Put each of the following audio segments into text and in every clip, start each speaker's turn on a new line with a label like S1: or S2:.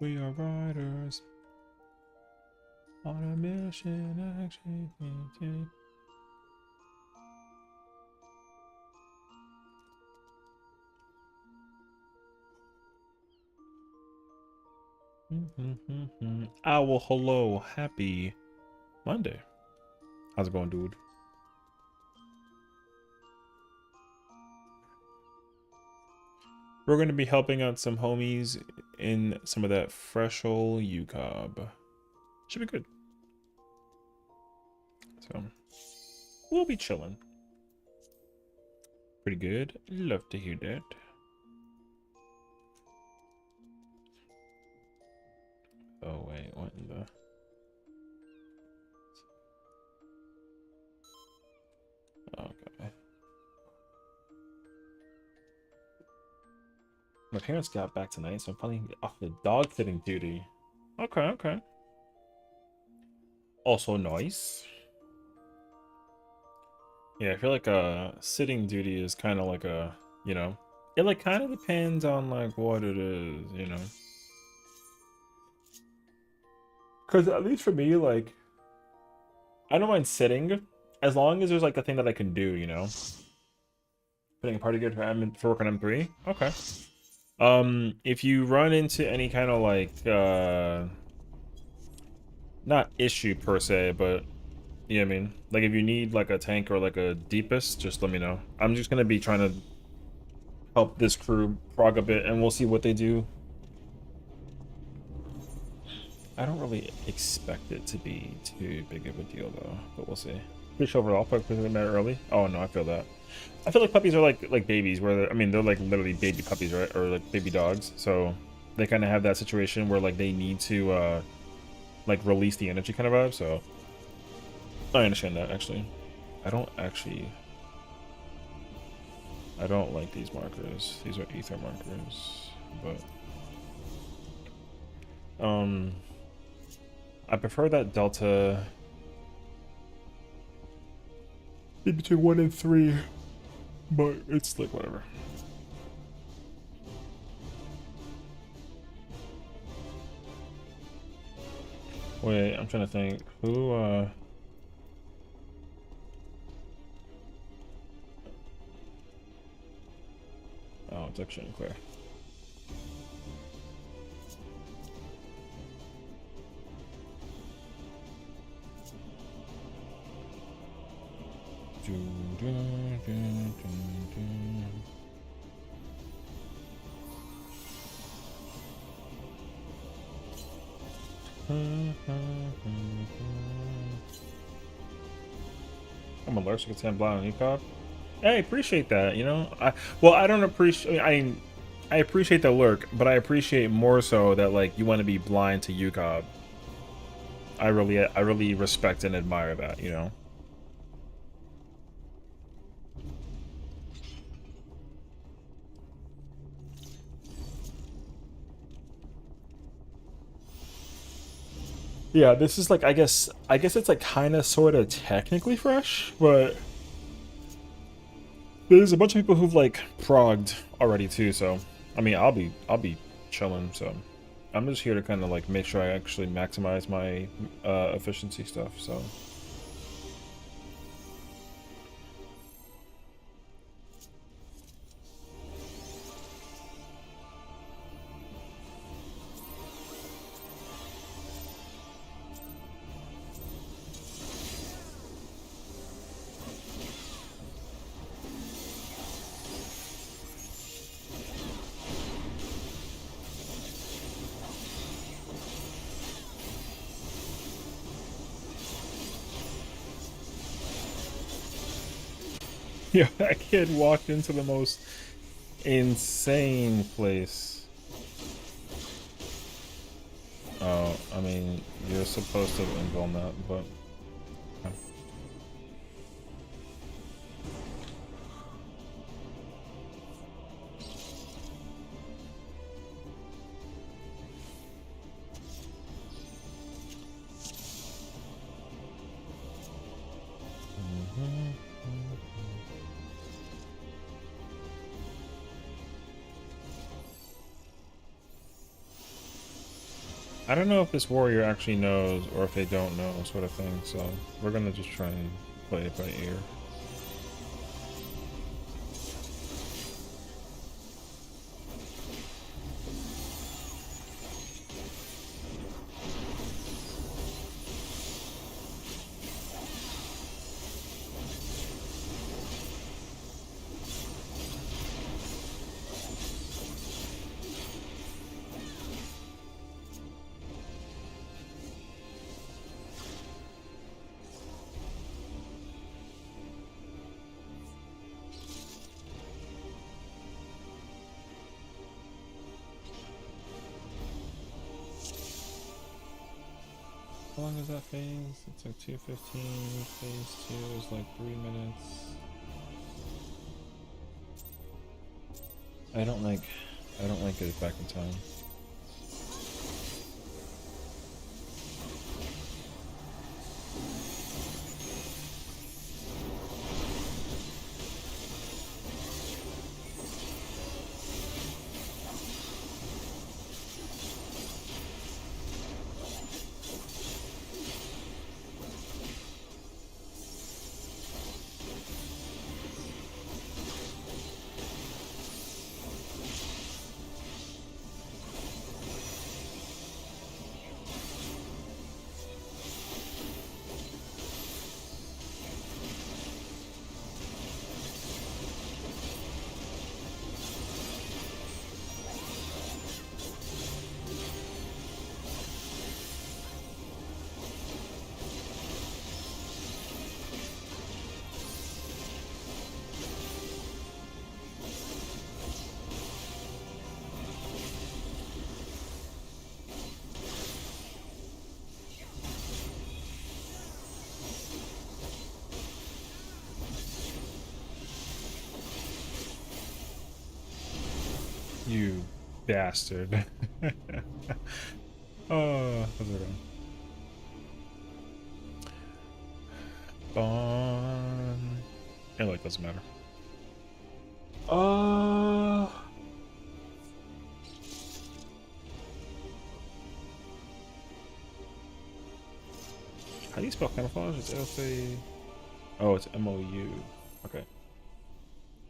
S1: We are riders on a mission, actually. Well, hello. Happy Monday. How's it going, dude? We're going to be helping out some homies in some of that fresh old UCoB. Should be good. So, we'll be chilling. Pretty good. Love to hear that. Oh, wait. What in the... Okay. My parents got back tonight, so I'm finally off the dog sitting duty. Okay, okay. Also nice. Yeah, I feel like sitting duty is kind of like a, you know, it like kind of depends on like what it is, you know. Because at least for me, like, I don't mind sitting as long as there's like a thing that I can do, you know. Putting a party good for work on M3. Okay. If you run into any kind of like not issue per se, but yeah, I mean, like if you need like a tank or like a deepest, just let me know. I'm just gonna be trying to help this crew prog a bit, and we'll see what they do. I don't really expect it to be too big of a deal though, but we'll see. Pretty sure overall, probably they met early. Oh no, I feel that. I feel like puppies are like babies, where I mean they're like literally baby puppies, right? Or like baby dogs. So they kind of have that situation where like they need to like release the energy kind of vibe. So I understand that actually. I don't like these markers. These are ether markers, but I prefer that delta be between 1 and 3, but it's like whatever. Wait, I'm trying to think who oh, it's actually unclear. I'm allergic to 10 blind on UCoB. I appreciate that, you know. I don't appreciate. I appreciate the lurk, but I appreciate more so that like you want to be blind to UCoB. I really respect and admire that, you know. Yeah, this is like I guess it's like kind of sort of technically fresh, but there's a bunch of people who've like progged already too, so I mean, I'll be chilling, so I'm just here to kind of like make sure I actually maximize my efficiency stuff. So yeah, that kid walked into the most insane place. Oh, I mean, you're supposed to end on that, but. I don't know if this warrior actually knows or if they don't know, sort of thing, so we're gonna just try and play it by ear. How long is that phase? It's like 2:15. Phase 2 is like 3 minutes. I don't like it back in time. You bastard. Oh, how's it going? Bon. It like doesn't matter. How do you spell camouflage? It's F-A... Oh, it's M-O-U. Okay.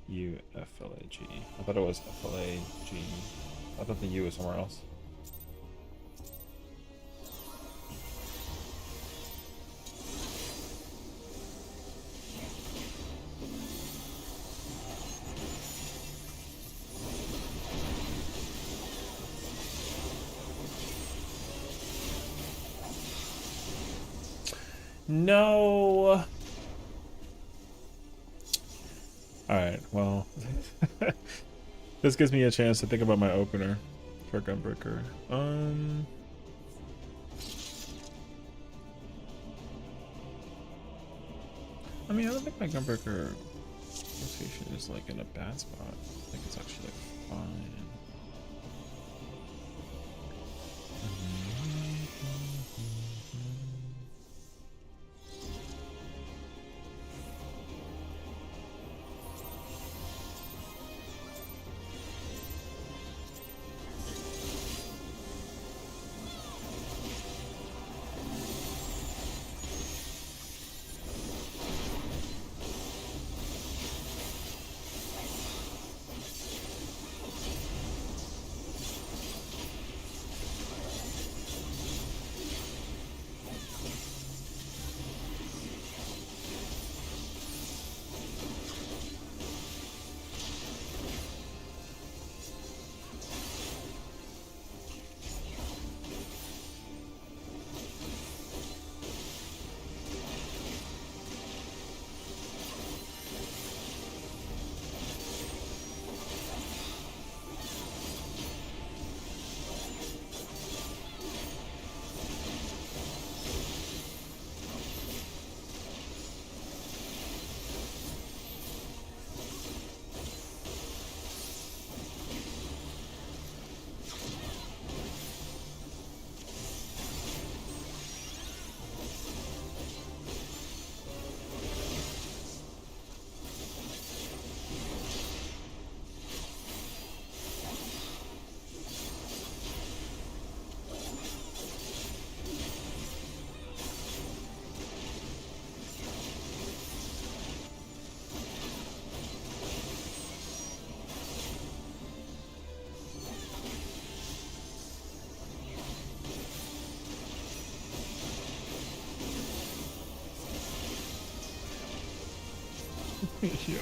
S1: U-F-L-A-G. I thought it was F-L-A-G. I thought the U was somewhere else. No! Alright, well... this gives me a chance to think about my opener for Gunbreaker. I mean, I don't think my Gunbreaker rotation is like in a bad spot. I think it's actually fine. Yeah.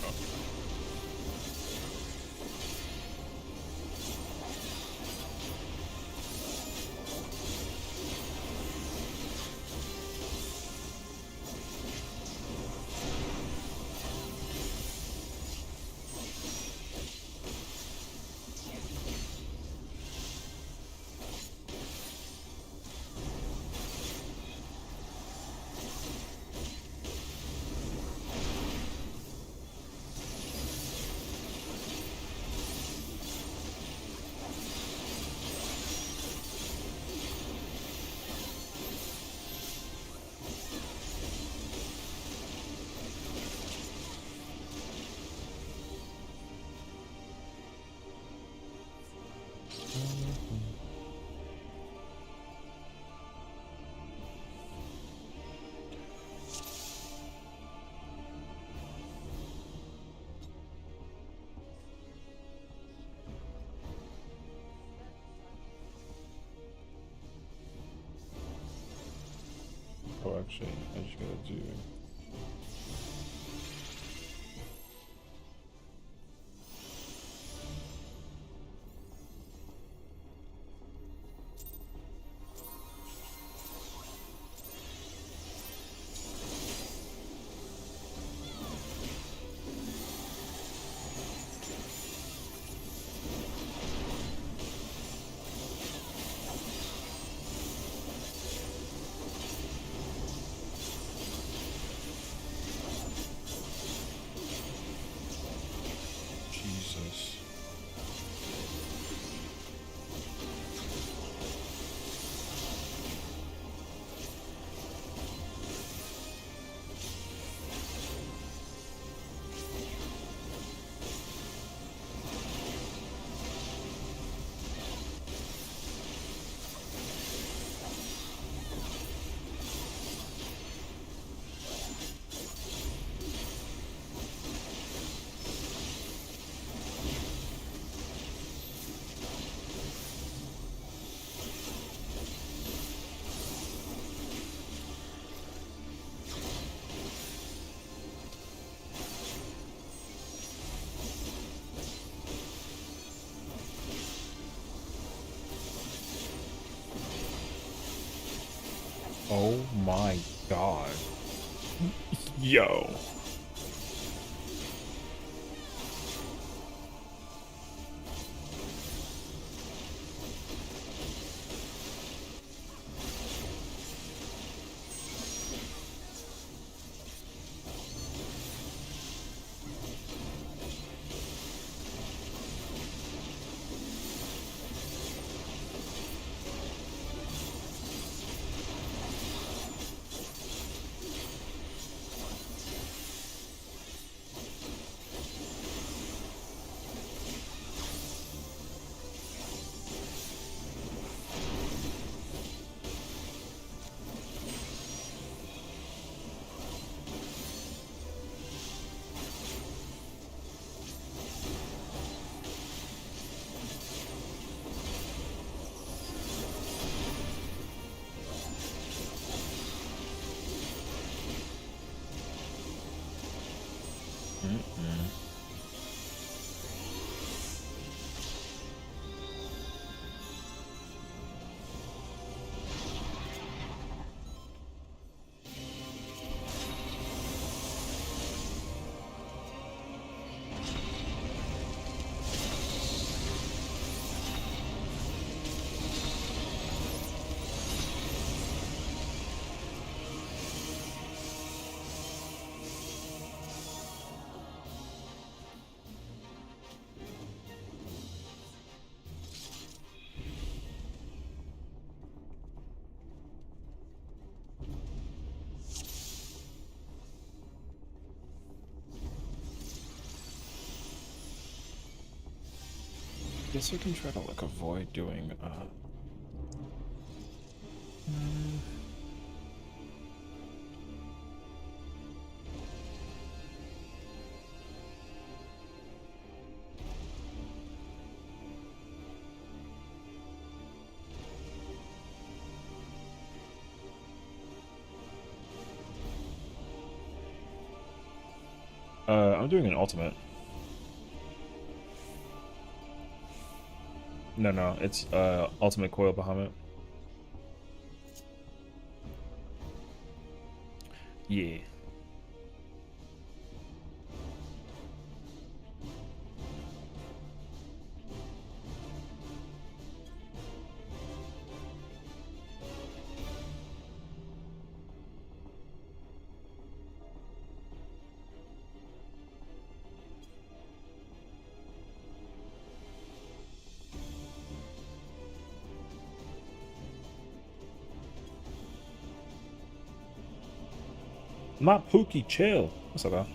S1: Oh, actually, I just gotta do. Jesus. Oh my god. Yo. Mm-mm. Guess we can try to like avoid doing mm, I'm doing an ultimate. No, it's ultimate coil Bahamut. Yeah. Not Pookie, chill. What's up, Al?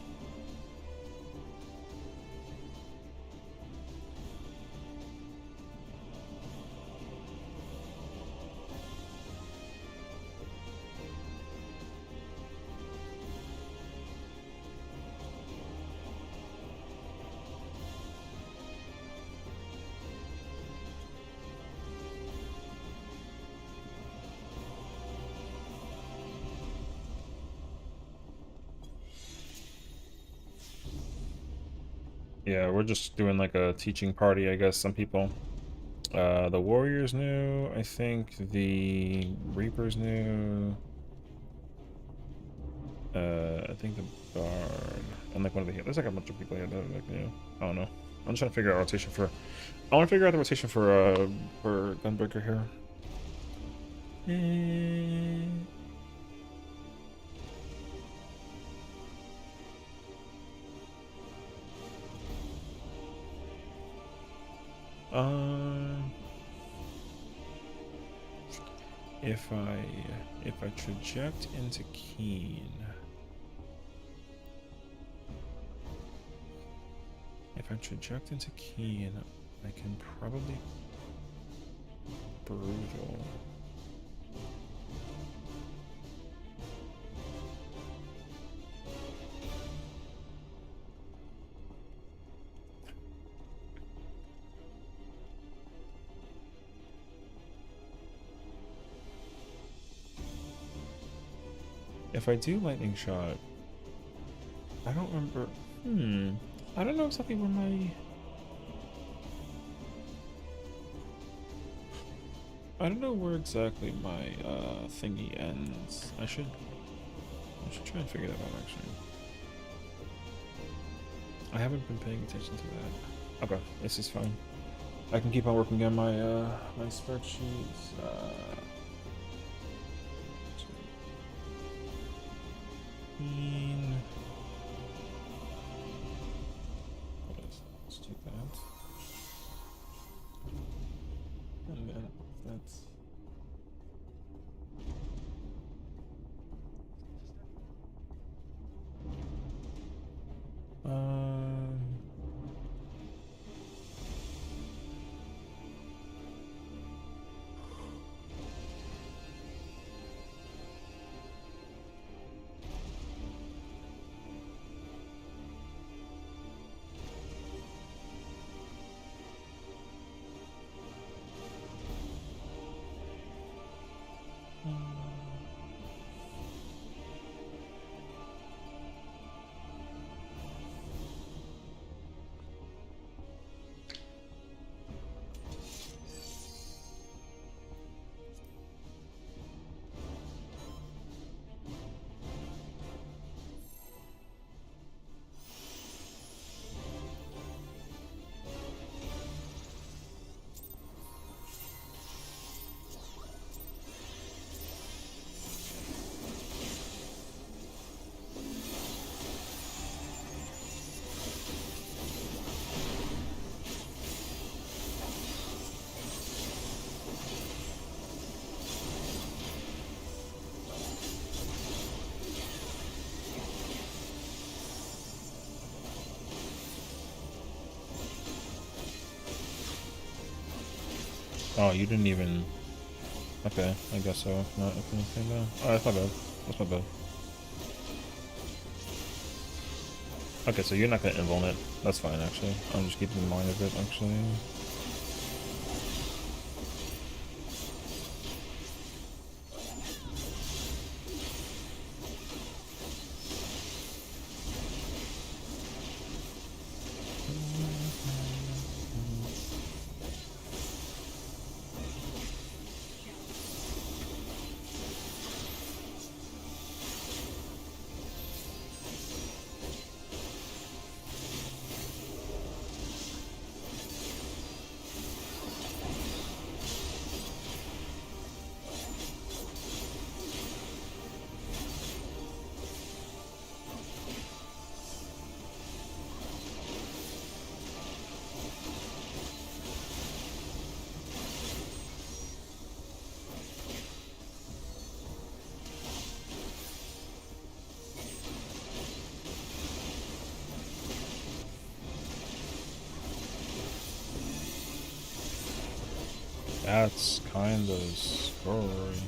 S1: Yeah, we're just doing like a teaching party, I guess, some people. The Warriors new, I think the Reapers new. I think the Bard. And like one of the there's like a bunch of people here that are like new. I don't know. I'm just trying to figure out rotation for I want to figure out the rotation for Gunbreaker here. If I traject into Keen, I can probably brutal. If I do lightning shot, I don't remember. I don't know exactly where my. I don't know where exactly my thingy ends. I should try and figure that out actually. I haven't been paying attention to that. Okay, this is fine. I can keep on working on my my spreadsheets. Let's take that. And then that's. Oh, you didn't even. Okay, I guess so. Not anything though. Oh, that's my bad. That's my bad. Okay, so you're not gonna invuln it. That's fine, actually. I'm just keeping in mind of it, actually. That's kind of scary.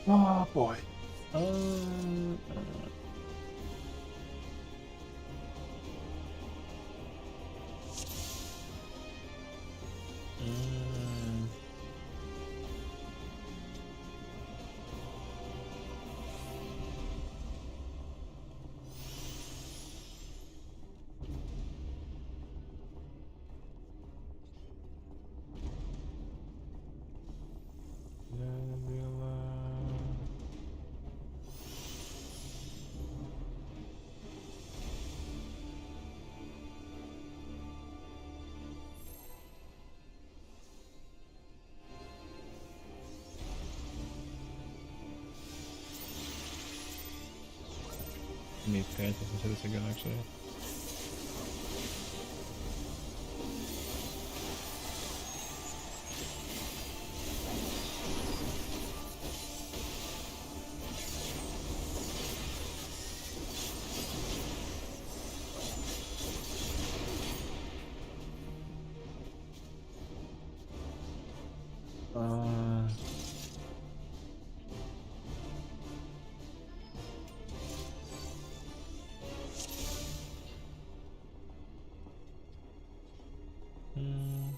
S1: Oh boy. Um, mm, Let me pay attention to this again, actually. Uh, mm,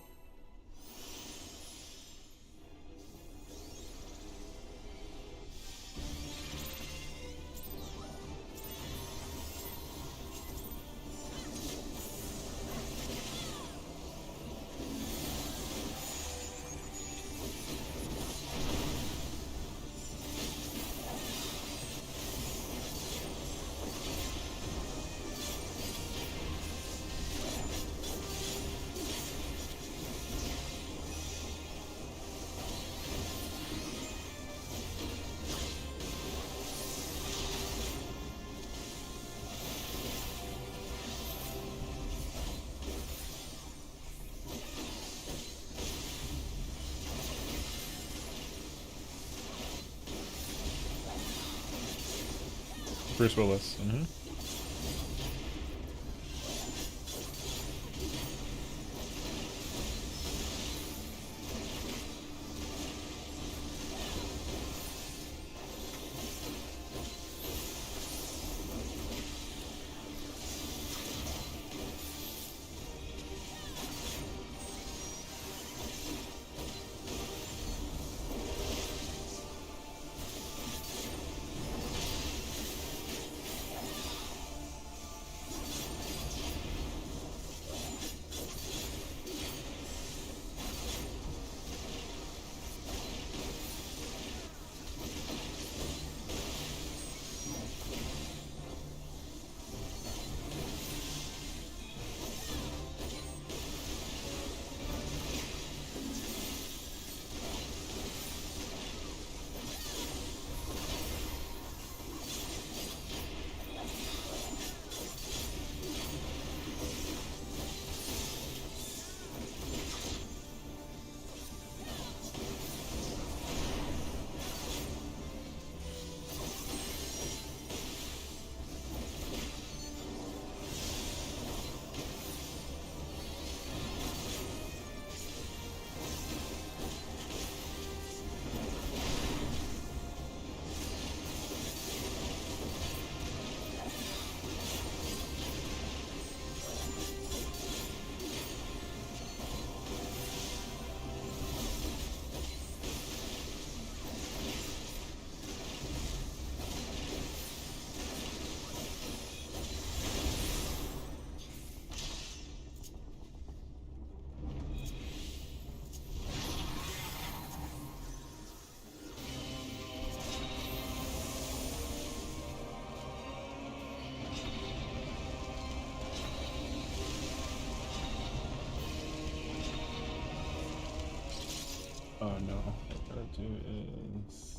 S1: Bruce Willis. Oh no. to do is...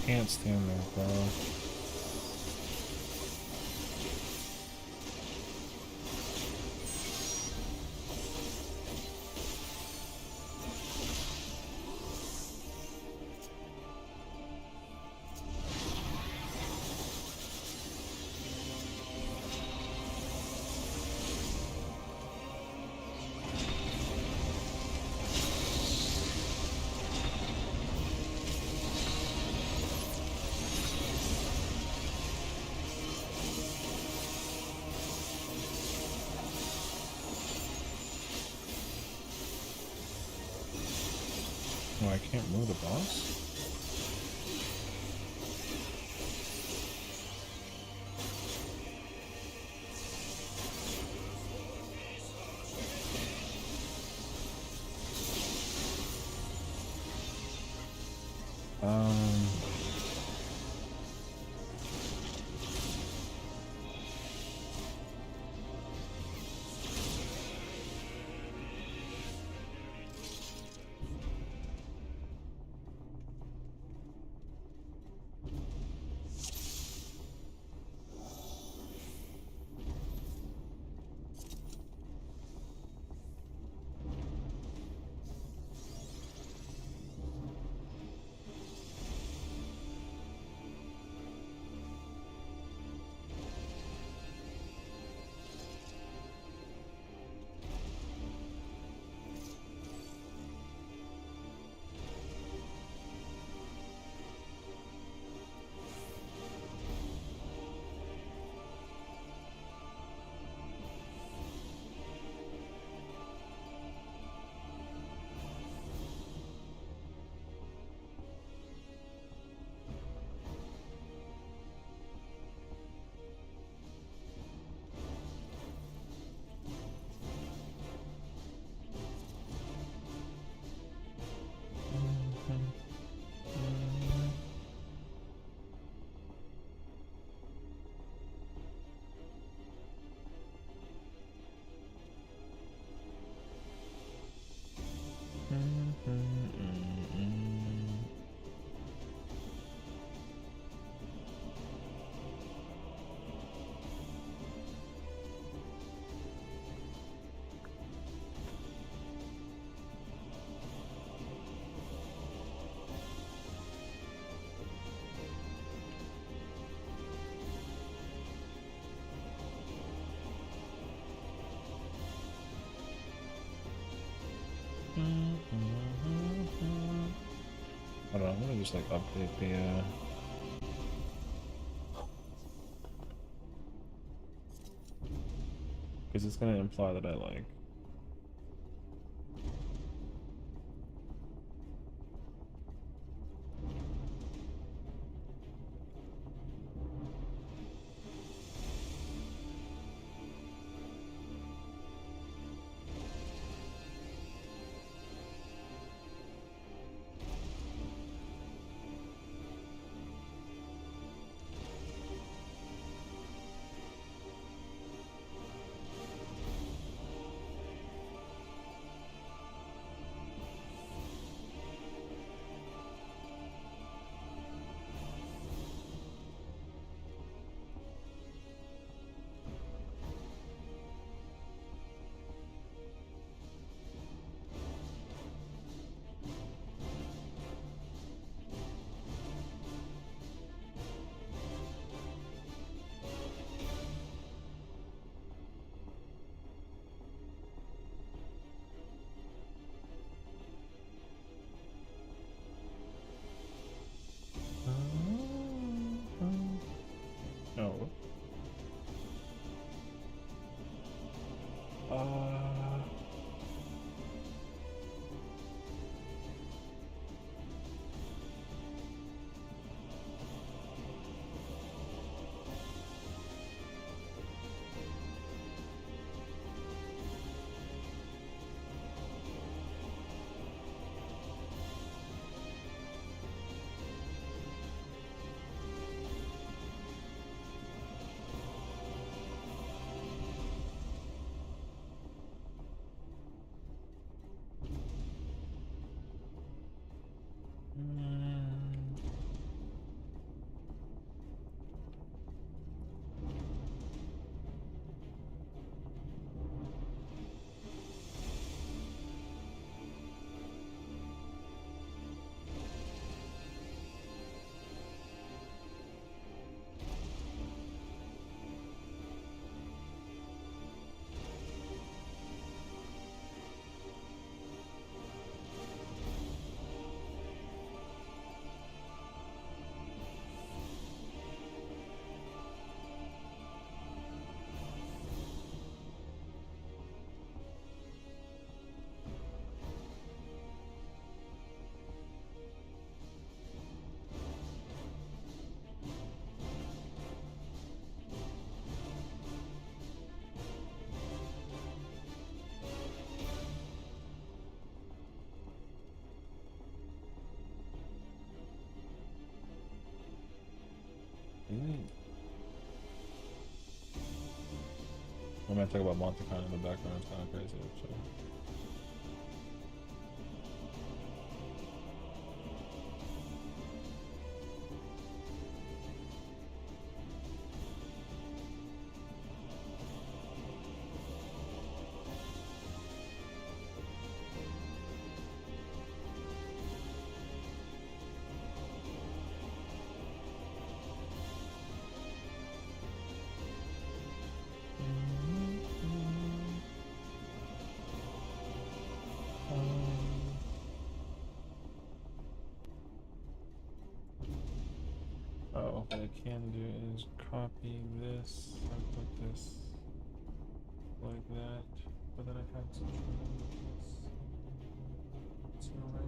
S1: Can't stand that, bro. Oh, I can't move the boss? Um, hold on, I'm gonna just like update the because it's gonna imply that I like. No. I'm gonna talk about Montecon in the background. It's kind of crazy, actually. Oh, what I can do is copy this and put this like that, but then I can't switch this. So right.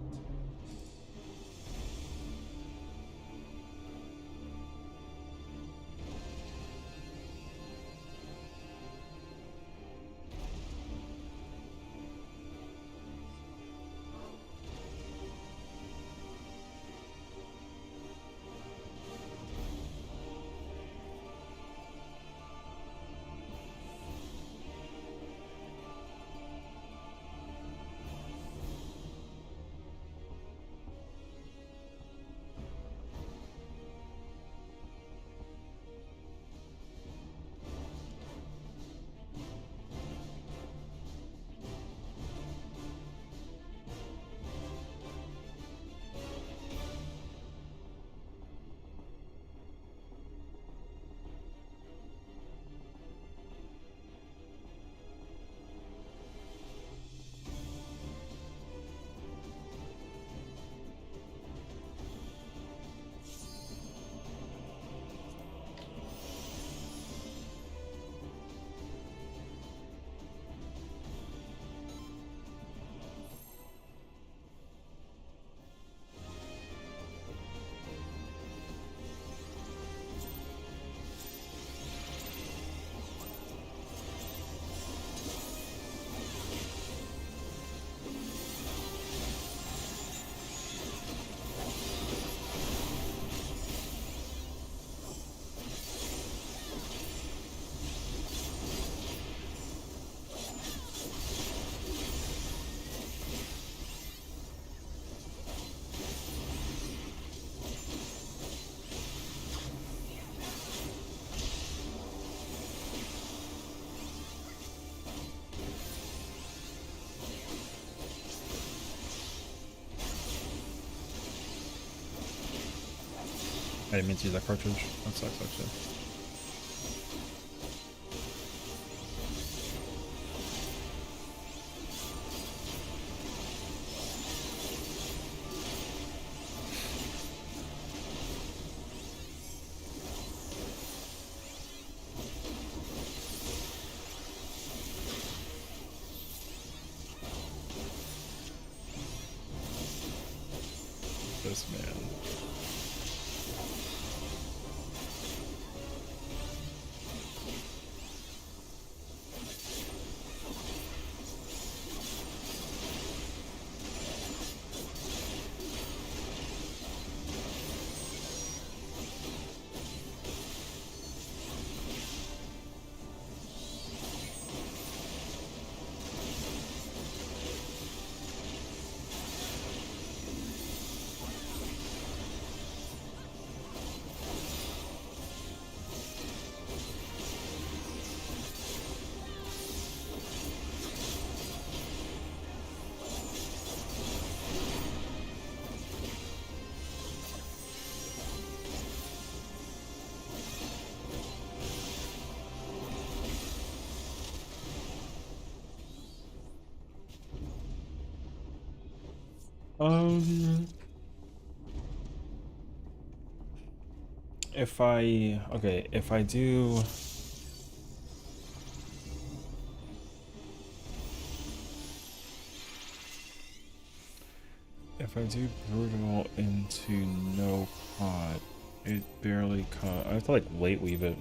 S1: I didn't mean to use that cartridge. That sucks, actually. This man. If I, okay, if I do, brutal into no pot, it barely caught. I have to like late weave it.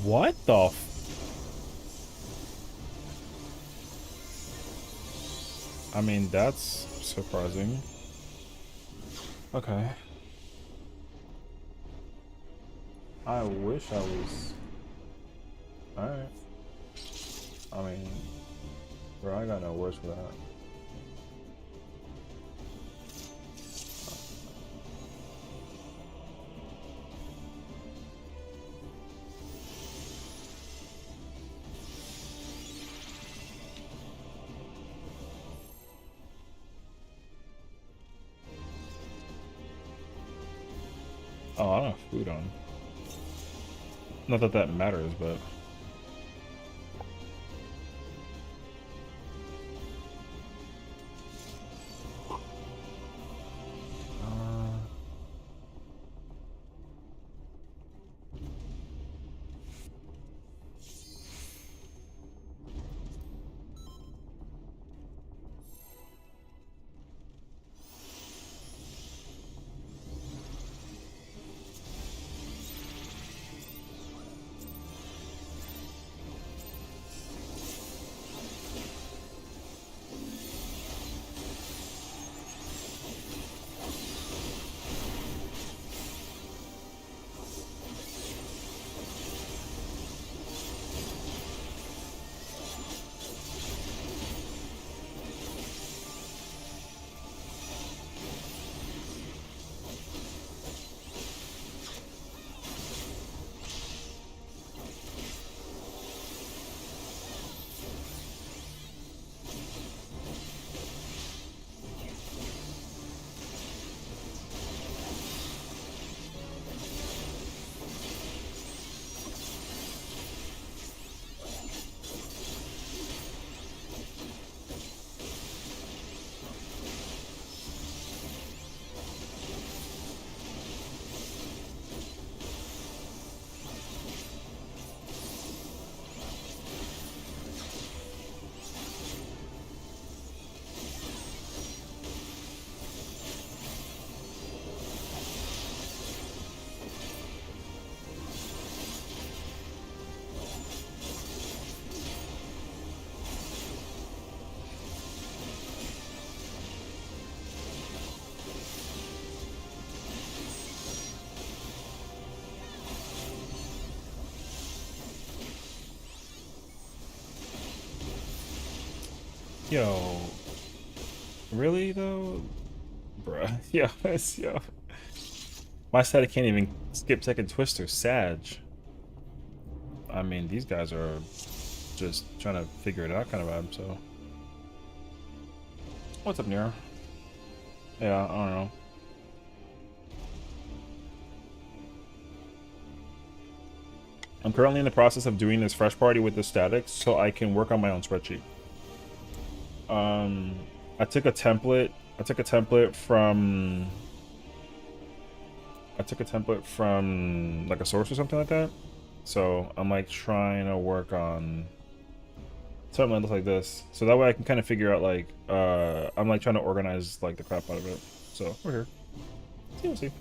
S1: What the I mean, that's surprising. Okay. I wish I was... Alright. I mean, bro, I got no words for that. Oh, I don't have food on. Not that that matters, but... Yo, really though? Bruh. Yo, yo. My side can't even skip second twister. Sag. I mean, these guys are just trying to figure it out kind of vibe, so. What's up, Nero? Yeah, I don't know. I'm currently in the process of doing this fresh party with the statics so I can work on my own spreadsheet. I took a template from like a source or something like that. So I'm like trying to work on something that looks like this. So that way I can kind of figure out like I'm like trying to organize like the crap out of it. So we're here. We'll see.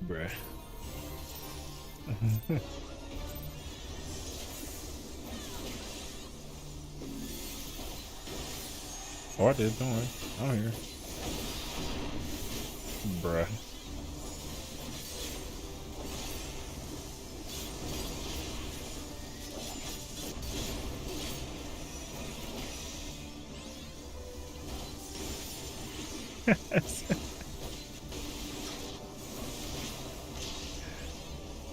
S1: Bruh. Oh, I did. Don't worry. I'm here. Bruh.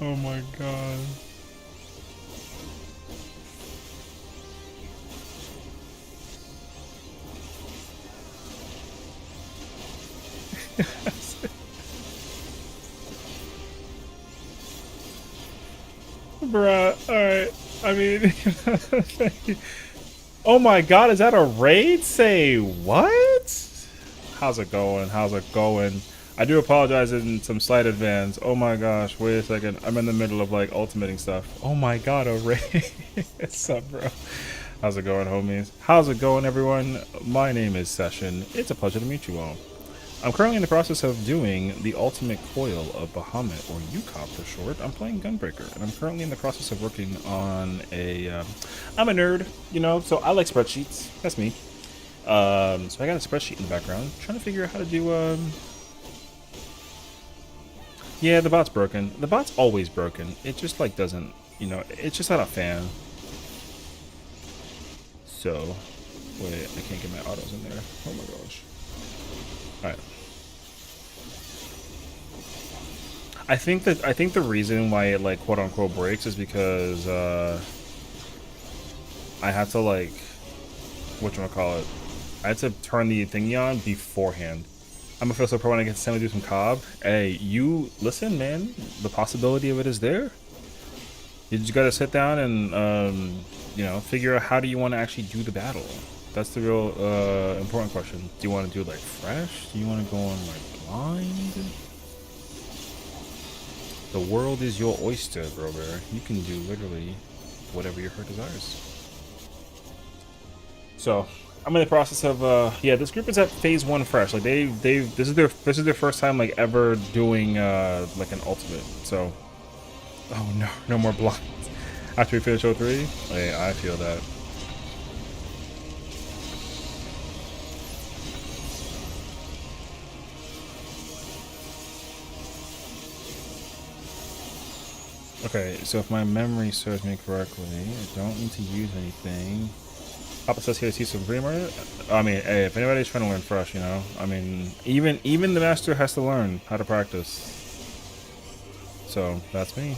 S1: Oh my god. Bruh, alright. I mean, oh my god, is that a raid? Say what? How's it going? How's it going? I do apologize in some slight advance. Oh my gosh, wait a second. I'm in the middle of like ultimating stuff. Oh my god, a raid. What's up, bro? How's it going, homies? How's it going, everyone? My name is Session. It's a pleasure to meet you all. I'm currently in the process of doing the ultimate coil of Bahamut, or UCoB for short. I'm playing Gunbreaker, and I'm currently in the process of working on a... I'm a nerd, you know, so I like spreadsheets. That's me. So I got a spreadsheet in the background, trying to figure out how to do... Yeah, the bot's broken. The bot's always broken. It just, like, doesn't... You know, it's just not a fan. So... Wait, I can't get my autos in there. Oh my gosh. Alright. I think the reason why it, like, quote unquote breaks is because I had to, like, whatchamacallit, I had to turn the thingy on beforehand. I'm gonna feel so pro when I get to semi do some cob. Hey, you listen, man. The possibility of it is there. You just gotta sit down and you know, figure out how do you want to actually do the battle. That's the real important question. Do you want to do like fresh? Do you want to go on like blind? The world is your oyster, bro bear. You can do literally whatever your heart desires. So I'm in the process of yeah, this group is at phase 1 fresh. Like this is their first time like ever doing like an ultimate. So oh no, no more blocks. After we finish 03? Hey, I feel that. Okay, so if my memory serves me correctly, I don't need to use anything. Papa says here to teach some Dreamer. I mean, hey, if anybody's trying to learn fresh, you know, I mean, even the master has to learn how to practice. So that's me.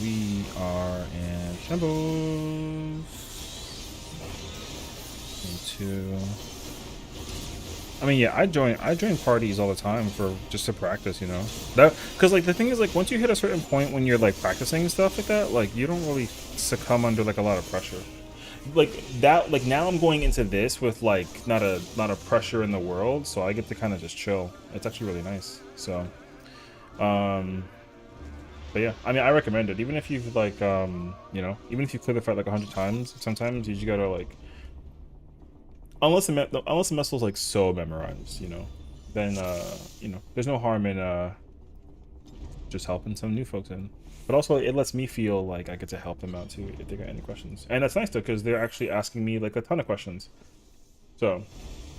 S1: We are in shambles. Into. I mean, yeah, I join parties all the time for just to practice, you know. That because like the thing is like once you hit a certain point when you're like practicing and stuff like that, like you don't really succumb under like a lot of pressure. Like that, like now I'm going into this with like not a pressure in the world, so I get to kind of just chill. It's actually really nice. So, but yeah, I mean, I recommend it. Even if you've like, you know, even if you clear the fight like 100 times, sometimes you just gotta like. Unless the muscle's like so memorized, you know, then you know, there's no harm in just helping some new folks in. But also, it lets me feel like I get to help them out too if they got any questions, and that's nice though because they're actually asking me like a ton of questions. So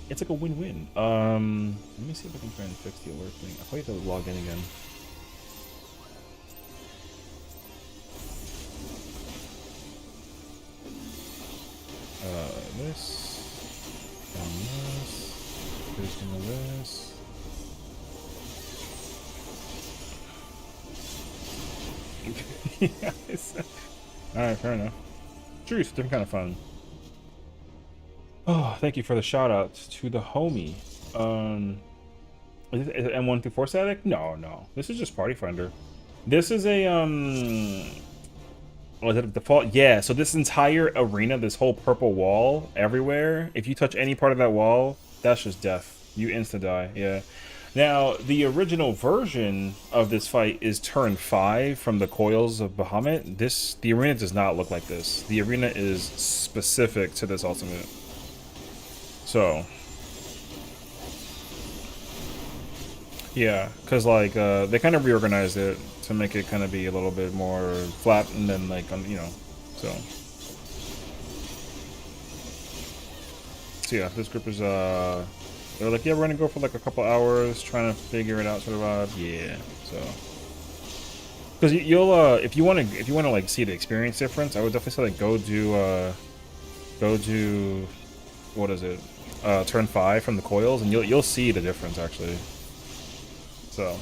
S1: it's like a win-win. Let me see if I can try and fix the alert thing. I'll probably have to log in again. This. This. Yes. Alright, fair enough. Truth, different kind of fun. Oh, thank you for the shout out to the homie. Is it M1 through 4 static? No. This is just Party Finder. This is a oh, is it a default? Yeah, so this entire arena, this whole purple wall everywhere, if you touch any part of that wall, that's just death. You insta-die, yeah. Now, the original version of this fight is turn 5 from the coils of Bahamut. The arena does not look like this. The arena is specific to this ultimate. So, yeah, because like they kind of reorganized it to make it kind of be a little bit more flat and then like you know, so yeah, this group is they're like, yeah, we're gonna go for like a couple hours trying to figure it out, sort of yeah, so because you'll if you want to like see the experience difference, I would definitely say like go do what is it, turn 5 from the coils, and you'll see the difference actually. So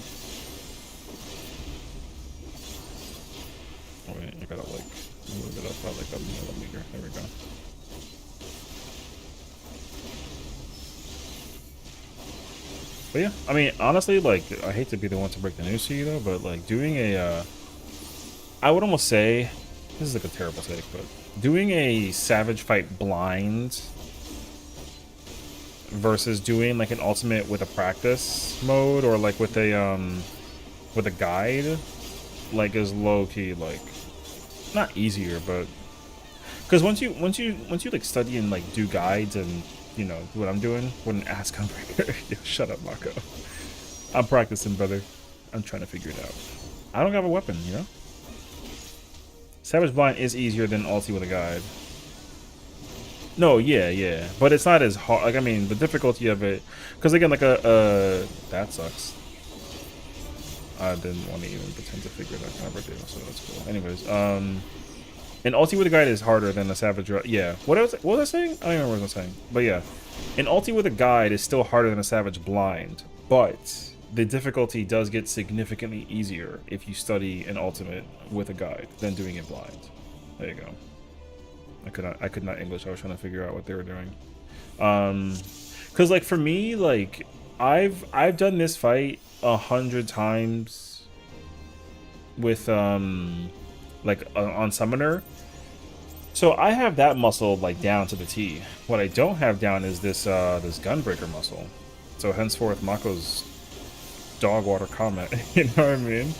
S1: oh, wait, I gotta like move it up by like a millimeter. There we go. But yeah, I mean, honestly, like, I hate to be the one to break the news to you though, but like doing a, I would almost say, this is like a terrible take, but doing a Savage fight blind versus doing like an ultimate with a practice mode or like with a guide, like is low key like not easier, but because once you like study and like do guides and you know, what I'm doing, what an ass gunbreaker. Yo, shut up, Mako. I'm practicing, brother. I'm trying to figure it out. I don't have a weapon, you know? Savage Blind is easier than ulti with a guide. No, yeah. But it's not as hard. Like, I mean, the difficulty of it... Because, again, like that sucks. I didn't want to even pretend to figure that kind of deal, so that's cool. Anyways, an ulti with a guide is harder than a savage... Yeah. What was I saying? I don't remember what I was saying. But, yeah. An ulti with a guide is still harder than a savage blind. But... the difficulty does get significantly easier if you study an ultimate with a guide than doing it blind. There you go. I could not English. I was trying to figure out what they were doing. Cause like for me, like I've done this fight 100 times with like on summoner. So I have that muscle like down to the T. What I don't have down is this this gunbreaker muscle. So henceforth Mako's dog water comment, you know what I mean?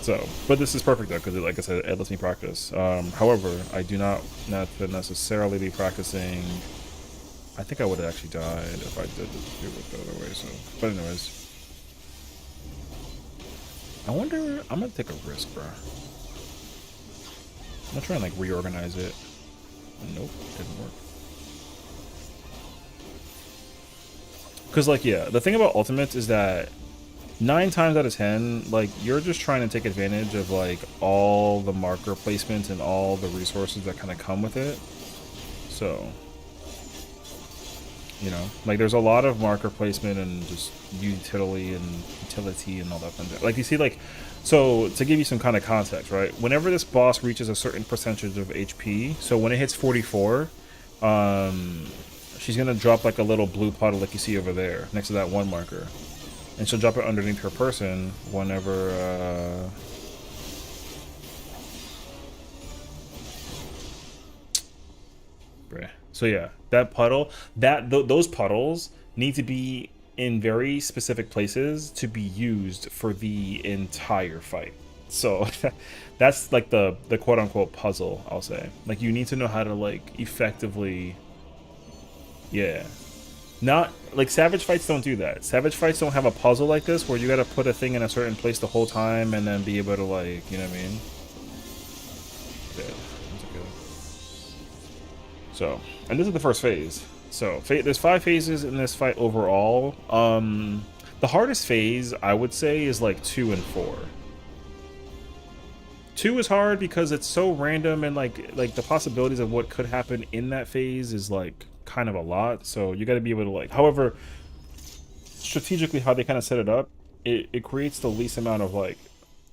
S1: So, but this is perfect though, because like I said, it lets me practice. However, I do not necessarily be practicing. I think I would have actually died if I did do it the other way. So, but anyways, I wonder. I'm gonna take a risk, bro. I'm gonna try and like reorganize it. Nope, didn't work. Because like, yeah, the thing about ultimates is that 9 times out of 10, like, you're just trying to take advantage of, like, all the marker placement and all the resources that kind of come with it. So, you know, like, there's a lot of marker placement and just utility and all that fun stuff. Like, you see, like, so, to give you some kind of context, right? Whenever this boss reaches a certain percentage of HP, so when it hits 44, she's gonna drop, like, a little blue puddle like you see over there, next to that one marker. And she'll drop it underneath her person whenever, So yeah, that puddle, those puddles need to be in very specific places to be used for the entire fight. So that's like the quote-unquote puzzle, I'll say. Like, you need to know how to, like, effectively... Yeah. Not like savage fights don't do that. Savage fights don't have a puzzle like this where you gotta put a thing in a certain place the whole time and then be able to, like, you know what I mean? Yeah, that's okay. So, and this is the first phase. So there's 5 phases in this fight overall. The hardest phase I would say is like 2 and 4. 2 is hard because it's so random and like the possibilities of what could happen in that phase is like kind of a lot, so you got to be able to like, however, strategically how they kind of set it up, it creates the least amount of like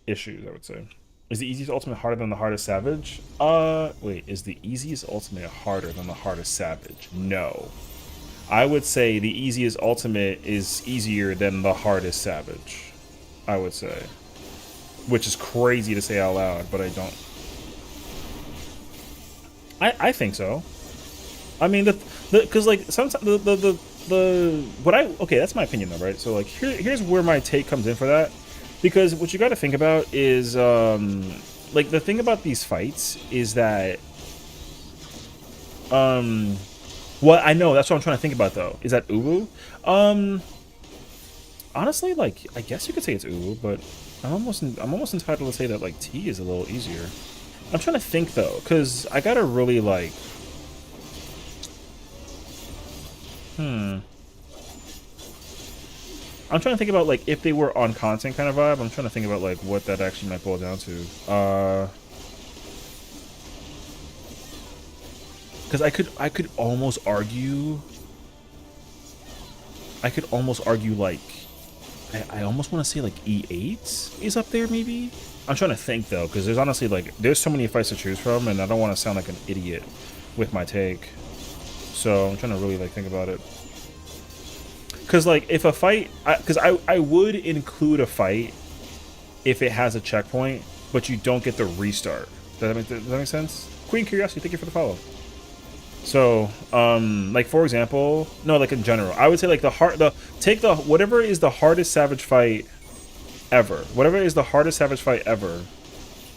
S1: issues, I would say. Is the easiest ultimate harder than the hardest savage? Wait, is the easiest ultimate harder than the hardest savage? No. I would say the easiest ultimate is easier than the hardest savage, I would say. Which is crazy to say out loud, but I don't. I think so. I mean, because like sometimes okay, that's my opinion though, right? So like here's where my take comes in for that, because what you got to think about is like the thing about these fights is that well, I know that's what I'm trying to think about though. Is that Uwu? Honestly, like I guess you could say it's Uwu, but I'm almost entitled to say that like T is a little easier. I'm trying to think though, because I gotta really like. I'm trying to think about like if they were on content kind of vibe. I'm trying to think about like what that actually might boil down to. Because I could almost argue. Like I almost want to say like E8 is up there maybe. I'm trying to think though, because there's honestly like there's so many fights to choose from, and I don't want to sound like an idiot with my take. So I'm trying to really like think about it. Because like if a fight, because I would include a fight if it has a checkpoint, but you don't get the restart. Does that make sense? Queen Curiosity, thank you for the follow. So like for example, no, like in general, I would say like whatever is the hardest savage fight ever, whatever is the hardest savage fight ever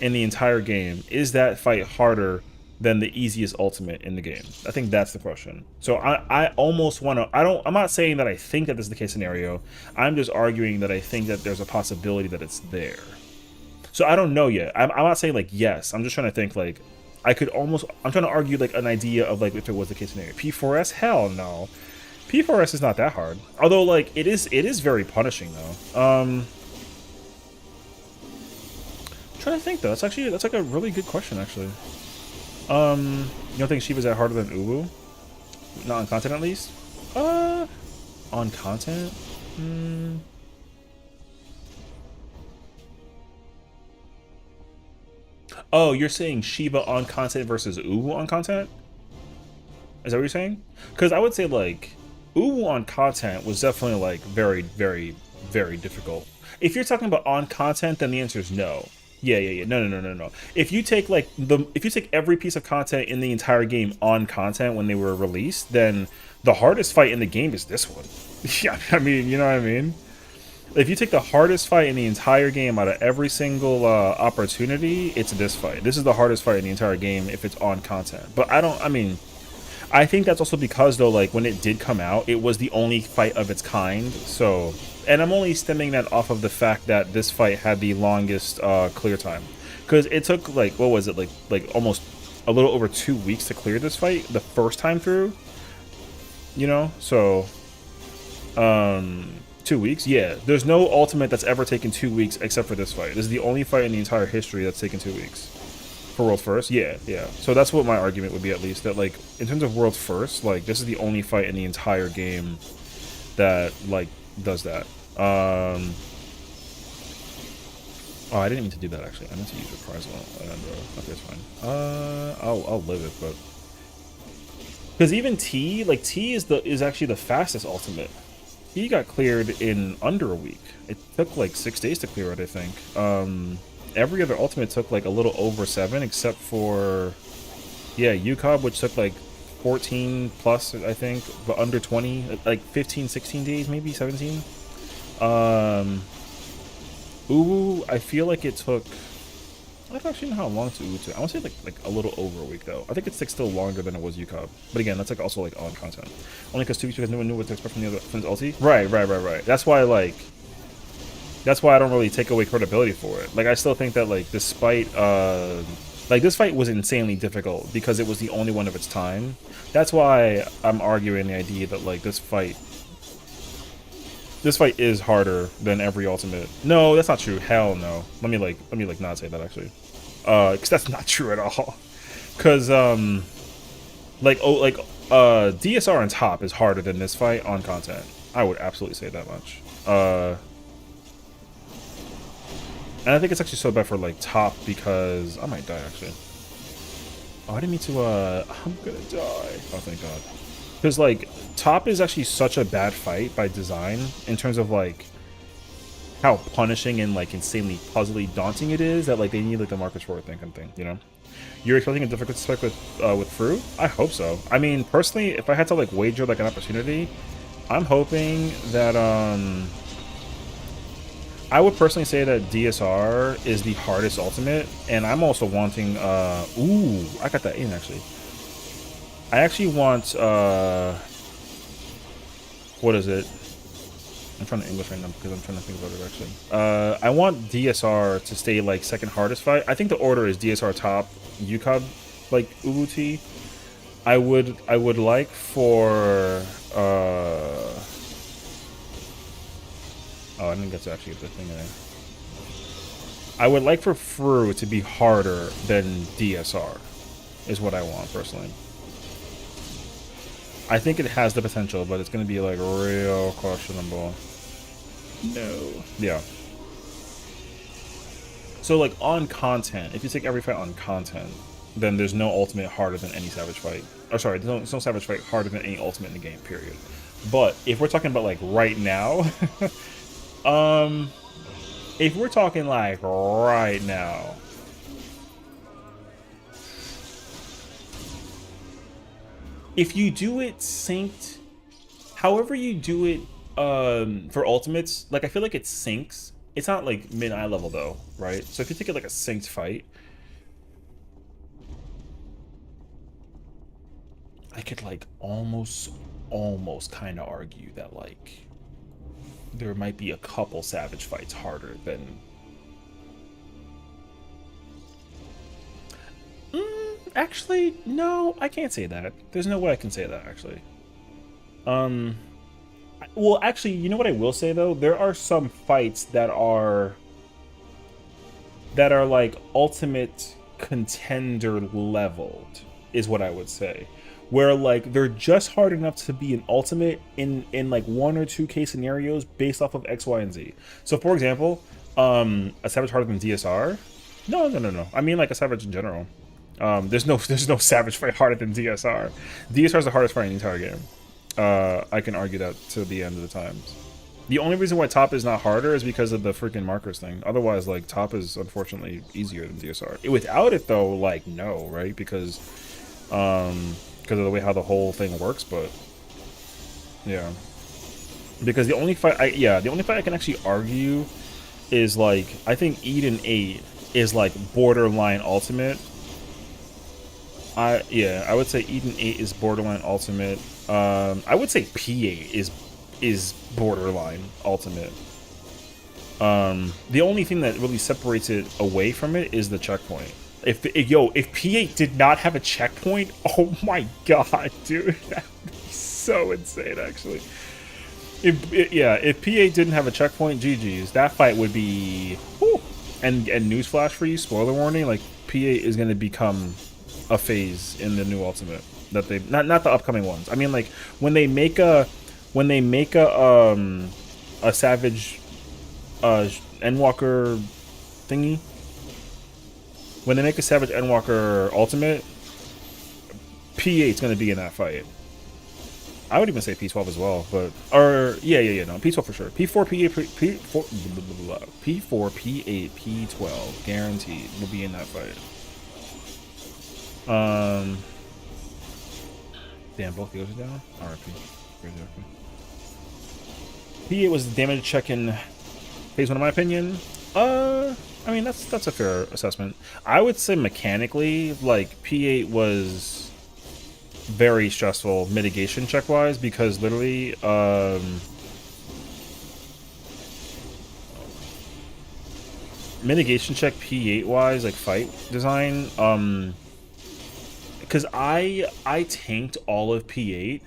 S1: in the entire game, is that fight harder than the easiest ultimate in the game? I think that's the question. So I almost want to, I'm not saying that I think that this is the case scenario. I'm just arguing that I think that there's a possibility that it's there. So I don't know yet. I'm not saying like yes. I'm just trying to think like I could almost. I'm trying to argue like an idea of like if it was the case scenario. P4S? Hell no. P4S is not that hard. Although like it is very punishing though. I'm trying to think though. That's like a really good question actually. You don't think Shiva's that harder than Uwu? Not on content at least. On content. Oh, you're saying Shiva on content versus Uwu on content? Is that what you're saying? Because I would say like Uwu on content was definitely like very, very, very difficult. If you're talking about on content, then the answer is no. Yeah. No. If you take like if you take every piece of content in the entire game on content when they were released, then the hardest fight in the game is this one. Yeah, I mean, you know what I mean? If you take the hardest fight in the entire game out of every single opportunity, it's this fight. This is the hardest fight in the entire game if it's on content. But I mean, I think that's also because though, like when it did come out, it was the only fight of its kind. So, and I'm only stemming that off of the fact that this fight had the longest clear time, because it took like what was it like almost a little over 2 weeks to clear this fight the first time through. You know, so 2 weeks. Yeah, there's no ultimate that's ever taken 2 weeks except for this fight. This is the only fight in the entire history that's taken 2 weeks. For World First? Yeah. So that's what my argument would be, at least. That, like, in terms of World First, like, this is the only fight in the entire game that, like, does that. Oh, I didn't mean to do that, actually. I meant to use Reprisal. Okay, it's fine. I'll live it, but... Because even T, like, T is actually the fastest ultimate. He got cleared in under a week. It took, like, 6 days to clear it, I think. Every other ultimate took like a little over 7, except for, yeah, UCoB, which took like 14 plus, I think, but under 20, like 15, 16 days, maybe 17. Uwu, I feel like it took, I don't actually know how long to Uwu took. I want to say like a little over a week though. I think it's like still longer than it was UCoB. But again, that's like also like on content. Only because 2 weeks because no one knew what to expect from the other from his ulti. Right. That's why like. That's why I don't really take away credibility for it. Like, I still think that, like, despite, like, this fight was insanely difficult because it was the only one of its time. That's why I'm arguing the idea that, like, this fight is harder than every ultimate. No, that's not true. Hell no. Let me not say that, actually. Because that's not true at all. Because, DSR on top is harder than this fight on content. I would absolutely say that much. And I think it's actually so bad for, like, top because... I might die, actually. Oh, I didn't mean to, I'm gonna die. Oh, thank God. Because, like, top is actually such a bad fight by design in terms of, like, how punishing and, like, insanely puzzly daunting it is that, like, they need, like, the markers for it thing, you know? You're expecting a difficult spec with Fru? I hope so. I mean, personally, if I had to, like, wager, like, an opportunity, I'm hoping that, I would personally say that DSR is the hardest ultimate, and I'm also wanting, ooh, I got that in, actually. I actually want, what is it? I'm trying to English right now because I'm trying to think about it, actually. I want DSR to stay, like, second hardest fight. I think the order is DSR top, UCoB, like, Uwu. I would like for, oh, I didn't get to actually get the thing there. I would like for Fru to be harder than DSR, is what I want, personally. I think it has the potential, but it's going to be, like, real questionable. No. Yeah. So, like, on content, if you take every fight on content, then there's no ultimate harder than any Savage fight. Or, sorry, there's no Savage fight harder than any ultimate in the game, period. But if we're talking about, like, right now... if we're talking like right now, if you do it synced, however you do it, for ultimates, like I feel like it syncs. It's not like mid-eye level though, right? So if you take it like a synced fight, I could like almost kind of argue that like there might be a couple savage fights harder than. Actually, no, I can't say that. There's no way I can say that actually. Um, well, actually, you know what I will say though? There are some fights that are like ultimate contender leveled, is what I would say. Where like they're just hard enough to be an ultimate in like 1 or 2 case scenarios based off of X, Y, and Z. So for example, a savage harder than DSR? No. I mean like a savage in general. There's no savage fight harder than DSR. DSR is the hardest fight in the entire game. I can argue that to the end of the times. The only reason why top is not harder is because of the freaking markers thing. Otherwise, like, top is unfortunately easier than DSR. Without it, though, like, no, right? Because of the way how the whole thing works, but yeah. Because the only fight I can actually argue is, like, I think Eden 8 is, like, borderline ultimate. I would say Eden 8 is borderline ultimate. I would say P8 is borderline ultimate. The only thing that really separates it away from it is the checkpoint. If P8 did not have a checkpoint, oh my god, dude, that would be so insane. Actually, if P8 didn't have a checkpoint, GG's, that fight would be. Whew. And newsflash for you, spoiler warning, like P8 is going to become a phase in the new ultimate that they not the upcoming ones. I mean, like when they make a savage Endwalker thingy, when they make a savage Endwalker ultimate, P8's going to be in that fight. I would even say P12 as well, but no, P12 for sure. P4, P8, P12 guaranteed will be in that fight. Damn, both those are down. RIP. P8 was the damage check in phase 1, in my opinion. I mean that's a fair assessment. I would say mechanically, like P8 was very stressful mitigation check wise because literally mitigation check P8 wise, like fight design, because I tanked all of P8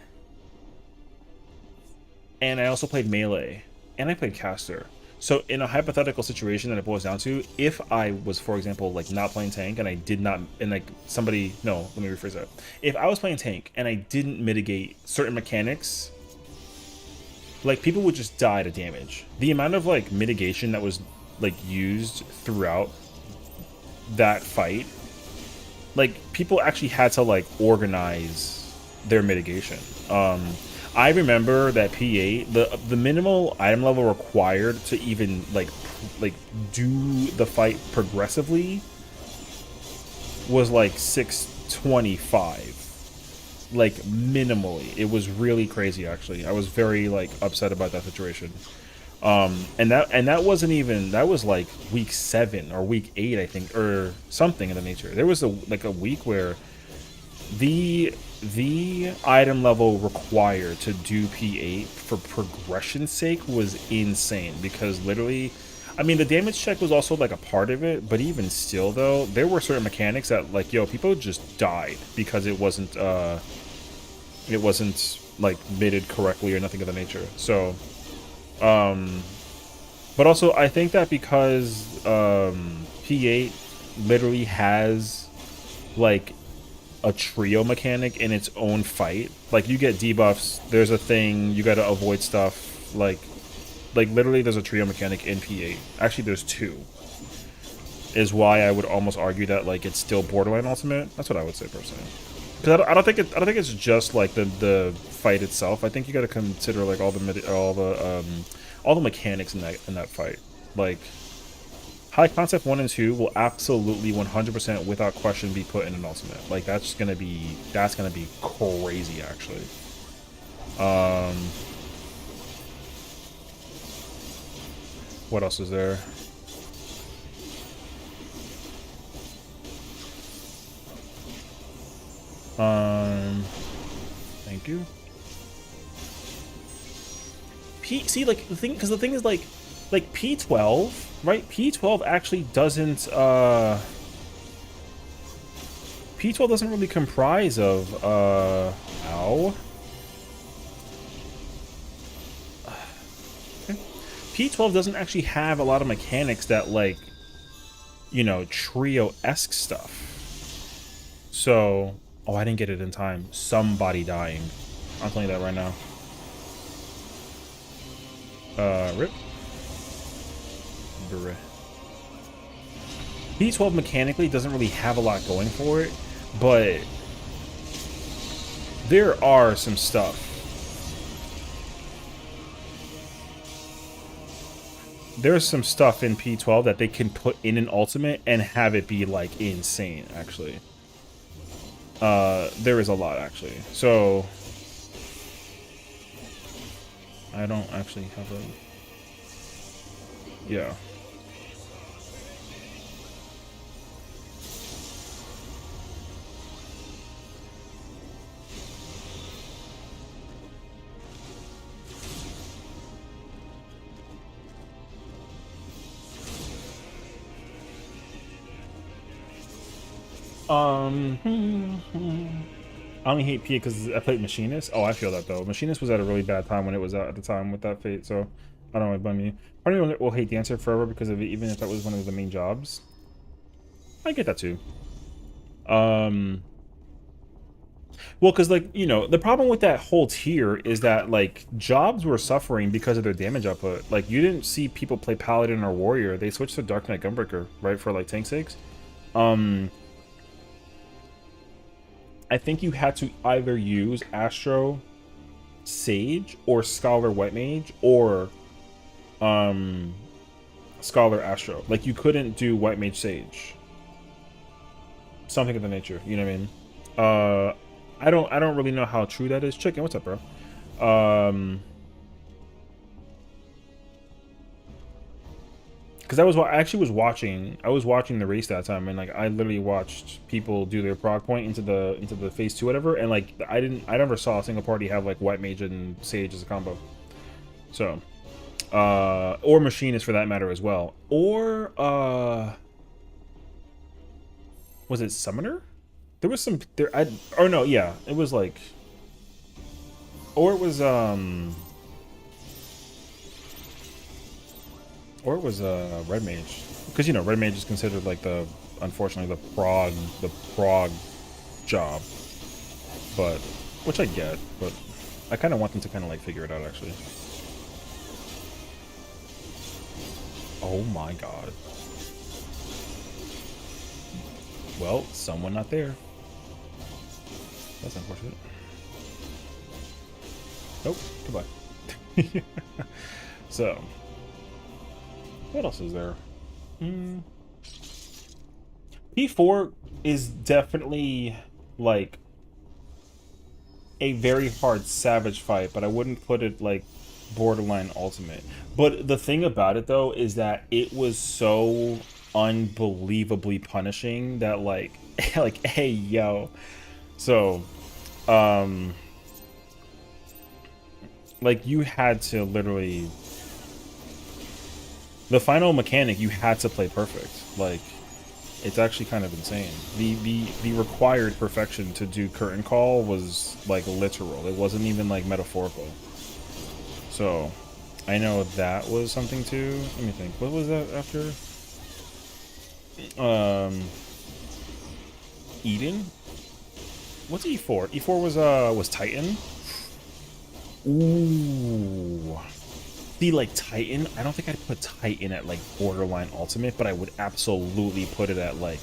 S1: and I also played melee and I played caster. So in a hypothetical situation that it boils down to, if I was, for example, like not playing tank and I did not, and like somebody, no, let me rephrase that. If I was playing tank and I didn't mitigate certain mechanics, like people would just die to damage. The amount of like mitigation that was like used throughout that fight, like people actually had to like organize their mitigation. I remember that P8, the minimal item level required to even like do the fight progressively was like 625, like minimally. It was really crazy actually. I was very like upset about that situation. And that wasn't even, that was like week 7 or week 8 I think, or something in the nature. There was a week where the item level required to do P8 for progression's sake was insane, because literally, I mean, the damage check was also like a part of it, but even still though, there were certain mechanics that like, people just died because it wasn't like mitted correctly or nothing of the nature. So but also I think that because P8 literally has like a trio mechanic in its own fight, like you get debuffs, there's a thing, you gotta avoid stuff, like literally there's a trio mechanic in P8. Actually there's 2, is why I would almost argue that like it's still borderline ultimate. That's what I would say personally, because I don't think it's just like the fight itself. I think you gotta consider like all the mechanics in that fight. Like high concept 1 and 2 will absolutely 100% without question be put in an ultimate. Like that's gonna be crazy actually. What else is there? Thank you. See, like the thing, because the thing is like P12, right? P12 actually doesn't P12 doesn't really comprise of ow. P12 doesn't actually have a lot of mechanics that, like, you know, trio-esque stuff. So, oh, I didn't get it in time. Somebody dying. I'm telling you that right now. Rip. Brr. P12 mechanically doesn't really have a lot going for it, but there are some stuff. There's some stuff in P12 that they can put in an ultimate and have it be, like, insane, actually. There is a lot, actually. So, I don't actually have a... Yeah. I only hate P because I played Machinist. Oh, I feel that though. Machinist was at a really bad time when it was out at the time with that fate, so I don't really blame you. Part of me will hate Dancer forever because of it, even if that was one of the main jobs. I get that too. Well, because, like, you know, the problem with that whole tier is that, like, jobs were suffering because of their damage output. Like, you didn't see people play Paladin or Warrior. They switched to Dark Knight Gunbreaker, right, for, like, tank sakes. I think you had to either use Astro Sage or Scholar White Mage or Scholar Astro. Like, you couldn't do White Mage Sage. Something of the nature, you know what I mean? I don't really know how true that is. Chicken, what's up, bro? Because I actually was watching the race that time, and, like, I literally watched people do their proc point into the phase 2 whatever, and, like, I never saw a single party have, like, White Mage and Sage as a combo. So, or Machinist for that matter as well, or was it Summoner? There was some there. Oh no, yeah, it was like, or it was Red Mage, because, you know, Red Mage is considered, like, the, unfortunately, the prog job, but, which I get, but I kind of want them to kind of, like, figure it out, actually. Oh my god. Well, someone not there. That's unfortunate. Nope. Goodbye. So, what else is there? P4 is definitely, like, a very hard Savage fight, but I wouldn't put it, like, borderline ultimate. But the thing about it, though, is that it was so unbelievably punishing that, like, like, hey, yo. So, like, you had to literally... The final mechanic, you had to play perfect. Like, it's actually kind of insane. The required perfection to do curtain call was, like, literal. It wasn't even, like, metaphorical. So, I know that was something too. Let me think. What was that after? Eden? What's E4? E4 was Titan. Ooh. See, like, Titan, I don't think I'd put Titan at, like, borderline ultimate, but I would absolutely put it at, like,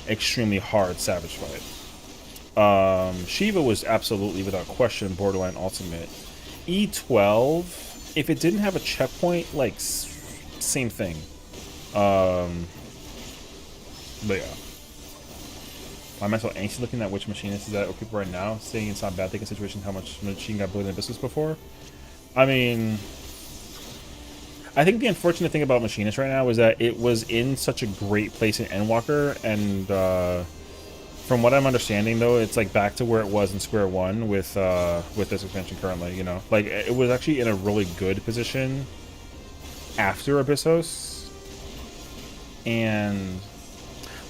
S1: extremely hard Savage fight. Shiva was absolutely, without question, borderline ultimate. E12, if it didn't have a checkpoint, like, same thing. But yeah. Why am I so anxious looking at which Machinist is at OP right now? Saying it's not bad, taking situation how much Machine got bullied in business before. I mean, I think the unfortunate thing about Machinist right now is that it was in such a great place in Endwalker, and From what I'm understanding, though, it's like back to where it was in Square One with this expansion currently. You know, like it was actually in a really good position after Abyssos, and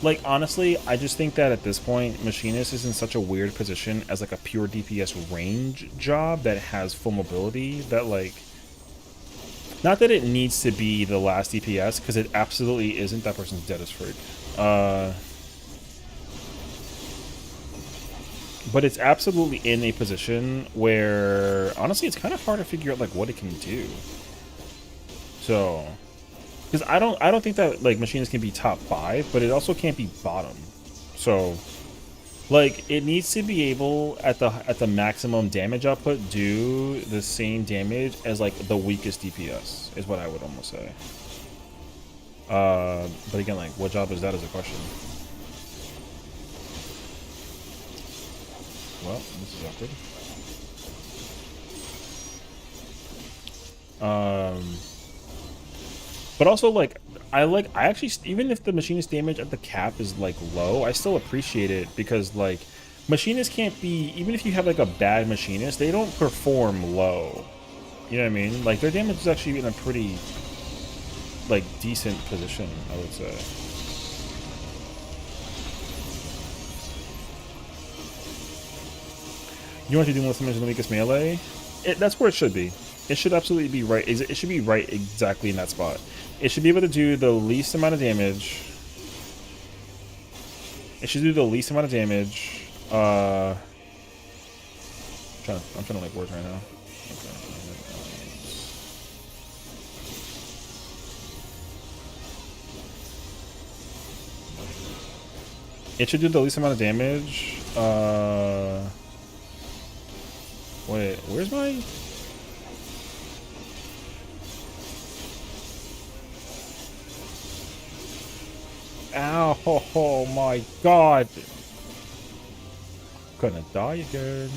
S1: like honestly, I just think that at this point, Machinist is in such a weird position as like a pure DPS range job that has full mobility that like. Not that it needs to be the last DPS, because it absolutely isn't. That person's dead as freak. But it's absolutely in a position where, honestly, it's kind of hard to figure out like what it can do. So, because I don't think that like Machinist can be top 5, but it also can't be bottom. So, like it needs to be able at the maximum damage output do the same damage as like the weakest DPS is what I would almost say. But again, like what job is that is a question. Well, this is awkward. But also like I actually, even if the Machinist damage at the cap is like low, I still appreciate it because like Machinists can't be, even if you have like a bad Machinist, they don't perform low. You know what I mean? Like their damage is actually in a pretty like decent position, I would say. You want to do most damage in the weakest melee? That's where it should be. It should absolutely be right. It should be right exactly in that spot. It should be able to do the least amount of damage. It should do the least amount of damage. I'm trying to like work right now. Okay. It should do the least amount of damage. Wait, where's my... Ow, oh my god. I'm gonna die again.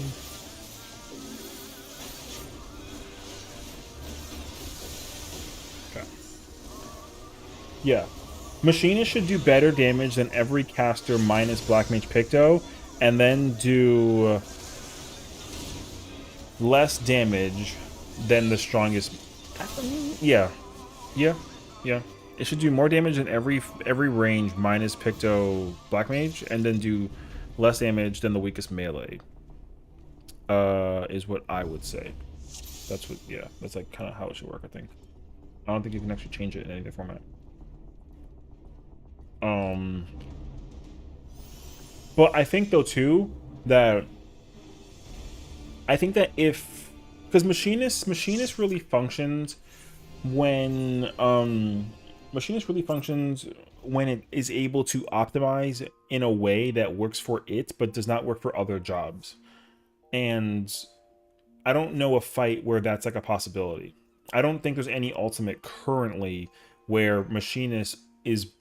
S1: Okay. Yeah. Machinist should do better damage than every caster minus Black Mage Picto, and then do less damage than the strongest. Yeah. Yeah. Yeah. It should do more damage in every range minus Picto Black Mage, and then do less damage than the weakest melee. Is what I would say. That's what, yeah, that's like kind of how it should work, I think. I don't think you can actually change it in any other format. But I think though too that if, because machinist really functions when it is able to optimize in a way that works for it but does not work for other jobs. And I don't know a fight where that's like a possibility. I don't think there's any ultimate currently where machinist is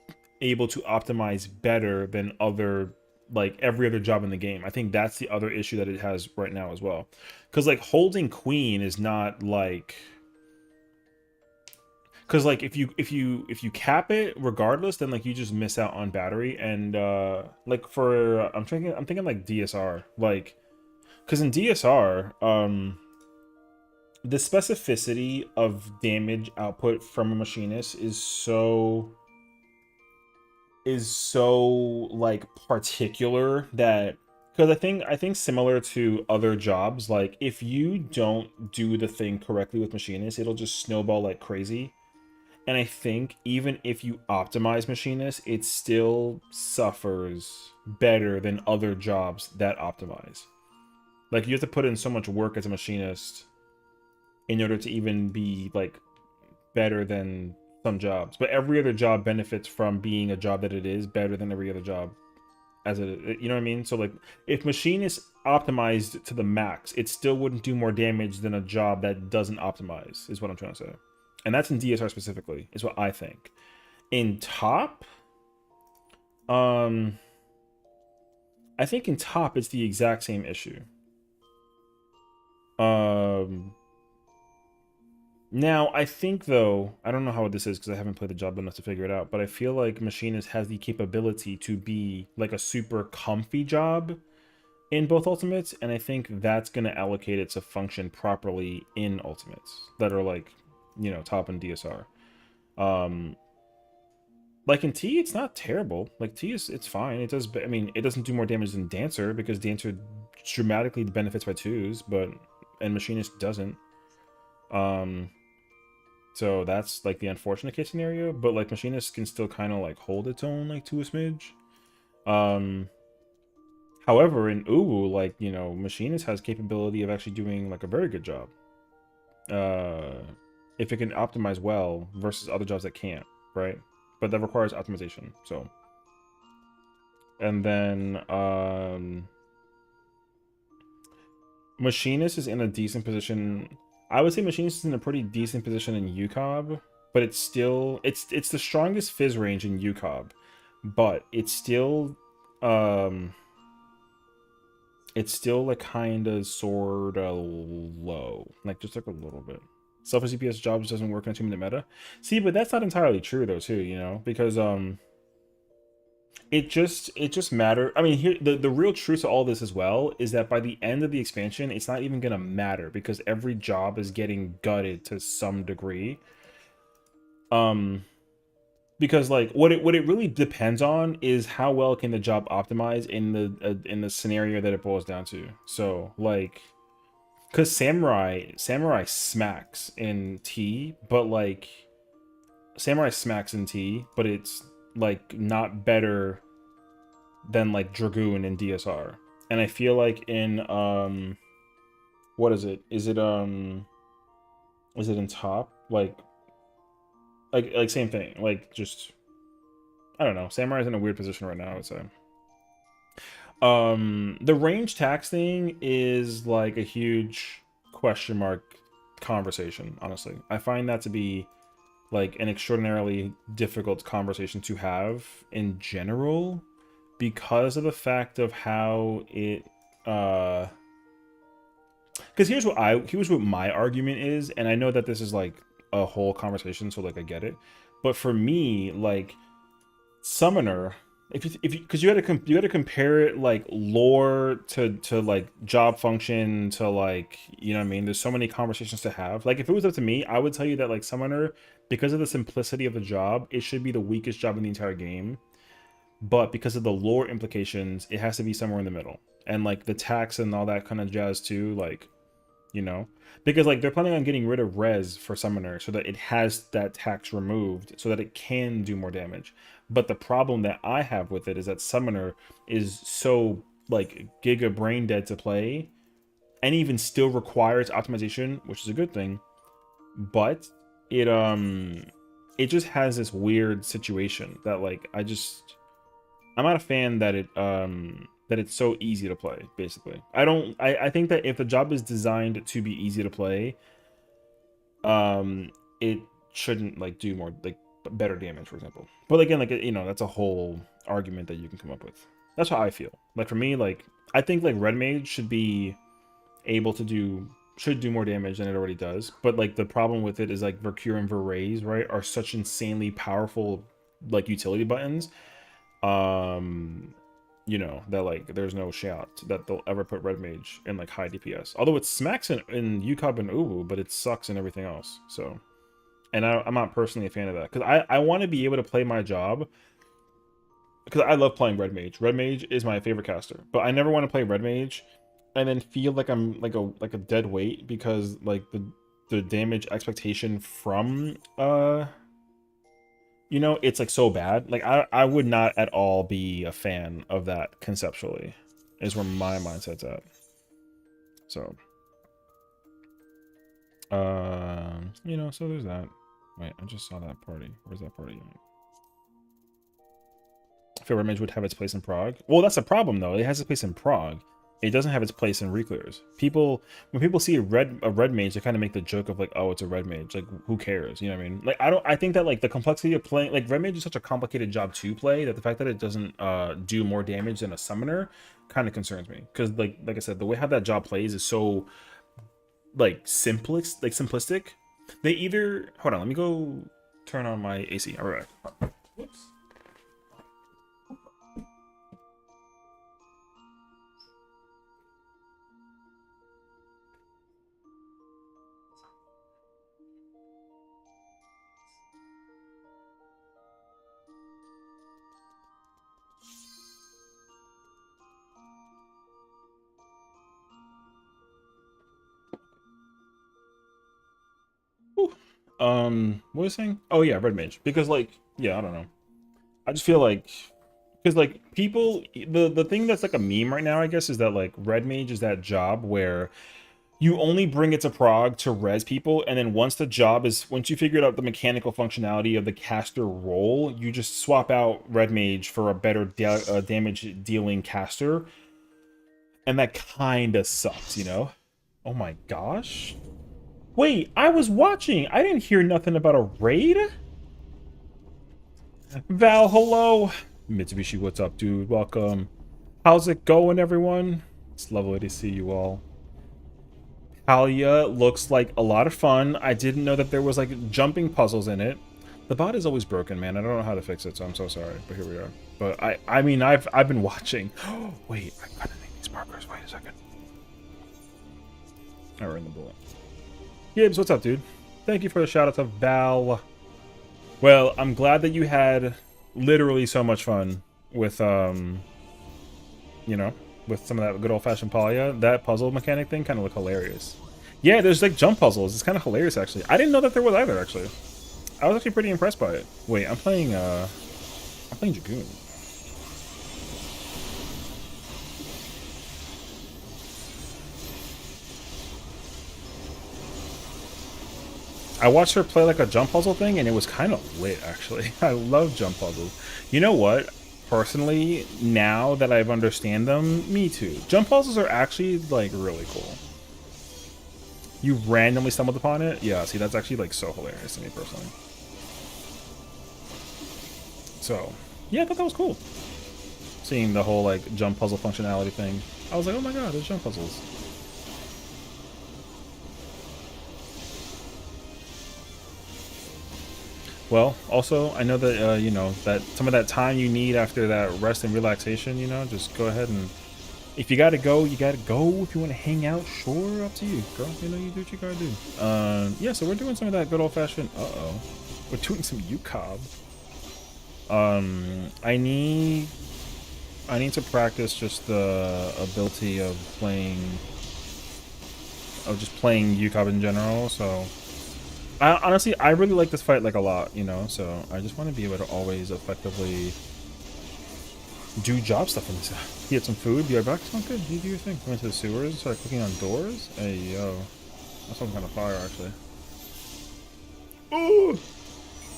S1: able to optimize better than other, like every other job in the game. I think that's the other issue that it has right now as well. Because like holding queen is not like, because like if you cap it regardless, then like you just miss out on battery. And like for I'm thinking like DSR, like because in DSR the specificity of damage output from a machinist is so like particular that, because I think similar to other jobs, like if you don't do the thing correctly with machinist, it'll just snowball like crazy. And I think even if you optimize machinist, it still suffers better than other jobs that optimize. Like you have to put in so much work as a machinist in order to even be like better than some jobs. But every other job benefits from being a job that it is better than every other job as it, you know what I mean? So like if machinist optimized to the max, it still wouldn't do more damage than a job that doesn't optimize, is what I'm trying to say. And that's in DSR specifically, is what I think. In top, I think in top it's the exact same issue. Now, I think though, I don't know how this is because I haven't played the job enough to figure it out, but I feel like Machinist has the capability to be like a super comfy job in both Ultimates, and I think that's going to allocate it to function properly in Ultimates that are like, you know, top in DSR. Um, like in T, it's not terrible. Like T is, it's fine. It does, I mean, it doesn't do more damage than Dancer because Dancer dramatically benefits by twos, but and Machinist doesn't. Um, So that's like the unfortunate case scenario, but like Machinist can still kind of like hold its own like to a smidge. Um However, in Uwu, like, you know, Machinist has capability of actually doing like a very good job. Uh if it can optimize well versus other jobs that can't, right? But that requires optimization. So and then Machinist is in a decent position. I would say Machinist is in a pretty decent position in UCoB, but it's still it's the strongest fizz range in UCoB, but um it's still like kind of sort of low, like just like a little bit. Self CPS jobs doesn't work in a 2-minute meta. See, but that's not entirely true though too, you know, because it just matter. I mean, here the real truth to all this as well is that by the end of the expansion, it's not even gonna matter because every job is getting gutted to some degree. Um, because like what it really depends on is how well can the job optimize in the scenario that it boils down to. So like, because samurai smacks in T, but like samurai smacks in T, but it's like not better than like Dragoon and DSR. And I feel like in what is it? Is it in top? Like same thing. Like just I don't know. Samurai's in a weird position right now, I would say. The range tax thing is like a huge question mark conversation, honestly. I find that to be like an extraordinarily difficult conversation to have in general because of the fact of how it because here's what my argument is, and I know that this is like a whole conversation, so like I get it, but for me, like Summoner, if you because you had to compare it like lore to like job function to like, you know what I mean, there's so many conversations to have. Like if it was up to me, I would tell you that like Summoner, because of the simplicity of the job, it should be the weakest job in the entire game, but because of the lore implications, it has to be somewhere in the middle. And like the tax and all that kind of jazz too, like, you know, because like they're planning on getting rid of res for Summoner so that it has that tax removed so that it can do more damage. But the problem that I have with it is that Summoner is so like giga brain dead to play and even still requires optimization, which is a good thing, but it it just has this weird situation that like I'm not a fan that it's so easy to play, basically. I think that if the job is designed to be easy to play, it shouldn't like do more like better damage, for example. But again, like, you know, that's a whole argument that you can come up with. That's how I feel. Like for me, like I think like Red Mage should be able to should do more damage than it already does. But like the problem with it is like Vercure and Veraze, right, are such insanely powerful like utility buttons, you know, that like there's no shot that they'll ever put Red Mage in like high DPS. Although it smacks in UCoB and Uwu, but it sucks in everything else. So, and I'm not personally a fan of that because I want to be able to play my job because I love playing Red Mage. Red Mage is my favorite caster, but I never want to play Red Mage and then feel like I'm like a dead weight because like the damage expectation from you know, it's like so bad. Like I would not at all be a fan of that conceptually, is where my mindset's at. So, you know, so there's that. Wait, I just saw that party. Where's that party at? I feel Image would have its place in Prague. Well, that's a problem though. It has its place in Prague. It doesn't have its place in Reclears. When people see a red mage, they kind of make the joke of like, oh, it's a red mage. Like, who cares? You know what I mean? Like, I think that like the complexity of playing, like red mage is such a complicated job to play that the fact that it doesn't do more damage than a summoner kind of concerns me. Because like I said, the way how that job plays is so like simplistic They either hold on. Let me go turn on my AC. All right. Whoops. What was I saying? Oh yeah, red mage. Because like, yeah, I don't know. I just feel like, because like people, the thing that's like a meme right now, I guess, is that like red mage is that job where you only bring it to prog to res people, and then once you figured out the mechanical functionality of the caster role, you just swap out red mage for a better damage dealing caster, and that kind of sucks, you know? Oh my gosh. Wait, I was watching. I didn't hear nothing about a raid. Val, hello. Mitsubishi, what's up, dude? Welcome. How's it going, everyone? It's lovely to see you all. Talia looks like a lot of fun. I didn't know that there was like jumping puzzles in it. The bot is always broken, man. I don't know how to fix it, so I'm so sorry. But here we are. But I mean, I've been watching. Wait, I gotta make these markers. Wait a second. I ran the bullet. Gibbs, what's up, dude? Thank you for the shout out to Val. Well, I'm glad that you had literally so much fun with you know, with some of that good old-fashioned Palia. That puzzle mechanic thing kind of looked hilarious. Yeah, there's like jump puzzles. It's kind of hilarious, actually. I didn't know that there was either, actually. I was actually pretty impressed by it. Wait, I'm playing Dragoon. I watched her play like a jump puzzle thing, and it was kind of lit, actually. I love jump puzzles. You know what? Personally, now that I've understand them, me too. Jump puzzles are actually like really cool. You randomly stumbled upon it? Yeah, see, that's actually like so hilarious to me personally. So, yeah, I thought that was cool. Seeing the whole like jump puzzle functionality thing. I was like, oh my god, there's jump puzzles. Well, also, I know that, you know, that some of that time you need after that rest and relaxation, you know, just go ahead and... If you gotta go, you gotta go. If you want to hang out, sure, up to you, girl. You know, you do what you gotta do. Yeah, so we're doing some of that good old-fashioned... Uh-oh. We're doing some UCoB. I need to practice just the ability of playing... Of just playing UCoB in general, so... honestly, I really like this fight like a lot, you know, so I just want to be able to always effectively do job stuff in this. Get some food, be right back. Sounds good. You do your thing. Went to the sewers, start clicking on doors. Hey, yo. That's some kind of fire, actually. Ooh!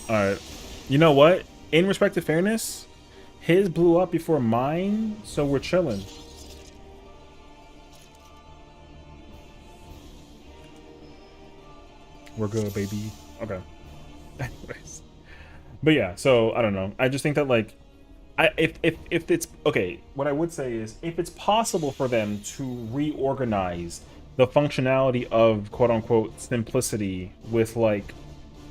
S1: Alright. You know what? In respect to fairness, his blew up before mine, so we're chilling. We're good, baby. Okay. Anyways. But yeah, so I don't know. I just think that like if it's okay, what I would say is if it's possible for them to reorganize the functionality of quote unquote simplicity with like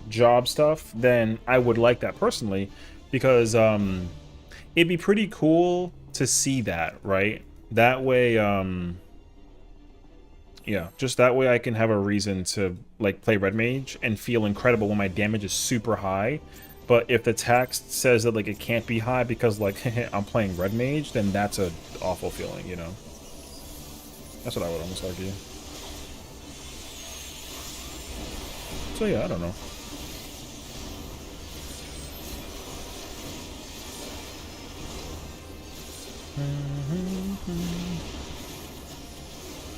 S1: job stuff, then I would like that personally, because it'd be pretty cool to see that, right? That way yeah, just that way I can have a reason to like play red mage and feel incredible when my damage is super high. But if the text says that like it can't be high because like I'm playing red mage, then that's a awful feeling, you know. That's what I would almost argue. So yeah, I don't know.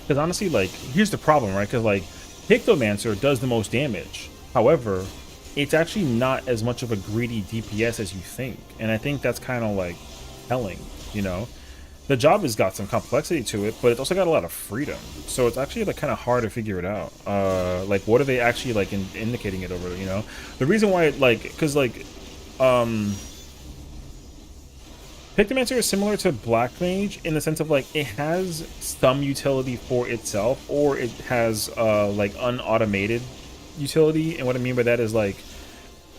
S1: Because honestly, like, here's the problem, right? Because, like, Pictomancer does the most damage. However, it's actually not as much of a greedy DPS as you think. And I think that's kind of, like, telling, you know? The job has got some complexity to it, but it's also got a lot of freedom. So it's actually, like, kind of hard to figure it out. Like, what are they actually, like, indicating it over, you know? The reason why, like, because, like, Pictomancer is similar to Black Mage in the sense of like it has some utility for itself, or it has like unautomated utility, and what I mean by that is like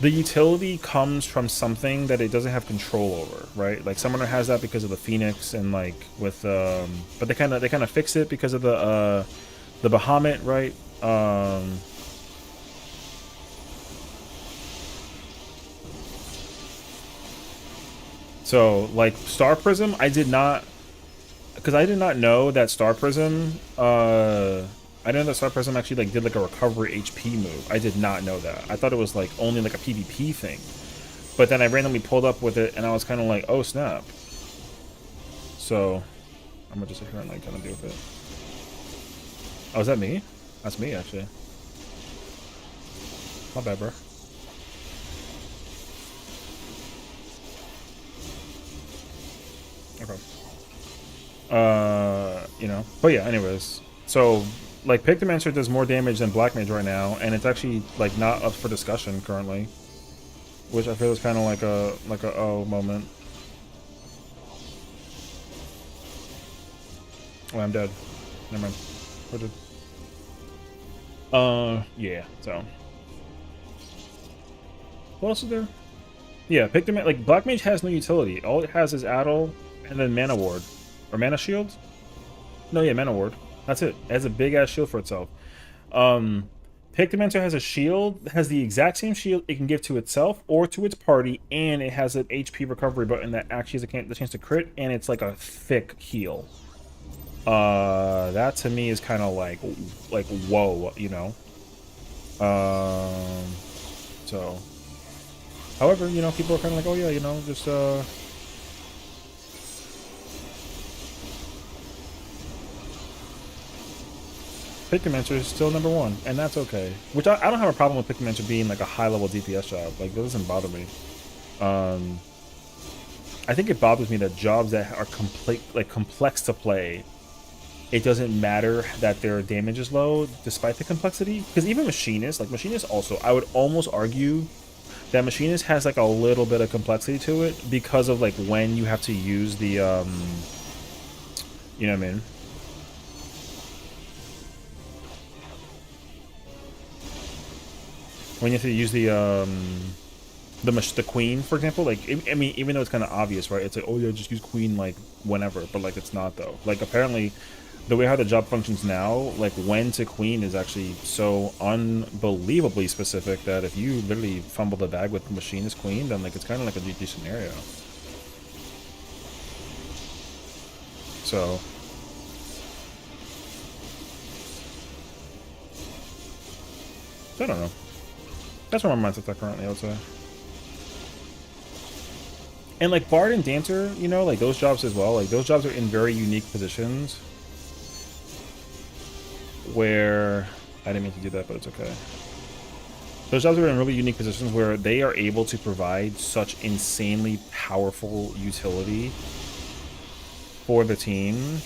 S1: the utility comes from something that it doesn't have control over, right? Like Summoner has that because of the Phoenix, and like with but they kind of fix it because of the Bahamut, right? So like Star Prism, I did not, because I did not know that Star Prism I didn't know that Star Prism actually like did like a recovery HP move. I did not know that. I thought it was like only like a PvP thing. But then I randomly pulled up with it and I was kind of like, oh snap. So I'm gonna just sit here and like kind of deal with it. Oh, is that me? That's me actually. My bad, bro. Okay. You know, but yeah, anyways. So like Pictomancer does more damage than Black Mage right now, and it's actually like not up for discussion currently, which I feel is kind of like a oh moment. Oh, I'm dead. Never mind. We're dead. Yeah. So, what else is there? Yeah, Pictoman. Like Black Mage has no utility. All it has is Addle and then Mana Ward or Mana Shield. No, yeah, Mana Ward. That's it. It has a big ass shield for itself. Pictomancer has a shield, has the exact same shield it can give to itself or to its party, and it has an HP recovery button that actually has the chance to crit, and it's like a thick heal. That to me is kind of like whoa, you know. So, however, you know, people are kind of like, oh yeah, you know, just Pictomancer is still #1, and that's okay. Which I don't have a problem with Pictomancer being like a high-level DPS job. Like, that doesn't bother me. I think it bothers me that jobs that are complex to play, it doesn't matter that their damage is low despite the complexity. Because even Machinist, like Machinist also, I would almost argue that Machinist has like a little bit of complexity to it because of like when you have to use the, you know what I mean? When you have to use the queen, for example, like I mean, even though it's kind of obvious, right? It's like, oh yeah, just use queen like whenever, but like it's not though. Like apparently, the way how the job functions now, like when to queen is actually so unbelievably specific that if you literally fumble the bag with Machinist queen, then like it's kind of like a GG scenario. So. I don't know. That's where my mindset's at currently, I would say. And like Bard and Dancer, you know, like those jobs as well. Like those jobs are in very unique positions where I didn't mean to do that, but it's okay. Those jobs are in really unique positions where they are able to provide such insanely powerful utility for the team.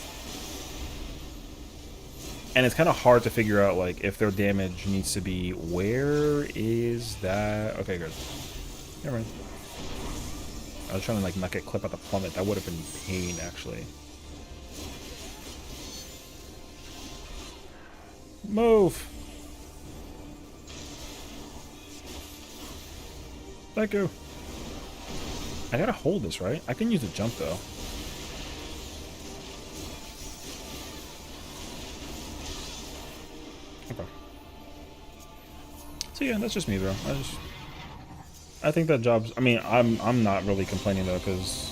S1: And it's kind of hard to figure out, like, if their damage needs to be... Where is that? Okay, good. Never mind. I was trying to, like, not get clipped at the plummet. That would have been pain, actually. Move! Thank you. I gotta hold this, right? I can use the jump, though. Okay. So yeah, that's just me, bro. I think that job's... I mean, I'm not really complaining, though, because...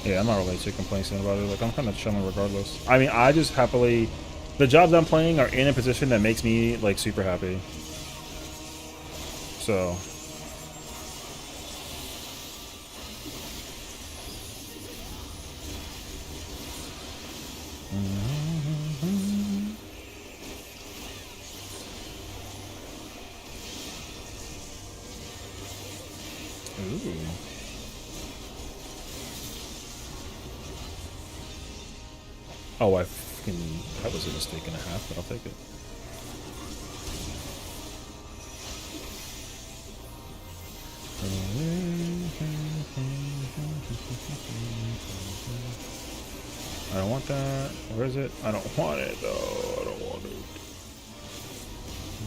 S1: Yeah, I'm not really too complaining about it. Like, I'm kind of chilling regardless. I mean, I just happily... The jobs I'm playing are in a position that makes me, like, super happy. So... Ooh. Oh, I fucking... That was a mistake and a half, but I'll take it. I don't want that. Where is it? I don't want it though. I don't want it.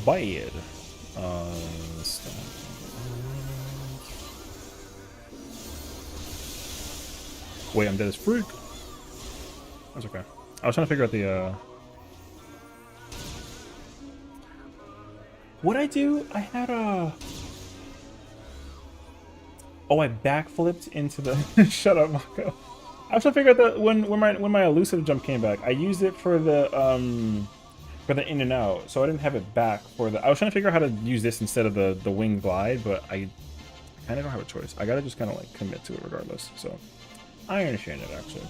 S1: Bad. Stop. Wait, I'm dead as freak. That's okay. I was trying to figure out the what'd I do? I had a oh, I backflipped into the shut up, Mako. I was trying to figure out that when my elusive jump came back, I used it for the in and out, so I didn't have it back for the. I was trying to figure out how to use this instead of the wing glide, but I kind of don't have a choice. I gotta just kind of like commit to it regardless. So I understand it actually.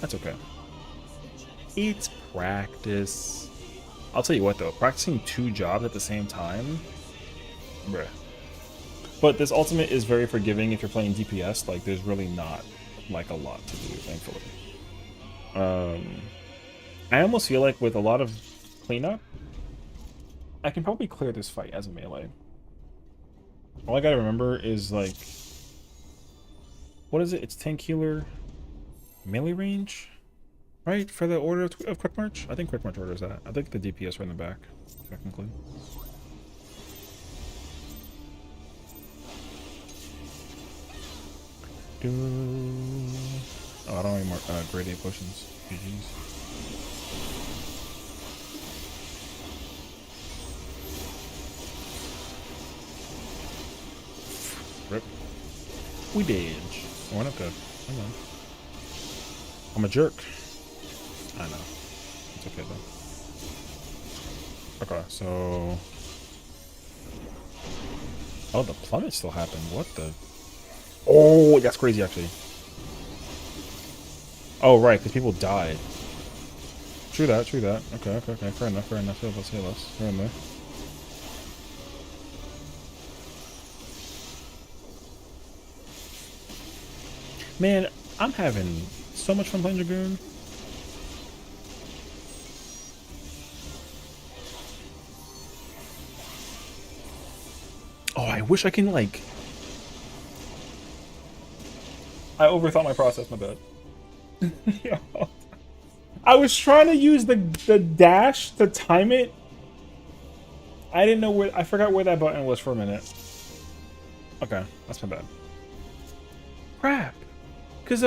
S1: That's okay. It's practice. I'll tell you what though, practicing 2 jobs at the same time, bruh. But this ultimate is very forgiving if you're playing DPS. Like, there's really not like a lot to do, thankfully. I almost feel like with a lot of cleanup, I can probably clear this fight as a melee. All I gotta remember is like, what is it? It's 10 healer melee range, right? For the order of quick march. I think quick march orders that. I think the DPS are in the back, technically. Oh, I don't have any more grade 8 potions. GG's. Rip. We did. I went up there. Hang on. I'm a jerk. I know. It's okay though. Okay, so. Oh, the plummet still happened. What the? Oh, that's crazy, actually. Oh, right, because people died. True that, true that. Okay, okay, okay. Fair enough, fair enough. Heal us, heal us. We're in there. Man, I'm having so much fun playing Dragoon. Oh, I wish I can, like... I overthought my process, my bad. Yeah. I was trying to use the dash to time it. I didn't know where... I forgot where that button was for a minute. Okay, that's my bad. Crap. Because,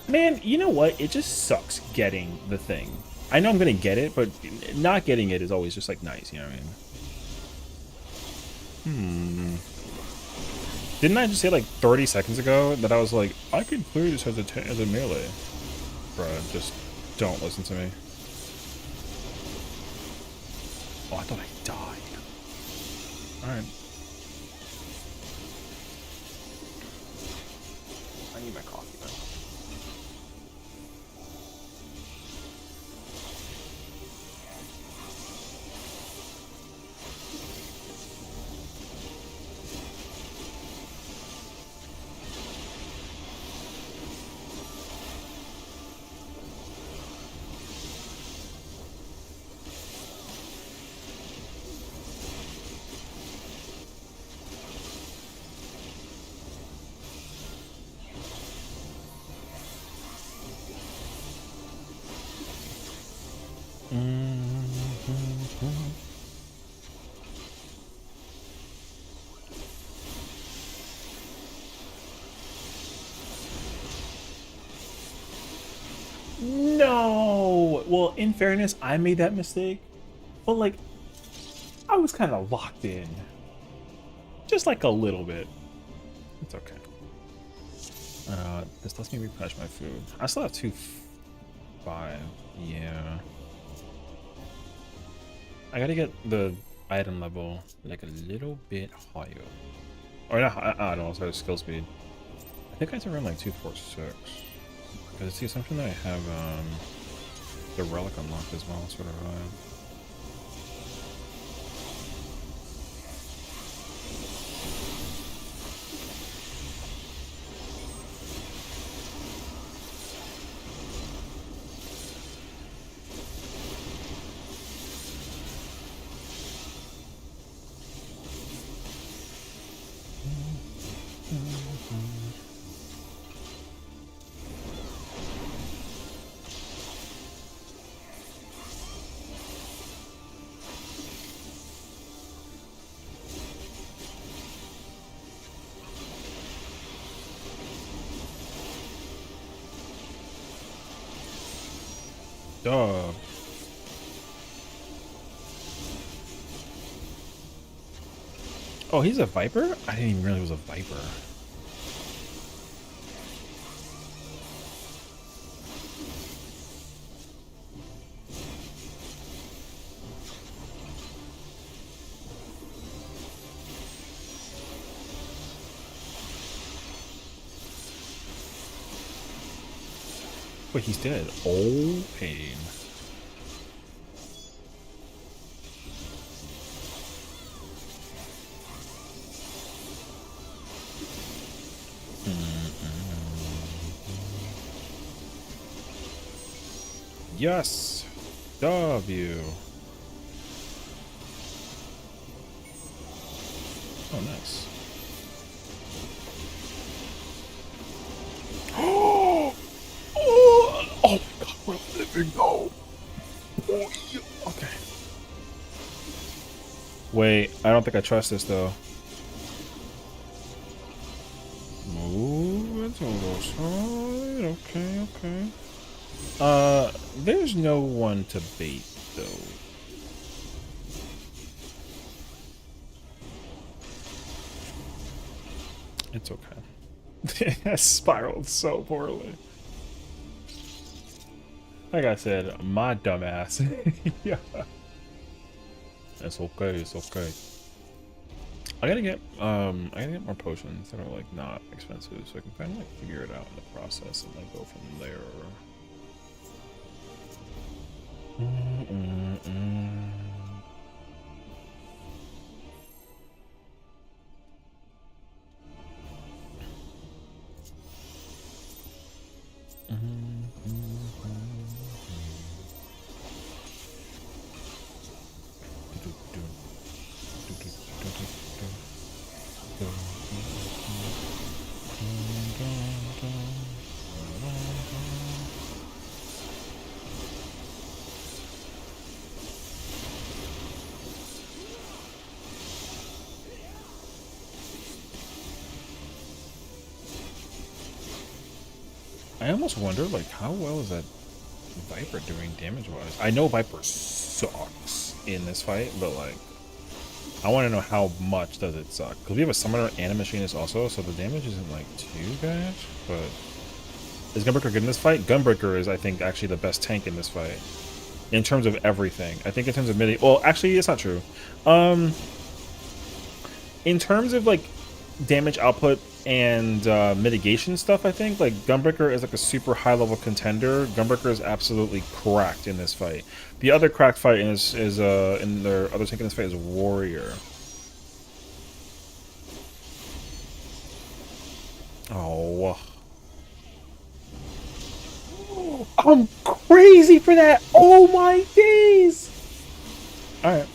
S1: man, you know what? It just sucks getting the thing. I know I'm gonna get it, but not getting it is always just like nice, you know what I mean? Didn't I just say like 30 seconds ago that I was like, I could clear this as a melee? Bruh, just don't listen to me. Oh, I thought I died. Alright. I need my coffee though. No! Well, in fairness, I made that mistake. But, like, I was kind of locked in. Just, like, a little bit. It's okay. This lets me replenish my food. I still have 2-5. Yeah. I gotta get the item level, like, a little bit higher. Or not, I don't know, sorry, skill speed. I think I have to run, like, 246. Because it's the assumption that I have the relic unlocked as well, sort of. Duh. Oh, he's a Viper? I didn't even realize he was a Viper. Wait, he's dead. Oh, pain. Yes! W. Oh, nice. Oh! Oh my god, we're living though. Oh, yeah. Okay. Wait, I don't think I trust this though. Move it to the side. Okay, okay. There's no one to bait though. It's okay. It spiraled so poorly. Like I said, my dumbass. Yeah. It's okay, it's okay. I gotta get more potions that are like not expensive so I can kind of like figure it out in the process and like go from there. I almost wonder, like, how well is that Viper doing damage-wise? I know Viper sucks in this fight, but, like, I want to know how much does it suck. Because we have a Summoner and a Machinist also, so the damage isn't, like, too bad. But is Gunbreaker good in this fight? Gunbreaker is, I think, actually the best tank in this fight. In terms of everything. I think in terms of midi... Well, actually, it's not true. In terms of, like, damage output and mitigation stuff, I think like Gunbreaker is like a super high level contender. Gunbreaker is absolutely cracked in this fight. The other cracked fight is in their other tank in this fight is Warrior. Oh, I'm crazy for that. Oh my days. All right.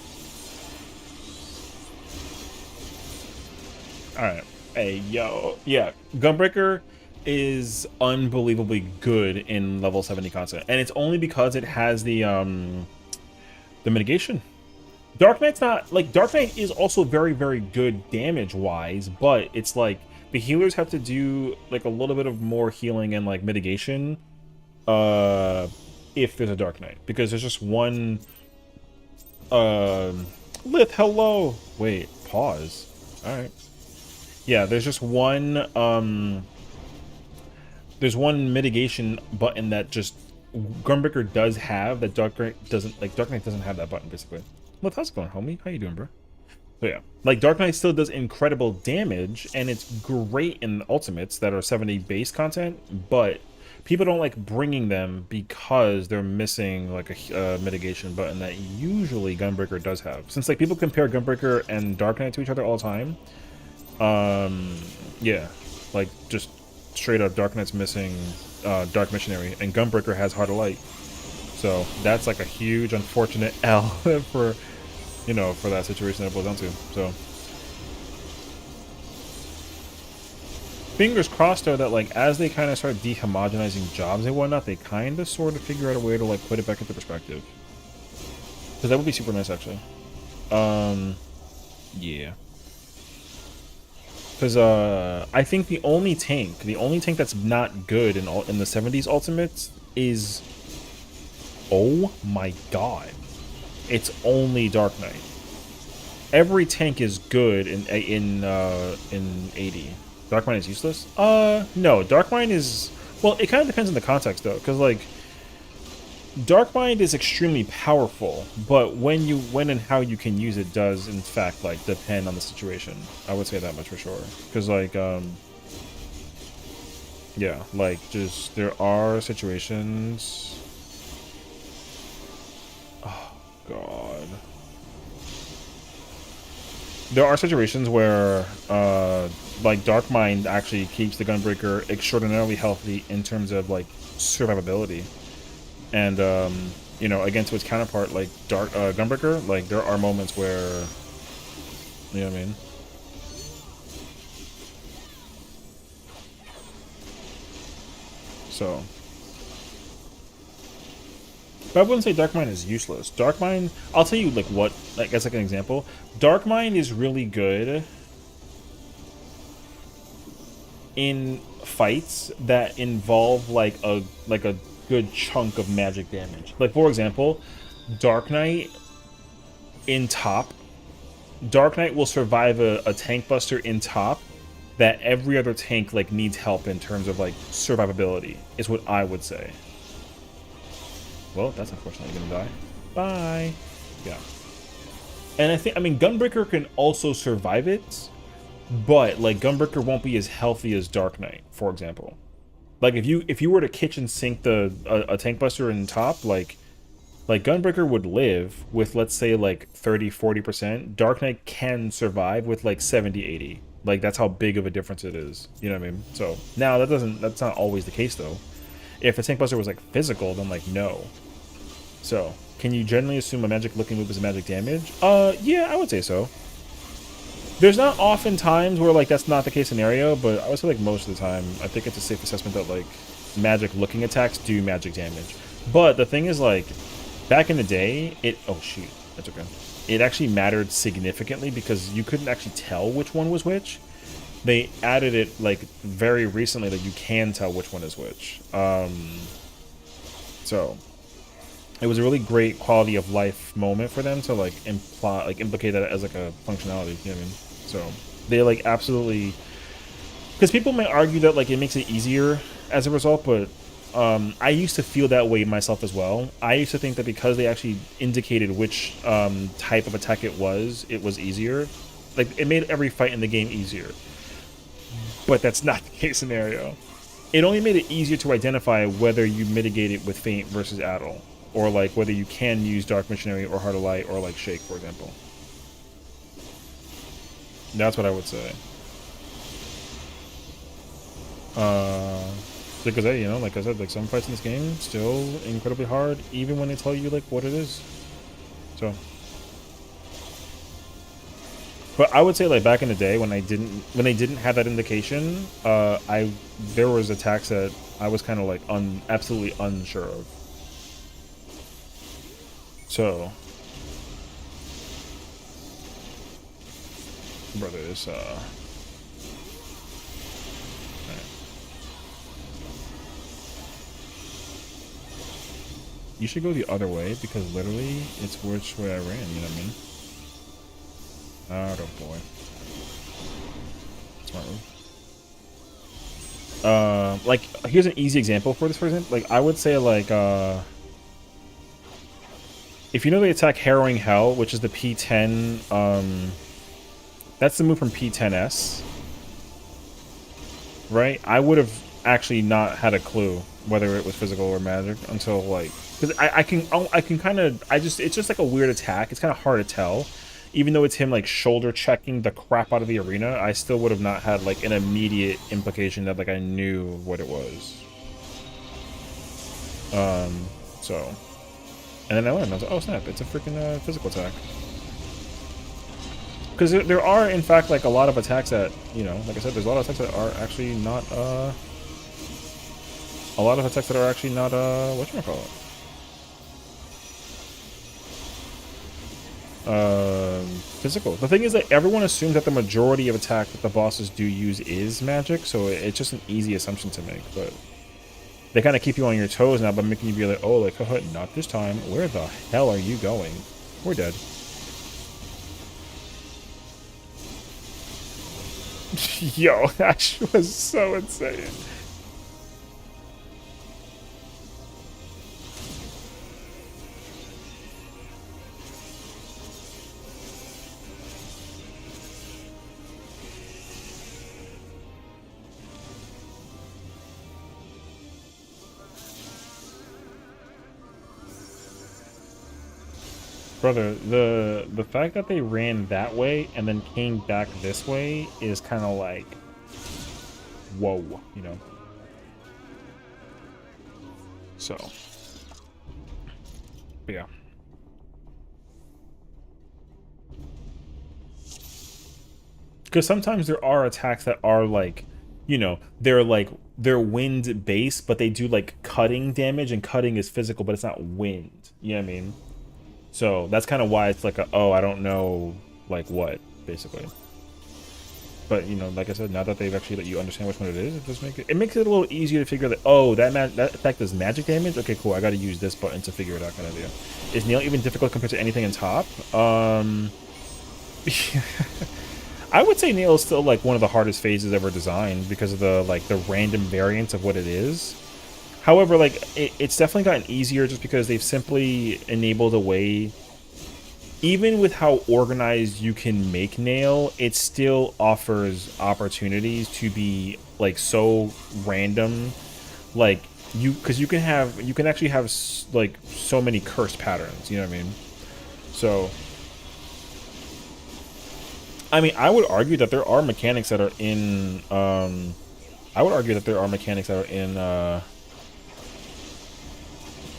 S1: Alright. Hey, yo. Yeah, Gunbreaker is unbelievably good in level 70 content. And it's only because it has the mitigation. Dark Knight's not... Like, Dark Knight is also very, very good damage-wise, but it's like, the healers have to do, like, a little bit of more healing and, like, mitigation, if there's a Dark Knight. Because there's just one... Lith, hello! Wait, pause. Alright. Yeah, there's just one, there's one mitigation button that just Gunbreaker does have that Dark Knight doesn't, like, Dark Knight doesn't have that button, basically. Look, how's it going, homie? How you doing, bro? So yeah, like, Dark Knight still does incredible damage, and it's great in ultimates that are 70 base content, but people don't like bringing them because they're missing, like, a mitigation button that usually Gunbreaker does have. Since, like, people compare Gunbreaker and Dark Knight to each other all the time, yeah, like, just straight up Dark Knight's missing Dark Missionary, and Gunbreaker has Heart of Light. So that's like a huge unfortunate L for, you know, for that situation that it boils down to. So fingers crossed though that, like, as they kind of start dehomogenizing jobs and whatnot, they kind of sort of figure out a way to, like, put it back into perspective. Because that would be super nice, actually. Yeah. Because I think the only tank that's not good in the 70s ultimates is Oh my god. It's only Dark Knight. Every tank is good in 80. Darkmine is useless? No. Darkmine is... Well, it kind of depends on the context, though, because, like, Darkmind is extremely powerful, but when and how you can use it does, in fact, like, depend on the situation. I would say that much for sure. Because, like, yeah, like, just, there are situations... Oh, God. There are situations where, like, Dark Mind actually keeps the Gunbreaker extraordinarily healthy in terms of, like, survivability. And, you know, against its counterpart, like, Gunbreaker, like, there are moments where, you know what I mean? So... But I wouldn't say Dark Mind is useless. Dark Mind, I'll tell you, like, what, like, as like an example. Dark Mind is really good in fights that involve, like a good chunk of magic damage. Like, for example, Dark Knight in top. Dark Knight will survive a tank buster in top that every other tank, like, needs help in terms of, like, survivability, is what I would say. Well, that's unfortunately gonna die. Bye. Yeah. And I mean, Gunbreaker can also survive it, but, like, Gunbreaker won't be as healthy as Dark Knight, for example. Like, if you were to kitchen sink a tank buster in top, like Gunbreaker would live with, let's say, like 30-40%. Dark Knight can survive with like 70-80. Like, that's how big of a difference it is. You know what I mean? So now that's not always the case though. If a tank buster was like physical, then like no. So can you generally assume a magic looking move is a magic damage? Yeah, I would say so. There's not often times where like that's not the case scenario, but I would say like most of the time, I think it's a safe assessment that like magic looking attacks do magic damage. But the thing is, like, back in the day, oh shoot, that's okay. It actually mattered significantly because you couldn't actually tell which one was which. They added it like very recently that you can tell which one is which. So it was a really great quality of life moment for them to like implicate that as like a functionality. You know what I mean? So they like absolutely, because people may argue that like it makes it easier as a result, but I used to feel that way myself as well. I used to think that because they actually indicated which type of attack it was easier. Like, it made every fight in the game easier. But that's not the case scenario. It only made it easier to identify whether you mitigate it with Feint versus Addle, or like whether you can use Dark Missionary or Heart of Light or like Shake, for example. That's what I would say. Because, you know, like I said, like some fights in this game still incredibly hard, even when they tell you like what it is. So, but I would say like back in the day when they didn't have that indication, there was attacks that I was kind of like absolutely unsure of. So, brother, this you should go the other way because literally it's which way I ran, you know what I mean? Oh boy. Smart move. Like, here's an easy example for this person. Like, I would say like if you know the attack Harrowing Hell, which is the P10, that's the move from P10S. Right? I would have actually not had a clue whether it was physical or magic until like, because I can kind of, it's just like a weird attack. It's kind of hard to tell. Even though it's him like shoulder checking the crap out of the arena, I still would have not had like an immediate implication that like I knew what it was. So, and then I learned, I was like, oh snap, it's a freaking physical attack. Because there are, in fact, like a lot of attacks that, you know, like I said, there's a lot of attacks that are actually not, whatchamacallit? Physical. The thing is that everyone assumes that the majority of attack that the bosses do use is magic, so it's just an easy assumption to make, but They kind of keep you on your toes now by making you be like, oh, like, haha, not this time. Where the hell are you going? We're dead. Yo, that was so insane. Brother, the fact that they ran that way and then came back this way is kind of like, whoa, you know. So, but yeah. Because sometimes there are attacks that are like, you know, they're wind based, but they do like cutting damage, and cutting is physical, but it's not wind. You know what I mean? So that's kind of why it's like a, oh, I don't know, like what, basically. But, you know, like I said, now that they've actually let you understand which one it is, it does make it makes it a little easier to figure that, oh, that effect does magic damage? Okay, cool, I gotta use this button to figure it out kind of deal. Is Nail even difficult compared to anything in top? I would say Nail is still, like, one of the hardest phases ever designed because of the, like, the random variance of what it is. However, like, it's definitely gotten easier just because they've simply enabled a way. Even with how organized you can make Nail, it still offers opportunities to be, like, so random. Like, because you can actually have, like, so many cursed patterns, you know what I mean? So, I mean, I would argue that there are mechanics that are in,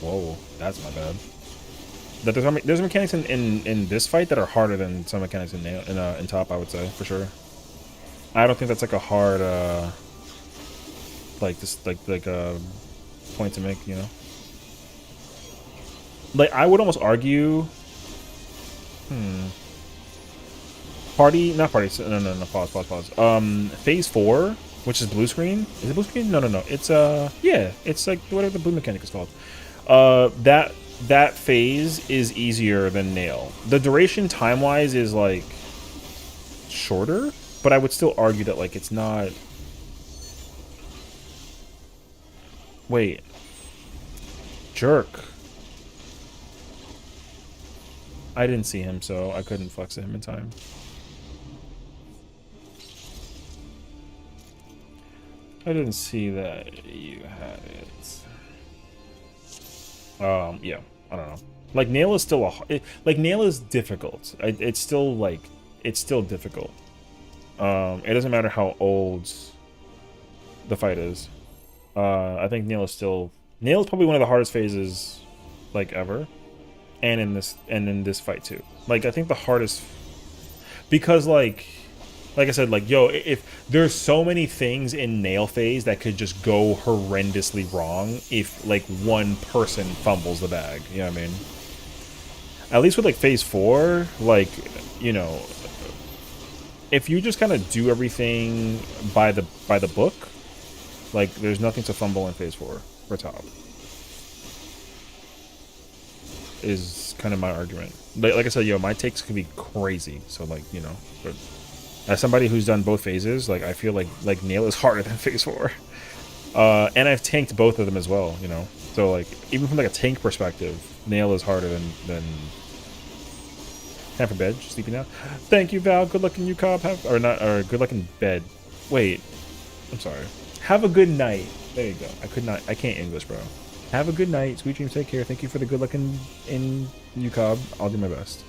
S1: whoa, that's my bad. That there's mechanics in this fight that are harder than some mechanics in top, I would say, for sure. I don't think that's like a hard like this like point to make, you know. Like, I would almost argue party, not party, no, pause. Phase 4, which is blue screen. Is it blue screen? No. It's yeah, it's like whatever the blue mechanic is called. That phase is easier than Nail. The duration time-wise is, like, shorter, but I would still argue that, like, it's not... Wait. Jerk. I didn't see him, so I couldn't flex him in time. I didn't see that you had it. Yeah, I don't know. Like, Nail is still like, Nail is difficult. It's still, like, it's still difficult. It doesn't matter how old the fight is. I think Nail is probably one of the hardest phases, like, ever. And in this fight too. Like, I think the hardest, because like I said, like, yo, if there's so many things in Nail phase that could just go horrendously wrong if, like, one person fumbles the bag, you know what I mean? At least with, like, phase 4, like, you know, if you just kind of do everything by the book, like, there's nothing to fumble in phase 4 for top. Is kind of my argument. Like I said, yo, my takes can be crazy, so, like, you know, but as somebody who's done both phases, like, I feel like Nail is harder than phase 4. And I've tanked both of them as well, you know. So, like, even from, like, a tank perspective, Nail is harder than time for bed. Sleepy now. Thank you, Val. Good luck in UCoB. Or good luck in bed. Wait, I'm sorry. Have a good night. There you go. I can't English, bro. Have a good night. Sweet dreams. Take care. Thank you for the good luck in UCoB. I'll do my best.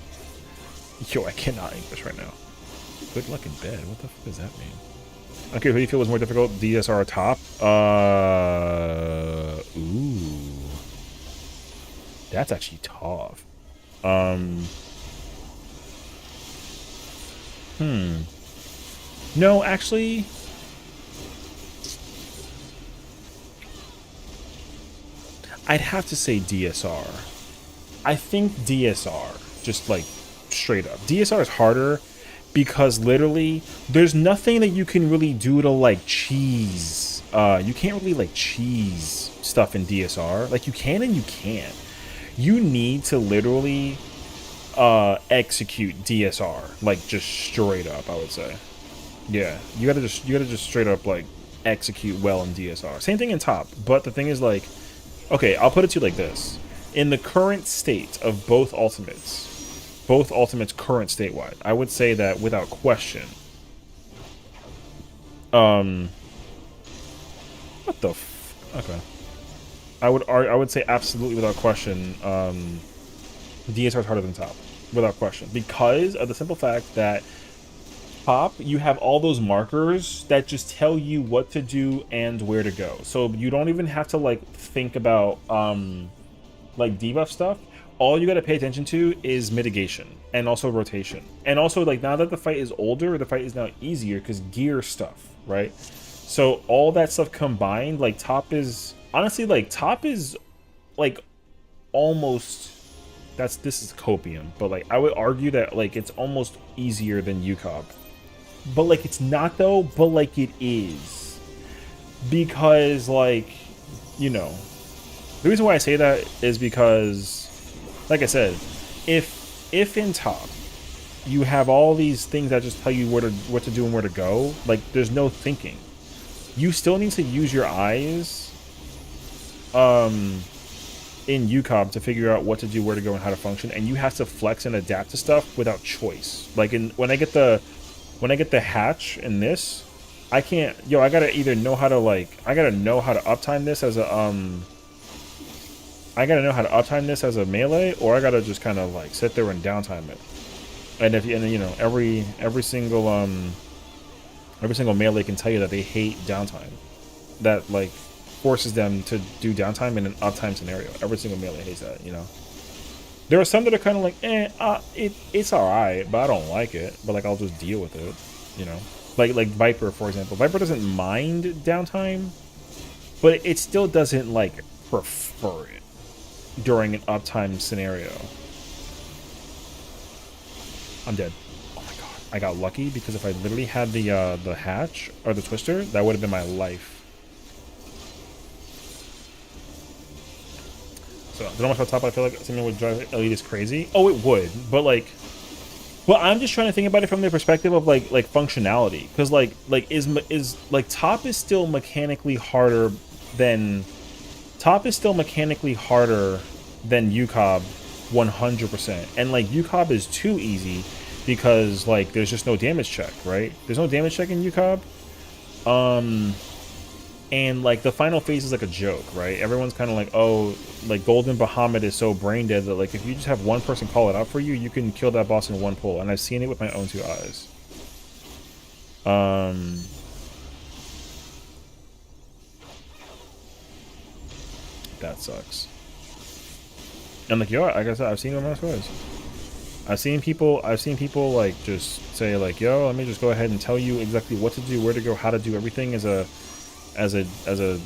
S1: Yo, I cannot English right now. Good luck in bed. What the fuck does that mean? Okay, who do you feel was more difficult? DSR or top? Ooh. That's actually tough. No, actually... I'd have to say DSR. I think DSR, just, like, straight up. DSR is harder because literally there's nothing that you can really do to, like, cheese. You can't really, like, cheese stuff in DSR. Like, you can and you can't. You need to literally execute DSR, like, just straight up, I would say. Yeah, you gotta just straight up, like, execute well in DSR. Same thing in top, but the thing is, like, okay, I'll put it to you like this. In the current state of both ultimates current statewide, I would say that without question, what the okay. I would say absolutely without question, DSR is harder than top, without question, because of the simple fact that top, you have all those markers that just tell you what to do and where to go. So you don't even have to like think about like debuff stuff. All you got to pay attention to is mitigation and also rotation. And also, like, now that the fight is older, the fight is now easier because gear stuff, right? So all that stuff combined, like, top is honestly, like, top is like almost, this is copium, but like I would argue that like it's almost easier than UCoB. But like it's not though, but like it is. Because, like, you know, the reason why I say that is because, like I said, if in top you have all these things that just tell you what to do and where to go, like there's no thinking. You still need to use your eyes in UCoB to figure out what to do, where to go, and how to function, and you have to flex and adapt to stuff without choice. Like when I get the hatch in this, I can't, I gotta either know how to uptime this as a melee, or I gotta just kind of like sit there and downtime it. And every single melee can tell you that they hate downtime. That like forces them to do downtime in an uptime scenario. Every single melee hates that, you know. There are some that are kind of like, it's alright, but I don't like it. But like I'll just deal with it, you know. Like Viper, for example. Viper doesn't mind downtime, but it still doesn't like prefer it during an uptime scenario. I'm dead. Oh my god. I got lucky because if I literally had the hatch or the twister, that would have been my life. So, I don't know much about top, but I feel like something would drive Elitist crazy. Oh, it would, but like, well, I'm just trying to think about it from the perspective of like functionality, because like is top is still mechanically harder than UCoB 100%, and like UCoB is too easy because like there's just no damage check, right? There's no damage check in UCoB. And like the final phase is like a joke, right? Everyone's kind of like, oh, like Golden Bahamut is so brain dead that like if you just have one person call it out for you, you can kill that boss in one pull. And I've seen it with my own two eyes. That sucks. And like, like I said, I've seen it with my own eyes. I've seen people like just say like, yo, let me just go ahead and tell you exactly what to do, where to go, how to do everything as a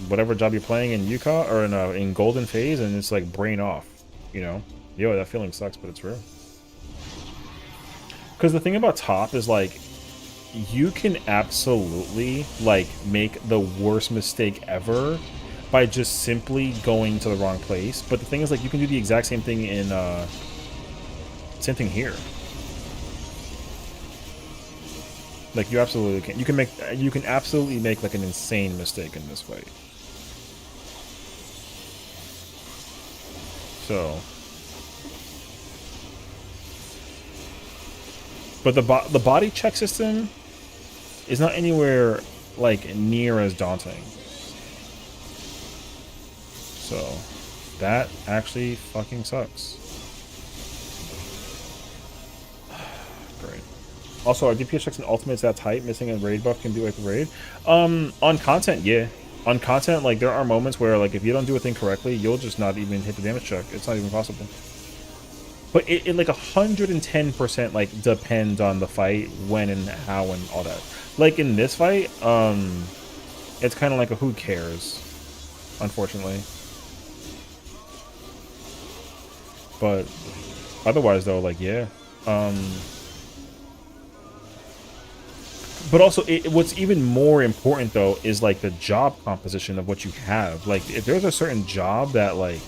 S1: whatever job you're playing in UCoB or in Golden Phase, and it's like brain off, you know. That feeling sucks, but it's real. Because the thing about top is like you can absolutely like make the worst mistake ever by just simply going to the wrong place. But the thing is like you can do the exact same thing in same thing here. Like you absolutely can. You can absolutely make like an insane mistake in this fight. So, but the body check system is not anywhere like near as daunting. So, that actually fucking sucks. Great. Also, are DPS checks and ultimates that tight? Missing a raid buff can be like a raid. On content, yeah. On content, like there are moments where like if you don't do a thing correctly, you'll just not even hit the damage check. It's not even possible. But it like 110% like depends on the fight, when and how and all that. Like in this fight, it's kind of like a who cares, unfortunately. But otherwise though, like yeah. But also, what's even more important though is like the job composition of what you have. Like, if there's a certain job that like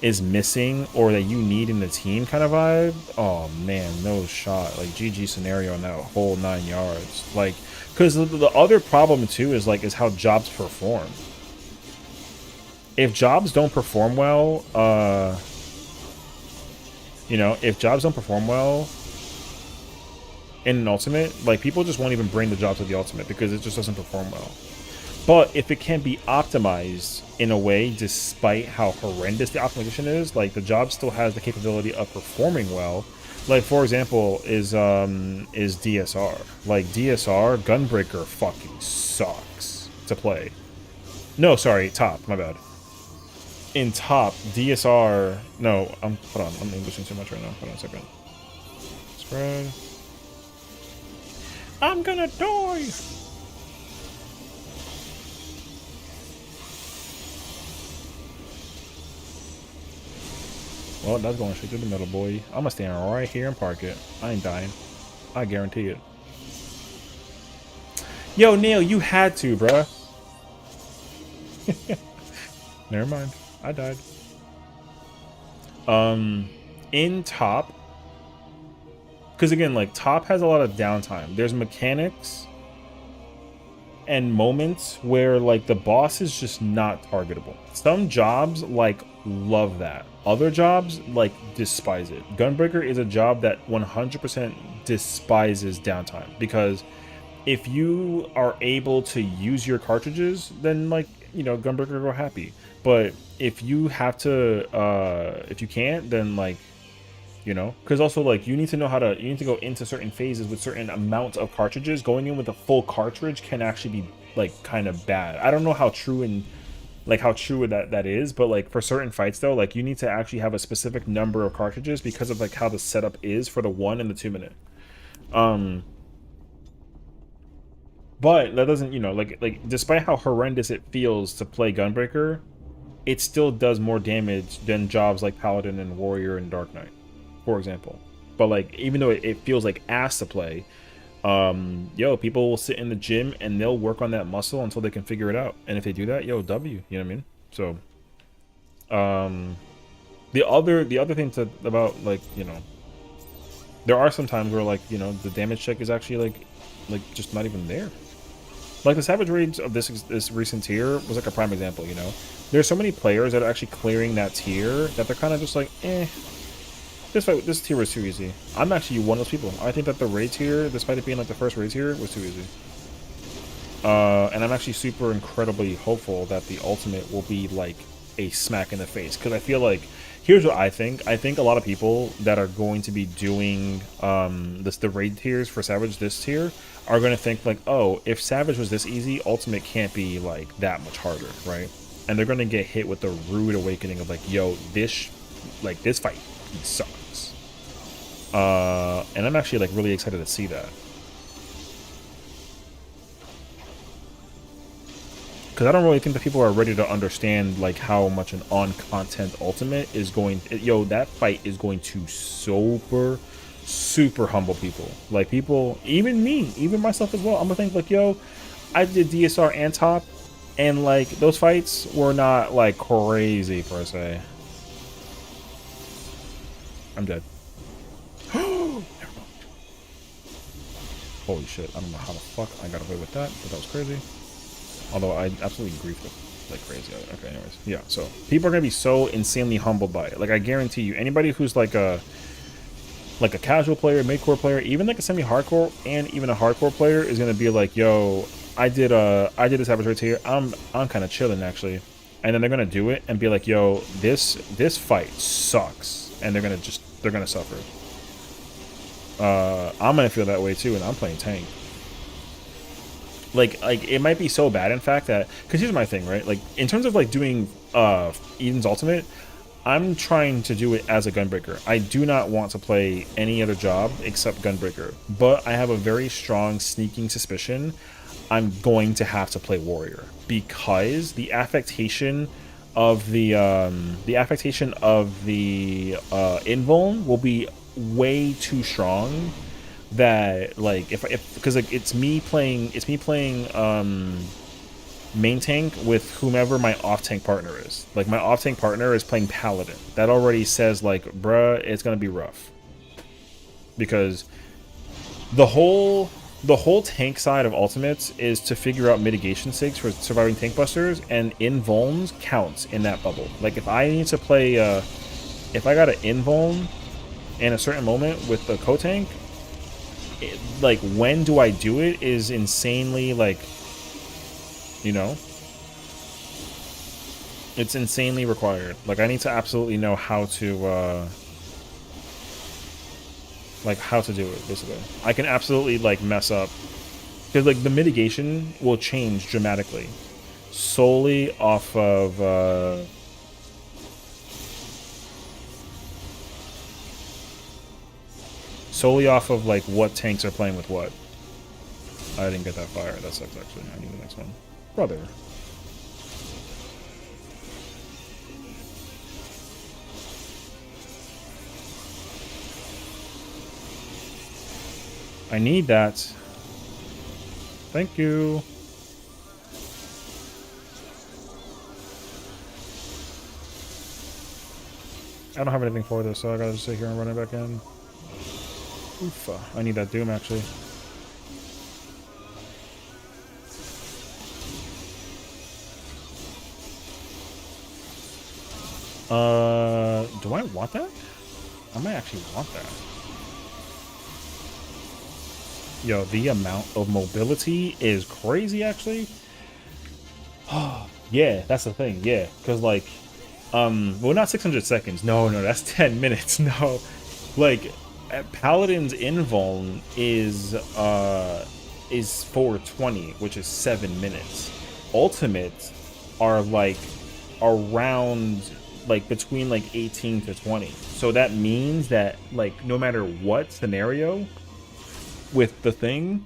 S1: is missing or that you need in the team kind of vibe, oh man, no shot. Like GG scenario in that whole 9 yards. Like, because the other problem too is like how jobs perform. If jobs don't perform well, you know, if jobs don't perform well in an ultimate, like people just won't even bring the job to the ultimate because it just doesn't perform well. But if it can be optimized in a way, despite how horrendous the optimization is, like the job still has the capability of performing well. Like for example, is DSR. Like DSR, Gunbreaker fucking sucks to play. No, sorry, top. My bad. In top, DSR. No, hold on. I'm Englishing too much right now. Hold on a second. Spread. I'm gonna die. Well, that's going straight to the middle, boy. I'm gonna stand right here and park it. I ain't dying. I guarantee it. Yo, Neil, you had to, bruh. Never mind. I died. In top, because again, like top has a lot of downtime. There's mechanics and moments where like the boss is just not targetable. Some jobs like love that. Other jobs like despise it. Gunbreaker is a job that 100% despises downtime, because if you are able to use your cartridges, then like, you know, Gunbreaker will go happy. But if you have to, if you can't, then like, you know, because also like you need to know how to, you need to go into certain phases with certain amounts of cartridges. Going in with a full cartridge can actually be like kind of bad. I don't know how true and like how true that is, but like for certain fights though, like you need to actually have a specific number of cartridges because of like how the setup is for the 1 and the 2 minute. But that doesn't, you know, like despite how horrendous it feels to play Gunbreaker, it still does more damage than jobs like Paladin and Warrior and Dark Knight, for example. But like, even though it feels like ass to play, yo, people will sit in the gym and they'll work on that muscle until they can figure it out. And if they do that, yo, W, you know what I mean? So, the other thing about like, you know, there are some times where like, you know, the damage check is actually like just not even there. Like the Savage Raids of this recent tier was like a prime example, you know? There's so many players that are actually clearing that tier that they're kind of just like, this tier was too easy. I'm actually one of those people. I think that the raid tier, despite it being like the first raid tier, was too easy. And I'm actually super incredibly hopeful that the ultimate will be like a smack in the face, because I feel like, here's what I think a lot of people that are going to be doing the raid tiers for Savage this tier are going to think like, oh, if Savage was this easy, ultimate can't be like that much harder, right? And they're going to get hit with the rude awakening of like, yo, this fight sucks. And I'm actually like really excited to see that, because I don't really think that people are ready to understand like how much an on-content ultimate is going. Yo, that fight is going to super humble people. Like people, even me, even myself as well. I'm gonna think like, yo, I did DSR and top, and like those fights were not like crazy per se. I'm dead. Holy shit, I don't know how the fuck I got away with that, but that was crazy. Although I absolutely griefed it like crazy. Okay, anyways. Yeah, so people are going to be so insanely humbled by it. Like, I guarantee you, anybody who's like a casual player, mid-core player, even like a semi-hardcore and even a hardcore player is going to be like, yo, I did this Savage right here. I'm kind of chilling, actually. And then they're going to do it and be like, yo, this fight sucks. And they're going to suffer. I'm going to feel that way, too, and I'm playing tank. Like it might be so bad, in fact, that, because here's my thing, right? Like in terms of like doing Eden's ultimate, I'm trying to do it as a Gunbreaker. I do not want to play any other job except Gunbreaker, but I have a very strong sneaking suspicion I'm going to have to play Warrior, because the affectation of the invuln will be way too strong that like if because like it's me playing main tank with whomever my off tank partner is. Like my off tank partner is playing paladin. That already says like, bruh, it's gonna be rough. Because the whole tank side of ultimates is to figure out mitigation stakes for surviving tank busters, and invulns counts in that bubble. Like if I need to play if I got an invuln in a certain moment with the co-tank, like when do I do it is insanely like, you know, it's insanely required. Like I need to absolutely know how to like how to do it. Basically I can absolutely like mess up because like the mitigation will change dramatically solely off of like what tanks are playing with what. I didn't get that fire. That sucks actually. I need the next one. Brother. I need that. Thank you. I don't have anything for this, so I gotta just sit here and run it back in. Oof, I need that Doom actually. Do I want that? I might actually want that. Yo, the amount of mobility is crazy actually. Oh, yeah, that's the thing. Yeah, because like, well, not 600 seconds. No, that's 10 minutes. No, like, Paladin's invuln is 420, which is 7 minutes. Ultimates are like around like between like 18 to 20. So that means that like no matter what scenario with the thing,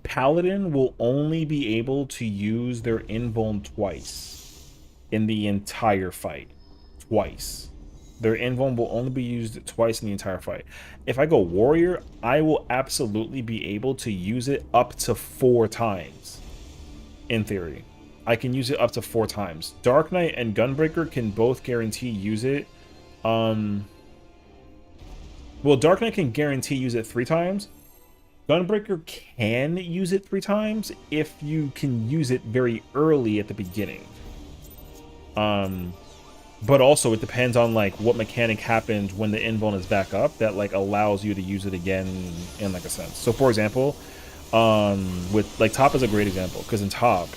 S1: Paladin will only be able to use their invuln twice in the entire fight. Twice. Their invuln will only be used twice in the entire fight. If I go Warrior, I will absolutely be able to use it up to 4 times. In theory. I can use it up to 4 times. Dark Knight and Gunbreaker can both guarantee use it. Well, Dark Knight can guarantee use it 3 times. Gunbreaker can use it 3 times if you can use it very early at the beginning. But also it depends on like what mechanic happens when the invuln is back up that like allows you to use it again in like a sense. So for example, with like Top is a great example because in Top,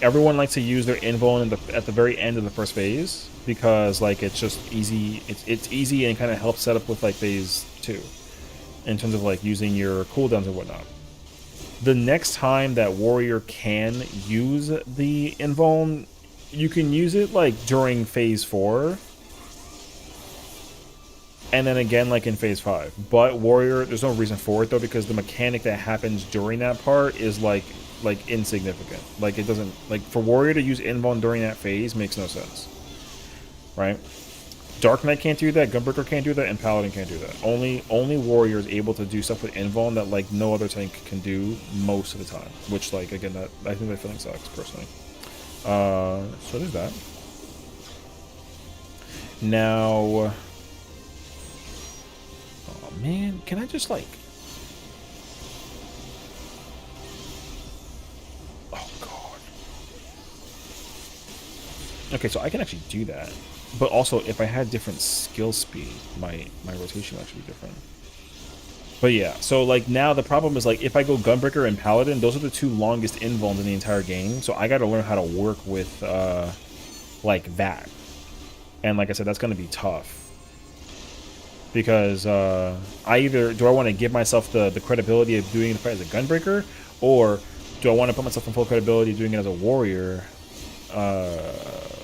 S1: everyone likes to use their invuln at the very end of the first phase because like it's just easy. It's easy and kind of helps set up with like phase 2 in terms of like using your cooldowns and whatnot. The next time that Warrior can use the invuln, you can use it like during phase 4 and then again like in phase 5. But Warrior, there's no reason for it though because the mechanic that happens during that part is like insignificant. Like it doesn't, like for Warrior to use invuln during that phase makes no sense, right? Dark Knight can't do that, Gunbreaker can't do that, and Paladin can't do that. Only Warrior is able to do stuff with invuln that like no other tank can do most of the time. Which like again, that I think that feeling sucks personally. So there's that. Now, oh man, can I just like? Oh god. Okay, so I can actually do that. But also, if I had different skill speed, my rotation would actually be different. But yeah, so like now the problem is like if I go Gunbreaker and Paladin, those are the 2 longest invulns in the entire game. So I got to learn how to work with like that. And like I said, that's going to be tough. Because I want to give myself the credibility of doing the fight as a Gunbreaker, or do I want to put myself in full credibility doing it as a Warrior?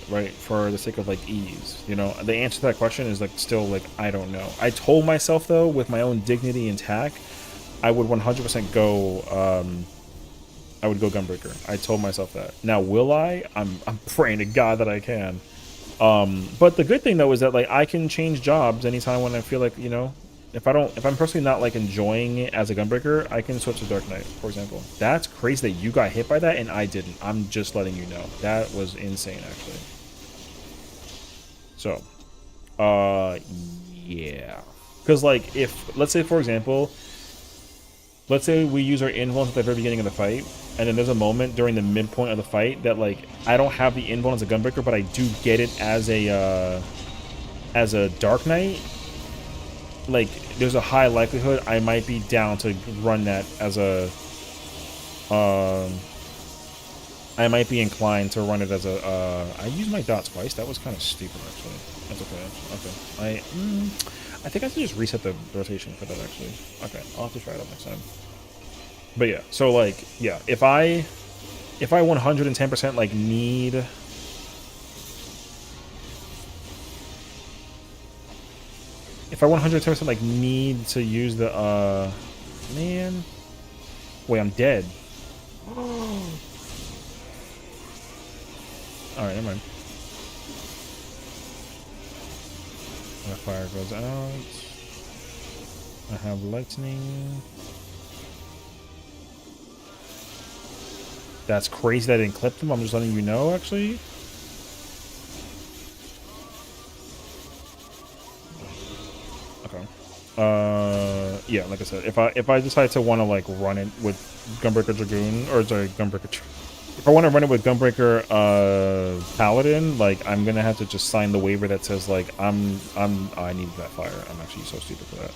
S1: Right, for the sake of like ease, you know. The answer to that question is like still like I don't know. I told myself though, with my own dignity intact, I would 100% go I would go Gunbreaker. I told myself that. Now will I? I'm praying to God that I can. But the good thing though is that like I can change jobs anytime when I feel like, you know, if I'm personally not like enjoying it as a gunbreaker, I can switch to Dark Knight, for example. That's crazy that you got hit by that and I didn't. I'm just letting you know. That was insane actually. So, yeah. Because like if let's say for example, let's say we use our invulns at the very beginning of the fight, and then there's a moment during the midpoint of the fight that like I don't have the invuln as a gunbreaker, but I do get it as a Dark Knight. Like there's a high likelihood I might be down to run that as a I might be inclined to run it as a I used my dot twice. That was kind of stupid actually. That's okay. Okay. I think I should just reset the rotation for that actually. Okay, I'll have to try it out next time. But yeah, so like yeah, if I 110% like need if I 110% like need to use the man, wait, I'm dead. All right, never mind. My fire goes out. I have lightning. That's crazy that I didn't clip them. I'm just letting you know, actually. Okay. Yeah, like I said, if I decide to want to like run it with Gunbreaker Dragoon, or sorry, Gunbreaker. If I want to run it with Gunbreaker Paladin, like I'm gonna have to just sign the waiver that says like I need that fire. I'm actually so stupid for that.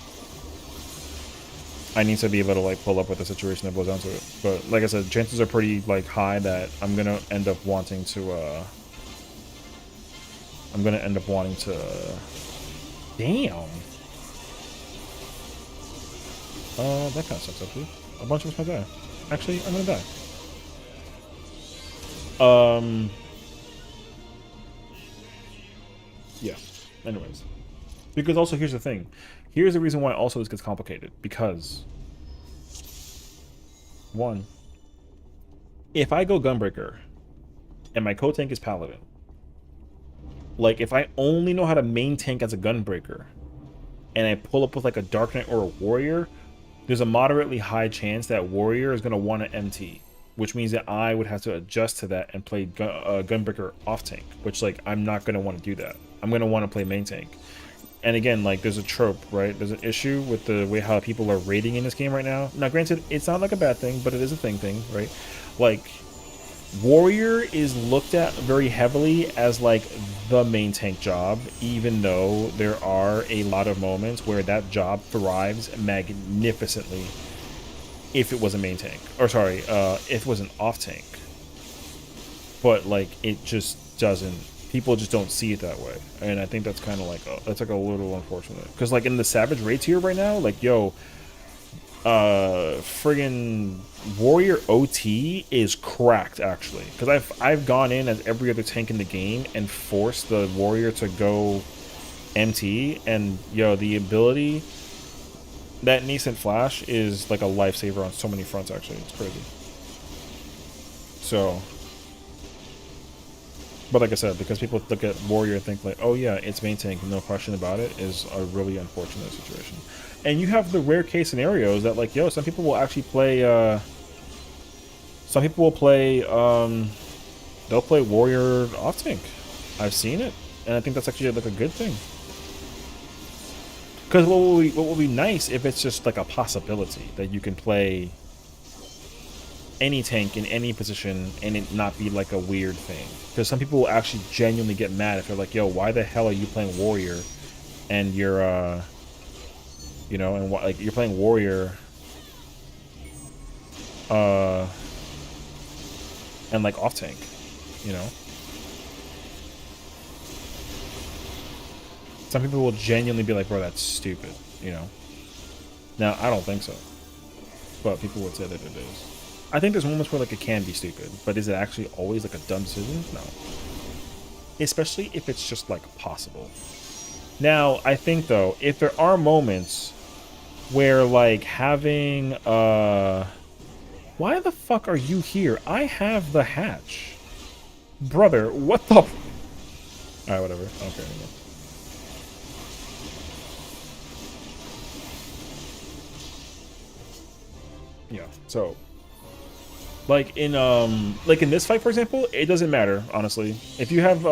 S1: I need to be able to like pull up with the situation that goes down to it. But like I said, chances are pretty like high that I'm gonna end up wanting to damn. That kind of sucks actually. A bunch of us might die. Actually, I'm gonna die. Yeah. Anyways. Because also, here's the thing. Here's the reason why also this gets complicated. Because, one, if I go Gunbreaker, and my co-tank is Paladin, like, if I only know how to main tank as a Gunbreaker, and I pull up with, like, a Dark Knight or a Warrior, there's a moderately high chance that Warrior is going to want to MT. Which means that I would have to adjust to that and play Gunbreaker off tank, which like I'm not going to want to do that. I'm going to want to play main tank. And again, like there's a trope, right? There's an issue with the way how people are rating in this game right now. Now, granted, it's not like a bad thing, but it is a thing, right? Like Warrior is looked at very heavily as like the main tank job, even though there are a lot of moments where that job thrives magnificently. If it was a main tank, or sorry, if it was an off tank, but like it just doesn't. People just don't see it that way, and I think that's kind of like that's like a little unfortunate. Because like in the Savage raid tier right now, like yo, friggin' Warrior OT is cracked actually. Because I've gone in as every other tank in the game and forced the Warrior to go MT, and yo, the ability. That nascent flash is like a lifesaver on so many fronts, actually. It's crazy. So, but like I said, because people look at Warrior and think like, oh yeah, it's main tank, no question about it, is a really unfortunate situation. And you have the rare case scenarios that like, yo, some people will actually play, some people will play, they'll play Warrior off tank. I've seen it, and I think that's actually like a good thing. Because what will be nice if it's just like a possibility that you can play any tank in any position and it not be like a weird thing. Because some people will actually genuinely get mad if they're like, yo, why the hell are you playing Warrior and you're, you know, and like you're playing Warrior, and like off tank, you know? Some people will genuinely be like, bro, that's stupid, you know? Now, I don't think so. But people would say that it is. I think there's moments where, like, it can be stupid. But is it actually always, like, a dumb decision? No. Especially if it's just, like, possible. Now, I think, though, if there are moments where, like, having, why the fuck are you here? I have the hatch. Brother, what the... Alright, whatever. I don't care anymore. Yeah, so like in this fight, for example, it doesn't matter, honestly. If you have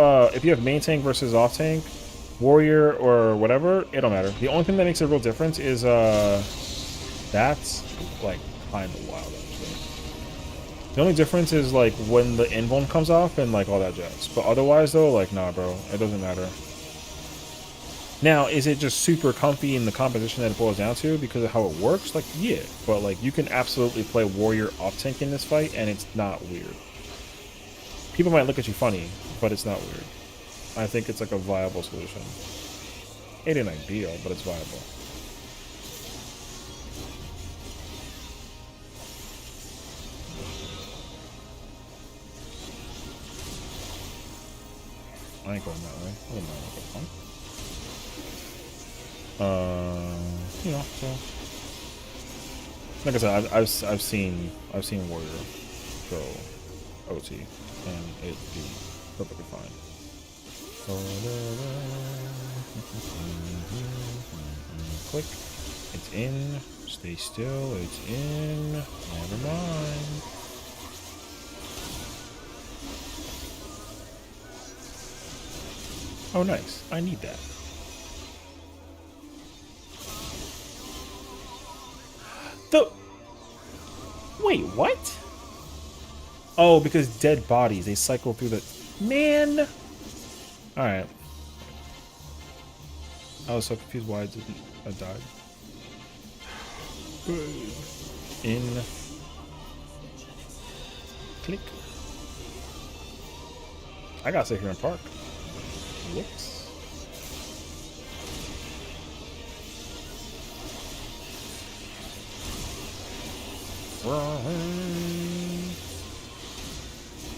S1: main tank versus off tank, warrior or whatever, it don't matter. The only thing that makes a real difference is that's like kind of wild actually. The only difference is like when the invuln comes off and like all that jazz. But otherwise though, like nah bro, it doesn't matter. Now, is it just super comfy in the composition that it boils down to because of how it works? Like, yeah. But, like, you can absolutely play warrior off-tank in this fight, and it's not weird. People might look at you funny, but it's not weird. I think it's, like, a viable solution. It ain't ideal, but it's viable. I ain't going that way. I don't mind what the fun. You know, so like I said, I've seen warrior go OT and it'd be perfectly fine. Click. It's in. Stay still. It's in. Never mind. Oh, nice. I need that. Wait, what? Oh, because dead bodies, they cycle through the... Man! Alright. I was so confused why I died. In. Click. I gotta sit here and park. Whoops.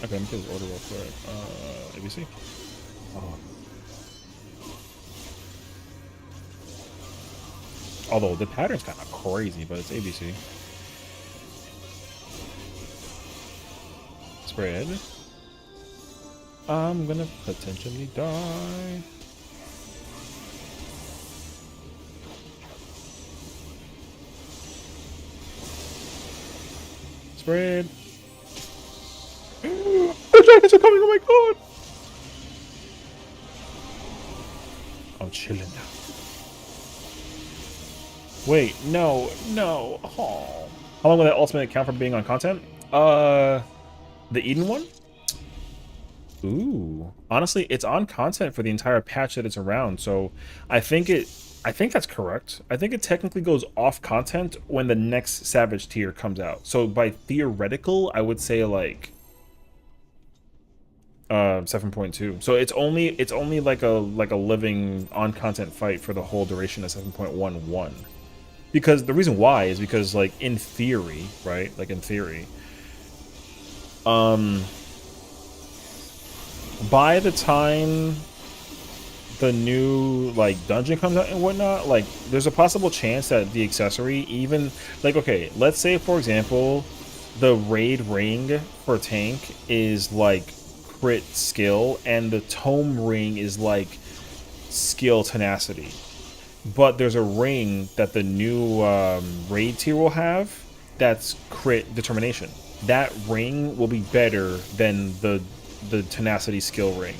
S1: Okay, let me take this order real quick. ABC. Oh. Although the pattern's kind of crazy, but it's ABC. Spread. I'm gonna potentially die. Spread. The dragons are coming! Oh my god! I'm chilling now. Wait, no. Oh. How long will that ultimate count for being on content? The Eden one? Ooh. Honestly, it's on content for the entire patch that it's around, so I think that's correct. I think it technically goes off content when the next Savage tier comes out. So by theoretical, I would say like 7.2. So it's only like a living on content fight for the whole duration of 7.11. Because the reason why is because like in theory, right? Like in theory, by the time the new like dungeon comes out and whatnot, like there's a possible chance that the accessory even like, okay, let's say for example the raid ring for tank is like crit skill and the tome ring is like skill tenacity, but there's a ring that the new raid tier will have that's crit determination. That ring will be better than the tenacity skill ring,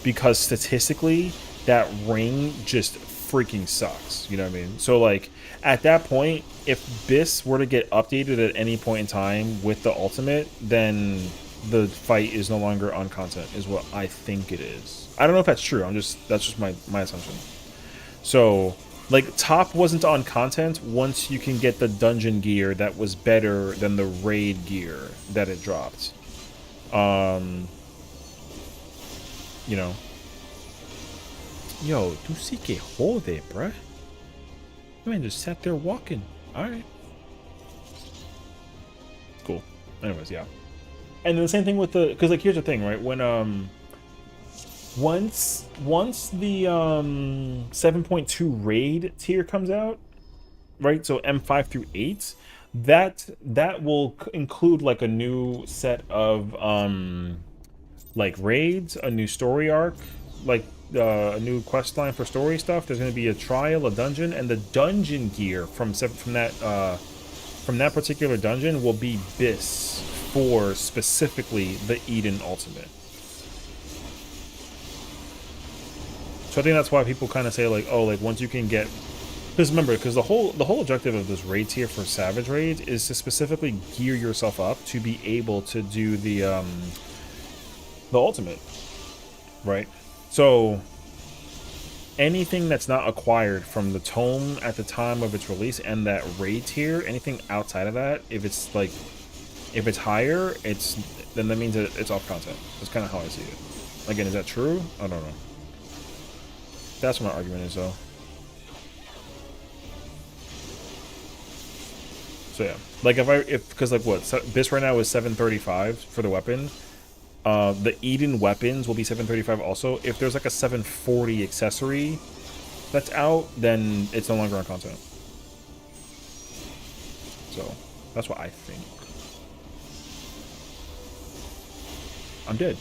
S1: because statistically that ring just freaking sucks, you know what I mean? So like at that point, if this were to get updated at any point in time with the ultimate, then the fight is no longer on content, is what I think it is. I don't know if that's true. That's just my assumption. So like top wasn't on content once you can get the dungeon gear that was better than the raid gear that it dropped. You know. Yo, tú sí que jode, bruh. You man just sat there walking. Alright. Cool. Anyways, yeah. And then the same thing with the, because like here's the thing, right? When once the 7.2 raid tier comes out, right? So M5 through 8, that will include like a new set of like raids, a new story arc, like a new quest line for story stuff. There's gonna be a trial, a dungeon, and the dungeon gear from that particular dungeon will be bis for specifically the Eden Ultimate. So I think that's why people kind of say like, oh, like once you can get, because remember, because the whole objective of this raid tier for Savage Raids is to specifically gear yourself up to be able to do the ultimate, right? So anything that's not acquired from the tome at the time of its release and that raid tier, anything outside of that, if it's higher, then that means that it's off content. That's kind of how I see it. Again, is that true? I don't know. That's what my argument is, though. So yeah, like because like what bis right now is 735 for the weapon. The Eden weapons will be 735 also. If there's like a 740 accessory that's out, then it's no longer on content. So that's what I think. I'm dead.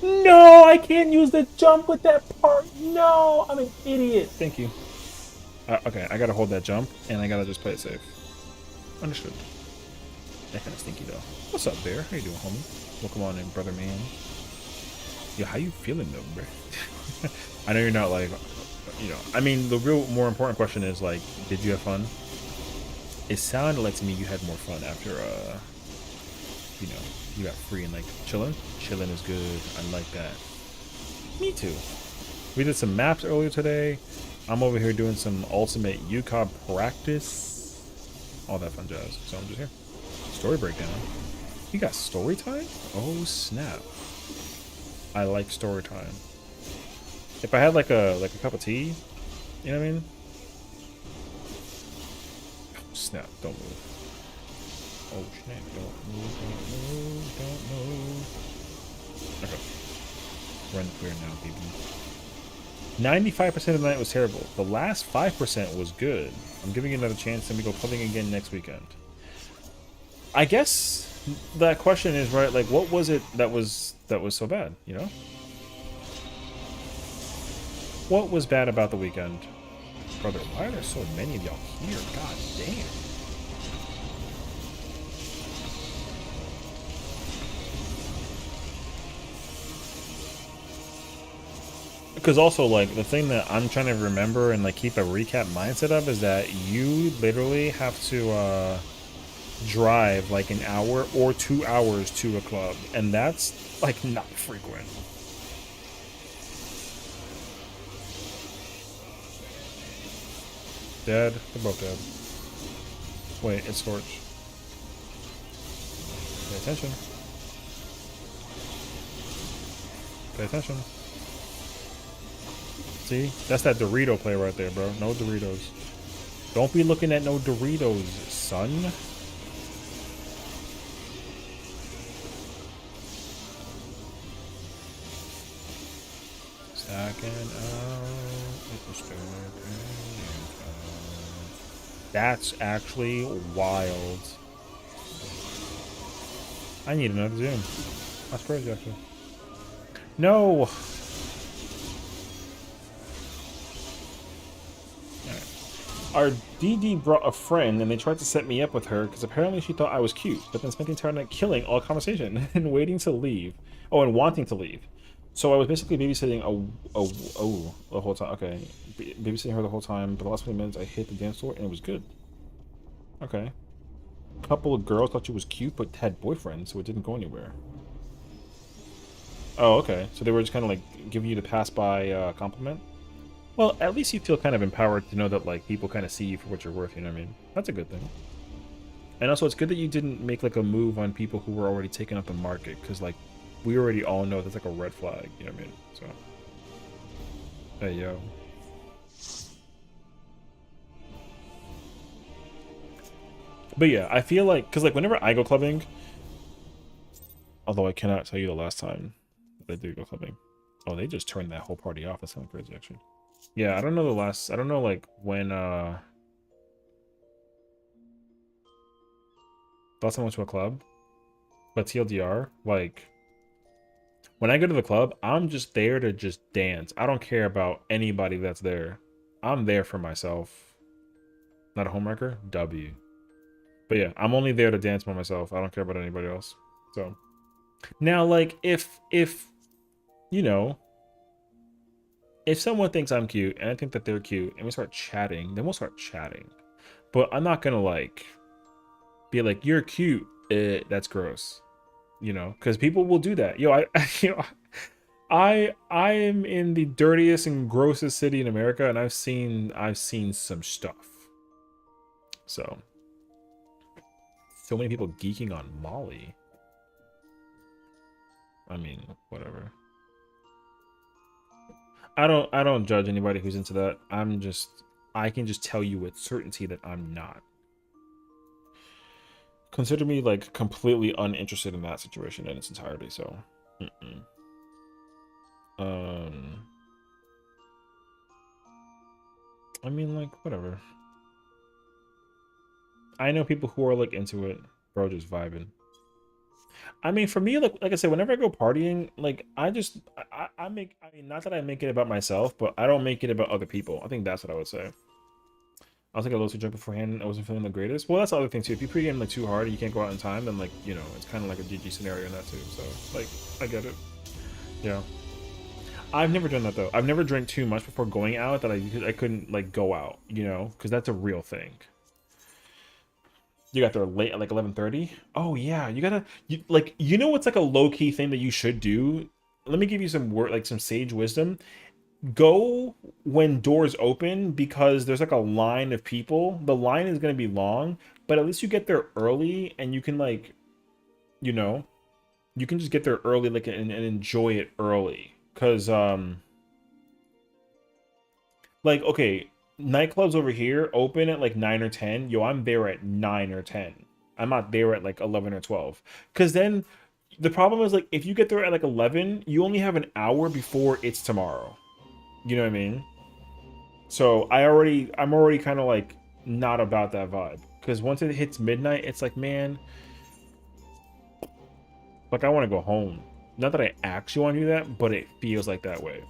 S1: No, I can't use the jump with that part. No, I'm an idiot. Thank you. Okay, I gotta hold that jump, and I gotta just play it safe. Understood. That kind of stinky though. What's up, Bear? How you doing, homie? Welcome on in, brother man. Yo, how you feeling though, bro? I know you're not like, you know. I mean, the real more important question is like, did you have fun? It sounded like to me you had more fun after, you know, you got free and like chilling. Chilling is good. I like that. Me too. We did some maps earlier today. I'm over here doing some ultimate UCoB practice. All that fun jazz. So I'm just here. Story breakdown. You got story time? Oh snap. I like story time. If I had like a cup of tea, you know what I mean? Oh snap, don't move. Oh snap, don't move, don't move, don't move. Okay. Run clear now, baby. 95% of the night was terrible. The last 5% was good. I'm giving you another chance, and we go clubbing again next weekend. I guess that question is right. Like, what was it that was so bad? You know, what was bad about the weekend, brother? Why are there so many of y'all here? God damn. Because also, like, the thing that I'm trying to remember and like keep a recap mindset of is that you literally have to drive like an hour or 2 hours to a club, and that's like not frequent. Dead. They're both dead. Wait, it's Scorch. Pay attention. Pay attention. See? That's that Dorito play right there, bro. No Doritos. Don't be looking at no Doritos, son. That's actually wild. I need another zoom. That's crazy, actually. No! Right. Our DD brought a friend and they tried to set me up with her because apparently she thought I was cute, but then spent the entire night killing all conversation and waiting to leave. Oh, and wanting to leave. So I was basically babysitting the whole time. Okay, babysitting her the whole time. But the last 20 minutes, I hit the dance floor and it was good. Okay. A couple of girls thought she was cute, but had boyfriends, so it didn't go anywhere. Oh, okay. So they were just kind of like giving you the pass-by compliment. Well, at least you feel kind of empowered to know that like people kind of see you for what you're worth. You know what I mean? That's a good thing. And also, it's good that you didn't make like a move on people who were already taking up the market, because like. We already all know that's like a red flag, you know what I mean? So, hey yo. But yeah, I feel like, because like whenever I go clubbing, although I cannot tell you the last time that I did go clubbing. Oh, they just turned that whole party off. That's kind of crazy, actually. Yeah, I don't know the last, I don't know like when, last time I went to a club, but TLDR, like, When I go to the club, I'm just there to just dance. I don't care about anybody that's there. I'm there for myself. Not a homewrecker? W. But yeah, I'm only there to dance by myself. I don't care about anybody else. So now, like, if you know, if someone thinks I'm cute and I think that they're cute and we start chatting, then we'll start chatting. But I'm not gonna like be like, you're cute. That's gross. You know, because people will do that. Yo, you know, I am in the dirtiest and grossest city in America, and I've seen some stuff. So many people geeking on Molly. I mean, whatever. I don't judge anybody who's into that. I can just tell you with certainty that I'm not. Consider me like completely uninterested in that situation in its entirety. So, I mean, like, whatever. I know people who are like into it, bro, just vibing. I mean, for me, like I said, whenever I go partying, like I make. I mean, not that I make it about myself, but I don't make it about other people. I think that's what I would say. I was like a little too drunk beforehand. I wasn't feeling the greatest. Well, that's the other thing too. If you pregame like too hard and you can't go out in time, then like you know it's kind of like a GG scenario in that too. So like I get it. Yeah. I've never done that though. I've never drank too much before going out that I couldn't like go out, you know, because that's a real thing. You got there late at like 11:30. Oh yeah, you know what's like a low key thing that you should do. Let me give you some word like some sage wisdom. Go when doors open because there's like a line of people. The line is gonna be long, but at least you get there early and you can like, you know, you can just get there early like and enjoy it early. Cause like okay, nightclubs over here open at like 9 or 10. Yo, I'm there at 9 or 10. I'm not there at like 11 or 12. Cause then the problem is like if you get there at like 11, you only have an hour before it's tomorrow. You know what I mean? So I'm already kind of like not about that vibe. Cause once it hits midnight, it's like, man, like I want to go home. Not that I actually want to do that, but it feels like that way.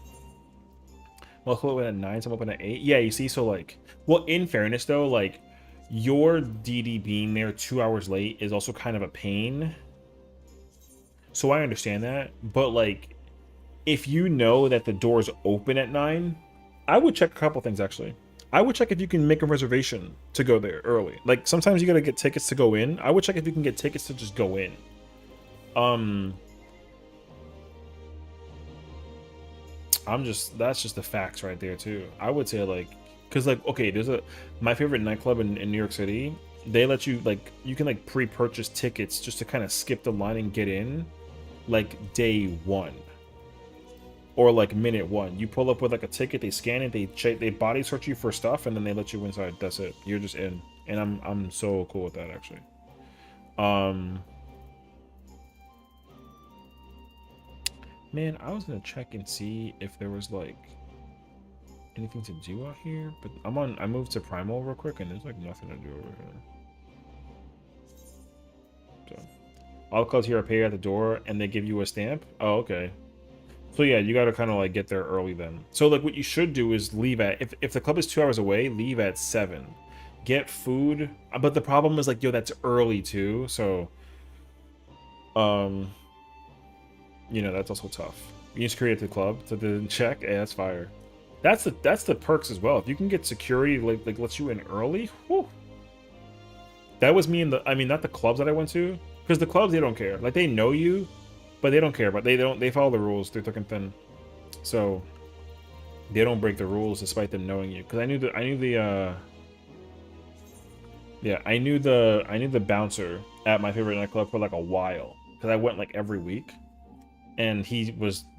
S1: Well, I'll open at 9, so I'm open at 8. Yeah, you see, so like, well, in fairness though, like, your DD being there 2 hours late is also kind of a pain. So I understand that, but like, if you know that the doors open at 9, I would check a couple things actually. I would check if you can make a reservation to go there early. Like, sometimes you gotta get tickets to go in. I would check if you can get tickets to just go in. That's just the facts right there too. I would say like, cause like, okay, my favorite nightclub in New York City, they let you like, you can like pre-purchase tickets just to kind of skip the line and get in like day 1 or like minute 1. You pull up with like a ticket, they scan it, they body search you for stuff and then they let you inside. That's it. You're just in. And I'm so cool with that actually. Man, I was gonna check and see if there was like anything to do out here, but I moved to Primal real quick and there's like nothing to do over here. So all clubs here are paid at the door and they give you a stamp. Oh, okay. So yeah, you gotta kind of like get there early then. So like what you should do is leave at if the club is 2 hours away, leave at 7. Get food, but the problem is like, yo, that's early too. So you know, that's also tough. You just create the club to the check. Yeah, that's fire. That's the perks as well. If you can get security like lets you in early, whew. That was me in the. I mean, not the clubs that I went to, because the clubs they don't care. Like they know you, but they don't care. But they follow the rules through thick and thin. So they don't break the rules despite them knowing you. Because I knew the bouncer at my favorite nightclub for like a while. Because I went like every week. And he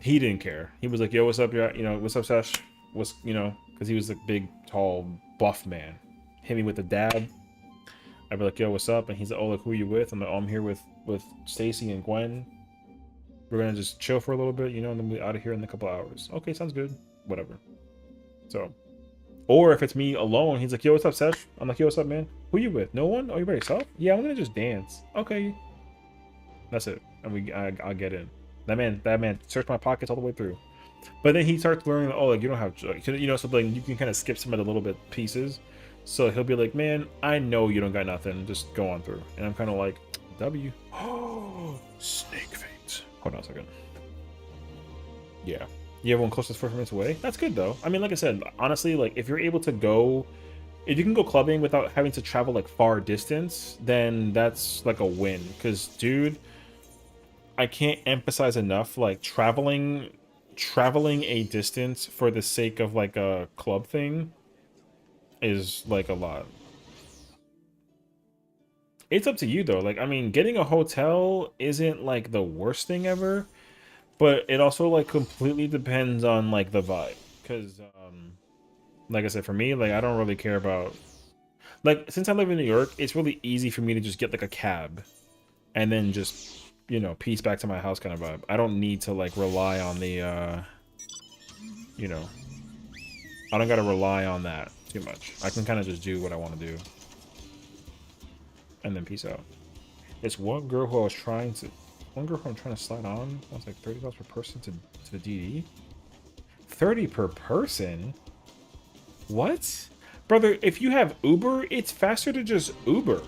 S1: didn't care. He was like, yo, what's up, you know, what's up, Sesh? What's, you know, because he was a big, tall, buff man. Hit me with the dab. I'd be like, yo, what's up? And he's like, oh, like, who are you with? I'm like, oh, I'm here with Stacy and Gwen. We're going to just chill for a little bit, you know, and then we'll be out of here in a couple hours. Okay, sounds good. Whatever. So, or if it's me alone, he's like, yo, what's up, Sesh? I'm like, yo, what's up, man? Who you with? No one? Oh, you by yourself? Yeah, I'm going to just dance. Okay. That's it. And I'll get in. That man searched my pockets all the way through. But then he starts learning, oh, like you don't have, like, you know, so like you can kind of skip some of the little bit pieces. So he'll be like, man, I know you don't got nothing. Just go on through. And I'm kind of like, W. Oh, snake veins. Hold on a second. Yeah. You have one closest 4 minutes away? That's good, though. I mean, like I said, honestly, like, if you're able to go... If you can go clubbing without having to travel, like, far distance, then that's, like, a win. Because, dude, I can't emphasize enough, like, traveling a distance for the sake of, like, a club thing is, like, a lot. It's up to you, though. Like, I mean, getting a hotel isn't, like, the worst thing ever. But it also, like, completely depends on, like, the vibe. Because, like I said, for me, like, I don't really care about... Like, since I live in New York, it's really easy for me to just get, like, a cab. And then just, you know, piece back to my house kind of vibe. I don't need to, like, rely on the, you know... I don't gotta rely on that too much. I can kind of just do what I want to do. And then peace out. It's one girl who I was trying to... One girl who I'm trying to slide on, that's like $30 per person to the DD. 30 per person? What? Brother, if you have Uber, it's faster to just Uber.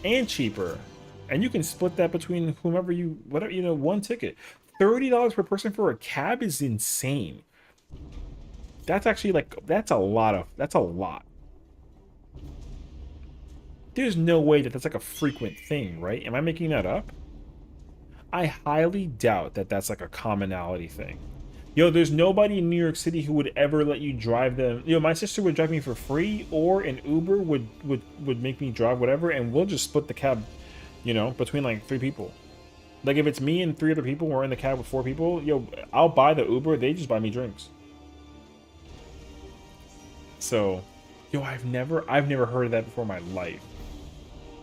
S1: And cheaper. And you can split that between whomever you, whatever, you know, one ticket. $30 per person for a cab is insane. That's actually like, that's a lot. There's no way that that's like a frequent thing, right? Am I making that up? I highly doubt that that's like a commonality thing. Yo, there's nobody in New York City who would ever let you drive them. You know, my sister would drive me for free, or an Uber would make me drive whatever, and we'll just split the cab, you know, between like 3 people. Like if it's me and 3 other people, we're in the cab with 4 people, yo, I'll buy the Uber, they just buy me drinks. So, yo, I've never heard of that before in my life.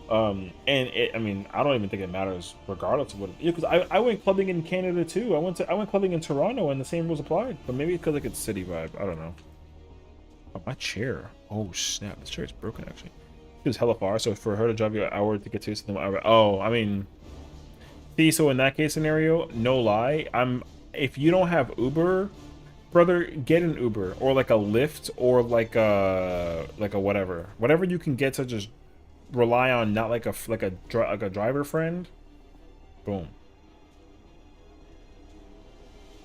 S1: And I mean, I don't even think it matters regardless of what it, because I went clubbing in Canada too. I went clubbing in Toronto and the same rules applied, but maybe because like it's city vibe, I don't know. Oh, my chair, oh snap, this chair is broken actually. It was hella far, so for her to drive you an hour to get to something, oh, I mean, see, so in that case scenario, no lie, if you don't have Uber, brother, get an Uber or like a Lyft or like a whatever you can get to just rely on, not like a driver friend. Boom.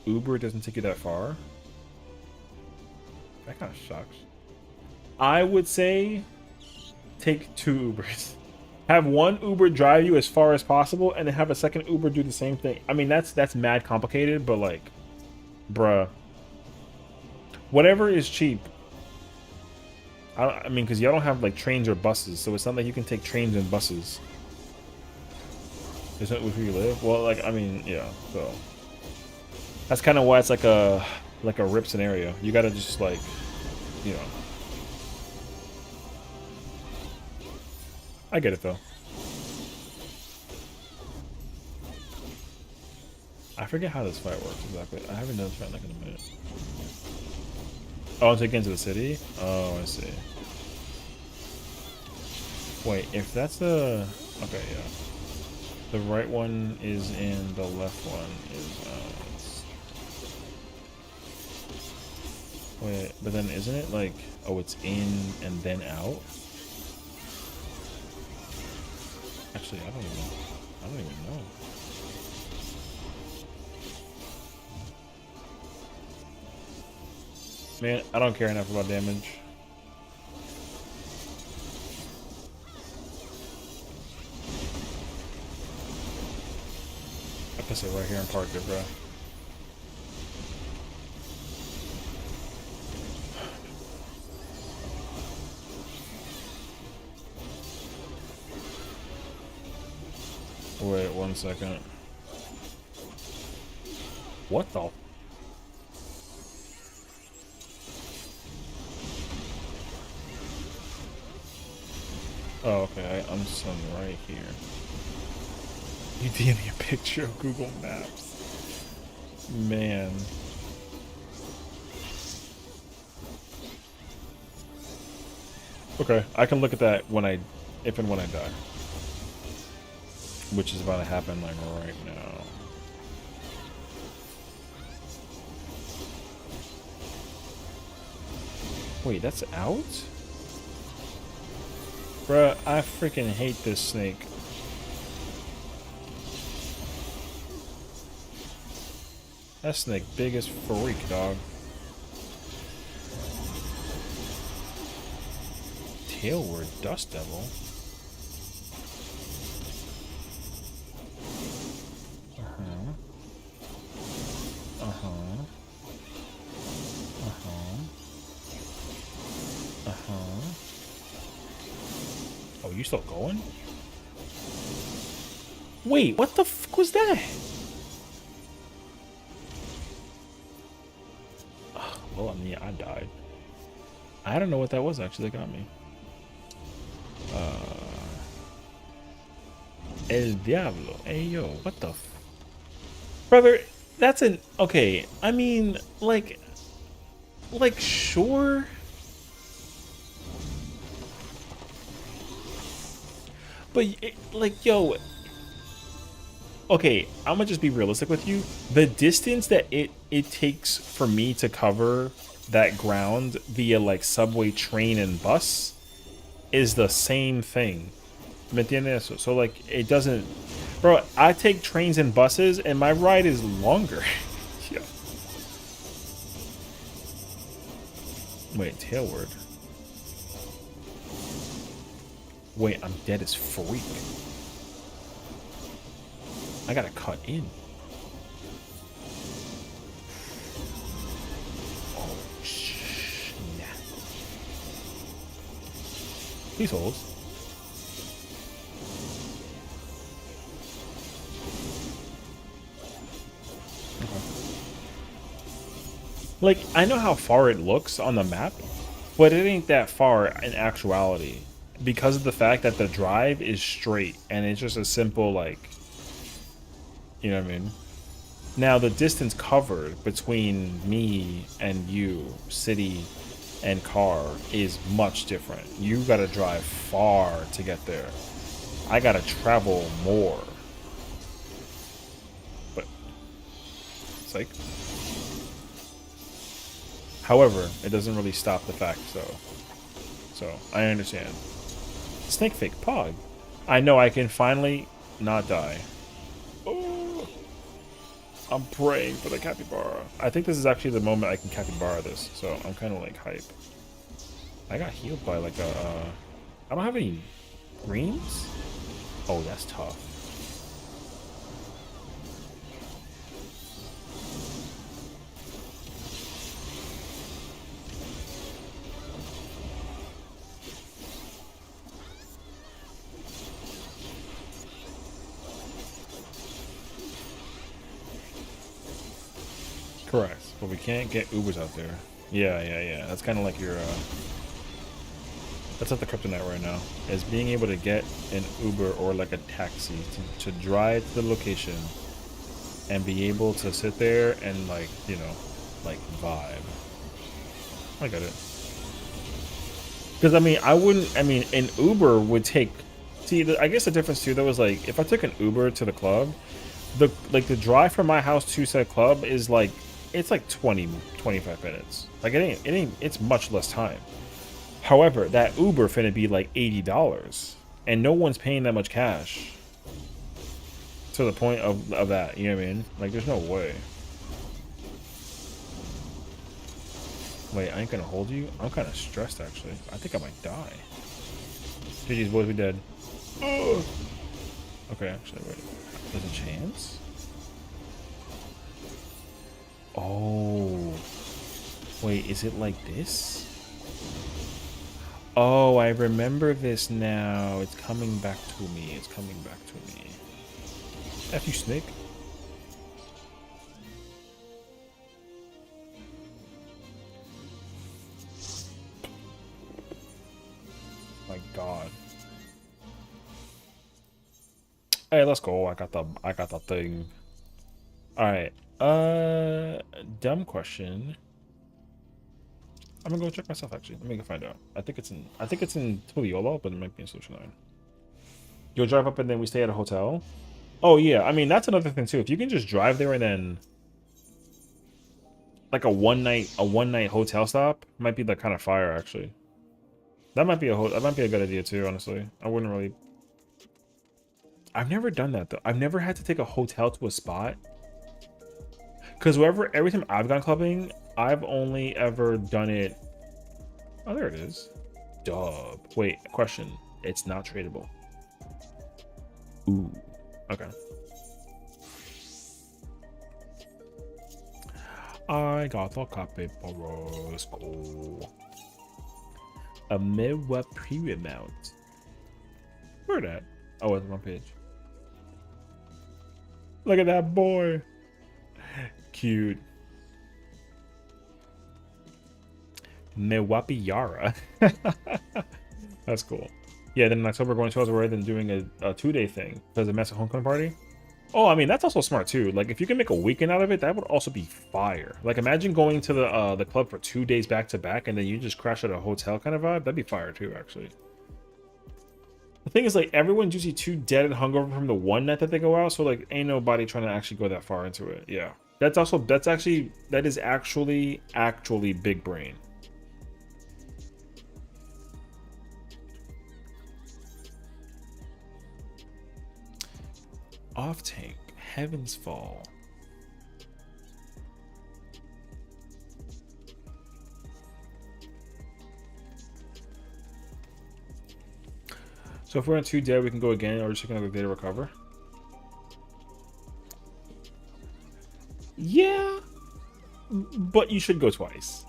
S1: Uber doesn't take you that far. That kind of sucks. I would say take 2 Ubers. Have one Uber drive you as far as possible, and then have a second Uber do the same thing. I mean, that's mad complicated, but like, bruh, whatever is cheap. I mean, because y'all don't have like trains or buses, so it's not like you can take trains and buses. Isn't it where you live? Well, like, I mean, yeah. So that's kind of why it's like a rip scenario. You gotta just like, you know. I get it though. I forget how this fight works exactly. I haven't done this fight like in a minute. Oh, to get into the city? Oh, I see. Wait, if that's the... Okay, yeah. The right one is in, the left one is wait, but then isn't it like... Oh, it's in and then out? Actually, I don't even know. Man, I don't care enough about damage. I can sit right here and park it, bro. Wait 1 second. What the? Oh, okay, I'm sitting right here. You DM me a picture of Google Maps. Man. Okay, I can look at that if and when I die. Which is about to happen like right now. Wait, that's out? Bruh, I freaking hate this snake. That snake big as freak, dog. Tailward Dust Devil? Uh-huh. Uh-huh. Uh-huh. Uh-huh. Oh, you still going? Wait, what the fuck was that? Well, I mean, I died. I don't know what that was actually that got me. El Diablo. Hey, yo, what the f... Brother, that's an... Okay, I mean, like, sure. But, like, yo... Okay, I'm gonna just be realistic with you. The distance that it takes for me to cover that ground via, like, subway, train, and bus is the same thing. ¿Me entiendes? So, like, it doesn't... Bro, I take trains and buses, and my ride is longer. Yeah. Wait, tailward. Wait, I'm dead as freak. I gotta cut in. Oh, nah. These holes. Like, I know how far it looks on the map, but it ain't that far in actuality. Because of the fact that the drive is straight, and it's just a simple, like... You know what I mean? Now, the distance covered between me and you, city and car, is much different. You gotta drive far to get there. I gotta travel more. But... Psych. However, it doesn't really stop the fact, so I understand. Snake fake pog. I know I can finally not die. Oh, I'm praying for the capybara. I think this is actually the moment I can capybara this, so I'm kind of like hype. I got healed by like a... I don't have any greens? Oh, that's tough. Correct, but we can't get Ubers out there. Yeah. That's kind of like your, that's not the kryptonite right now, is being able to get an Uber or like a taxi to drive to the location and be able to sit there and like, you know, like vibe. I got it. Because, I mean, an Uber would take, see, I guess the difference too, though, is like, if I took an Uber to the club, the drive from my house to said club is like, it's like 20-25 minutes. Like it's much less time. However, that Uber finna be like $80, and no one's paying that much cash to the point of that. You know what I mean? Like, there's no way. Wait, I ain't gonna hold you. I'm kind of stressed actually. I think I might die. GG's boys, we dead. Ugh. Okay, actually, wait. There's a chance. Oh, wait, is it like this? Oh, I remember this now. It's coming back to me. It's coming back to me. F you, snake. My God. Hey, let's go. I got the thing. All right. Dumb question. I'm gonna go check myself actually. Let me go find out. I think it's in Tuliolo, but it might be in Solution 9. You'll drive up and then we stay at a hotel. Oh yeah, I mean that's another thing too. If you can just drive there and then like a one night hotel stop might be the kind of fire actually. That might be a good idea too, honestly. I wouldn't really. I've never done that though. I've never had to take a hotel to a spot. Cause every time I've gone clubbing, I've only ever done it. Oh, there it is. Dub. Wait, question. It's not tradable. Ooh. Okay. I got the copy for school. A Mewa premium mount. Where that? Oh, it's on my page. Look at that boy. Cute. Mewapiara. That's cool. Yeah, then in October going to Elsewhere, then doing a 2-day thing because of massive homecoming party. Oh, I mean, that's also smart too. Like, if you can make a weekend out of it, that would also be fire. Like, imagine going to the club for 2 days back to back, and then you just crash at a hotel kind of vibe. That'd be fire too, actually. The thing is, like, everyone's usually too dead and hungover from the one night that they go out, so like, ain't nobody trying to actually go that far into it. Yeah, that is actually big brain. Off tank, Heaven's Fall. So if we're on 2 dead, we can go again, or just taking another day to recover. Yeah, but you should go twice.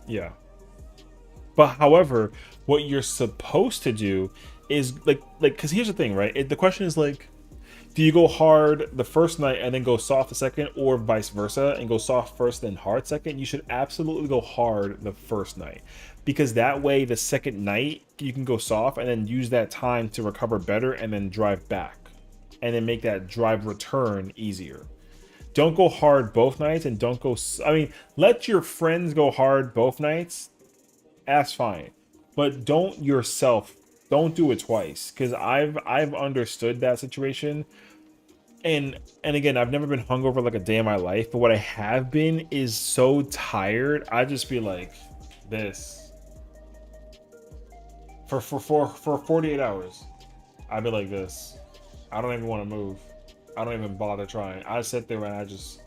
S1: Yeah. But however, what you're supposed to do is like, because here's the thing, right? The question is like, do you go hard the first night and then go soft the second, or vice versa, and go soft first then hard second? You should absolutely go hard the first night, because that way the second night you can go soft and then use that time to recover better and then drive back and then make that drive return easier. Don't go hard both nights, and don't go, I mean, let your friends go hard both nights. That's fine, but don't do it twice, because I've understood that situation. And again, I've never been hungover like a day in my life, but what I have been is so tired. I just be like this for 48 hours. I'd be like this. I don't even want to move. I don't even bother trying. I sit there and I just,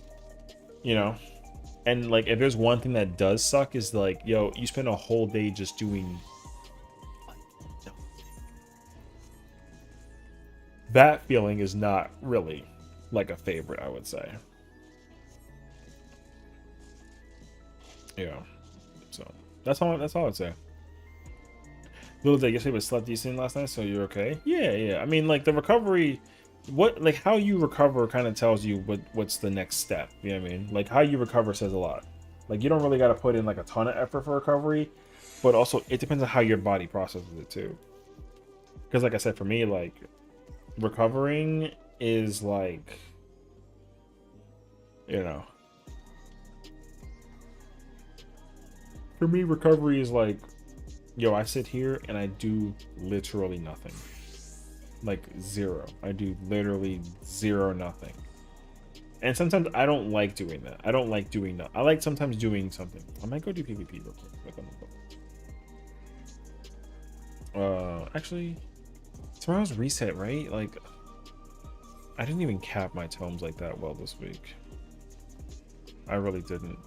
S1: you know. And like, if there's one thing that does suck is like, yo, you spend a whole day just doing. That feeling is not really like a favorite, I would say. Yeah. So that's all I'd say. Little day yesterday, but slept decent last night, so you're okay. Yeah. I mean, like, the recovery, how you recover kind of tells you what's the next step. You know what I mean? Like, how you recover says a lot. Like, you don't really got to put in like a ton of effort for recovery, but also it depends on how your body processes it too. Because like I said, for me, like, recovering is like, you know, for me, recovery is like, yo, I sit here and I do literally nothing. Like zero. I do literally zero nothing. And sometimes I don't like doing that. I don't like doing that. I like sometimes doing something. I might go do PvP real quick. Actually, tomorrow's reset, right? Like, I didn't even cap my tomes like that well this week. I really didn't.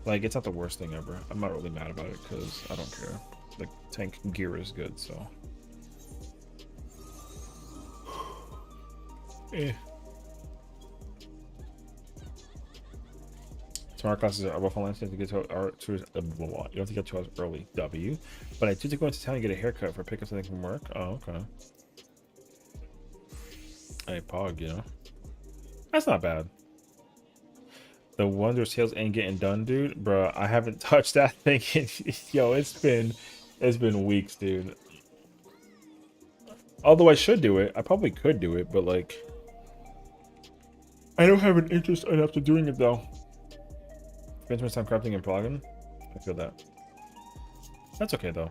S1: Like, it's not the worst thing ever. I'm not really mad about it because I don't care. Like, tank gear is good, so. Eh. Tomorrow classes are both online, so you have to get to you have to get 2 hours early. W. But I do to go into town and get a haircut for pick up something from work. Oh, okay. Hey, Pog, you know. That's not bad. The Wonder Tales ain't getting done, dude. Bro, I haven't touched that thing in, yo, it's been weeks, dude. Although I should do it. I probably could do it, but like, I don't have an interest enough to doing it though. Spend too much time crafting and plugging. I feel that. That's okay though.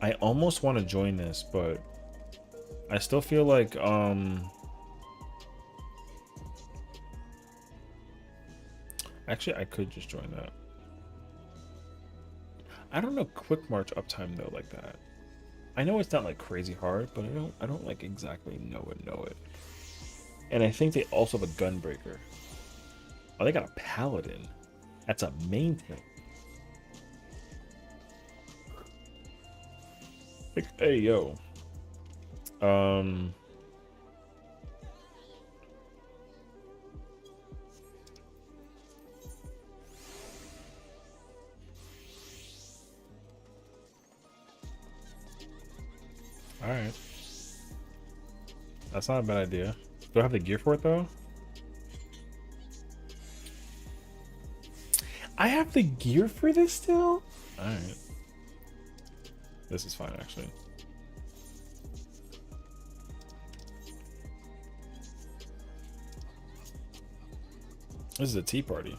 S1: I almost want to join this, but I still feel like actually I could just join that. I don't know quick march uptime though like that. I know it's not like crazy hard, but I don't like exactly know it. And I think they also have a gunbreaker. Oh, they got a paladin. That's a main thing. Like, hey yo. All right. That's not a bad idea. Do I have the gear for it though? I have the gear for this still? All right. This is fine actually. This is a tea party.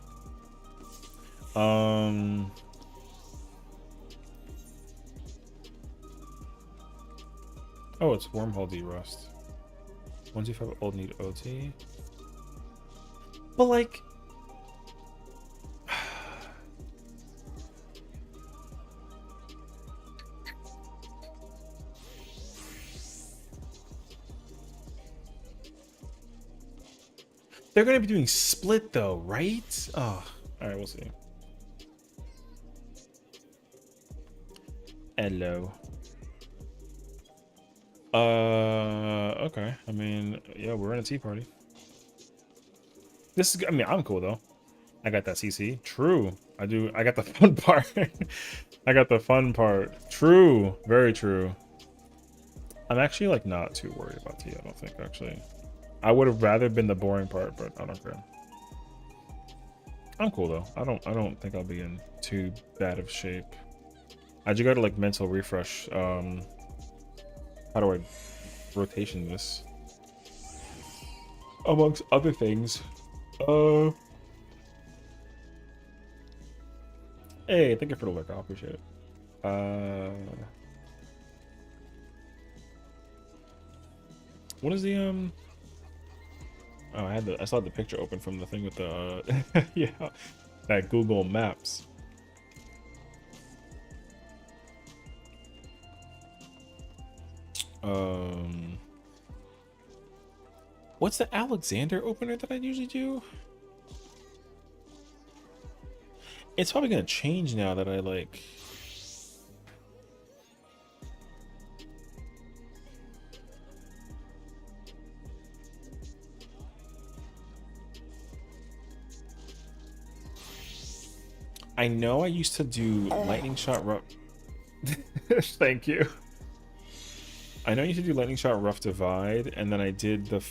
S1: Oh, it's wormhole derust. 125 old need OT. But like they're gonna be doing split though, right? Oh, all right, we'll see. Hello. Okay. I mean, yeah, we're in a tea party. This is, I mean, I'm cool though. I got that CC. True. I do. I got the fun part. I got the fun part. True. Very true. I'm actually like not too worried about tea. I don't think actually. I would have rather been the boring part, but I don't care. I'm cool though. I don't think I'll be in too bad of shape. I just got to like mental refresh. How do I rotation this? Amongst other things. Hey, thank you for the look. I appreciate it. What is the Oh, I saw the picture open from the thing with the yeah, that Google Maps. What's the Alexander opener that I usually do? It's probably gonna change now that I like. I know I used to do lightning shot rough. Thank you. I know you used to do lightning shot rough divide, and then I did the.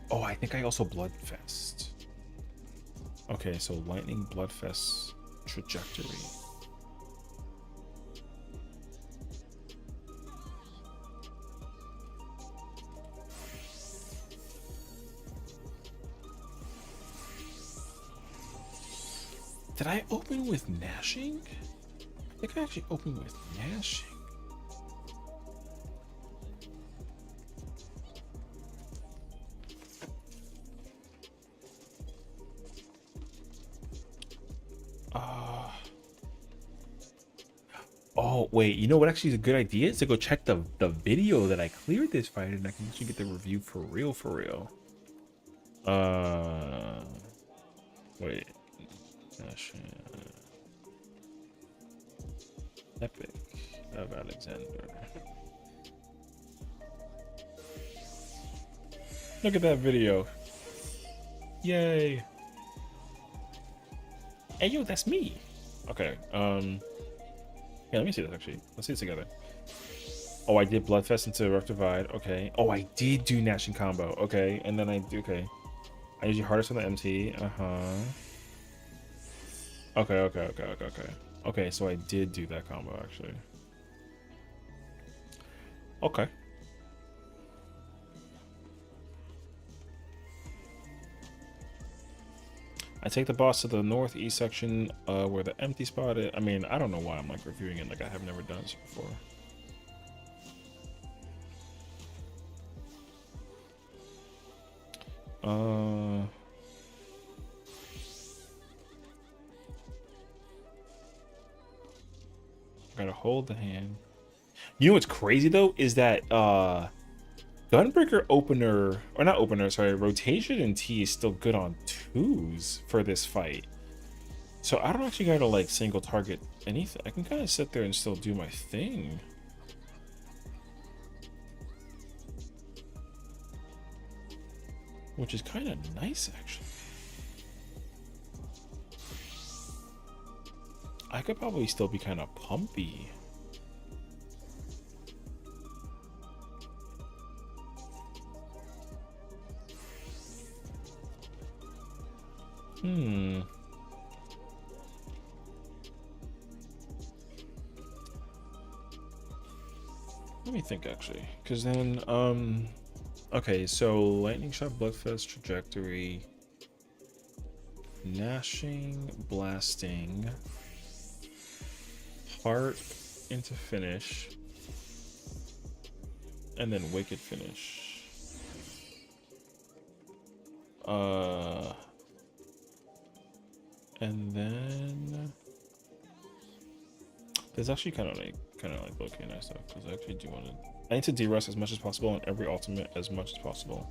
S1: Oh, I think I also bloodfest. Okay, so lightning bloodfest trajectory. Did I open with gnashing? I think I actually opened with gnashing. Oh wait, you know what actually is a good idea is to go check the video that I cleared this fight, and I can actually get the review for real. Wait. Epic of Alexander. Look at that video. Yay. Hey yo, that's me. Okay, yeah, let me see this actually. Let's see it together. Oh, I did Bloodfest into Rough Divide. Okay. Oh, I did do Gnashing combo. Okay, and then I do. Okay. I usually hardest on the MT. Okay. Okay, so I did do that combo actually. Okay. I take the boss to the northeast section where the empty spot is. I mean, I don't know why I'm like reviewing it like I have never done this before. Gotta hold the hand. You know what's crazy though is that Gunbreaker opener, or not opener, sorry, rotation and T is still good on 2s for this fight. So I don't actually gotta like single target anything. I can kind of sit there and still do my thing. Which is kind of nice actually. I could probably still be kind of pumpy. Let me think actually, because then okay, so lightning shot, bloodfest, trajectory, gnashing, blasting, heart into finish, and then wicked finish. And then there's actually kind of like okay, nice stuff, because I actually do want to. I need to de-rest as much as possible on every ultimate as much as possible.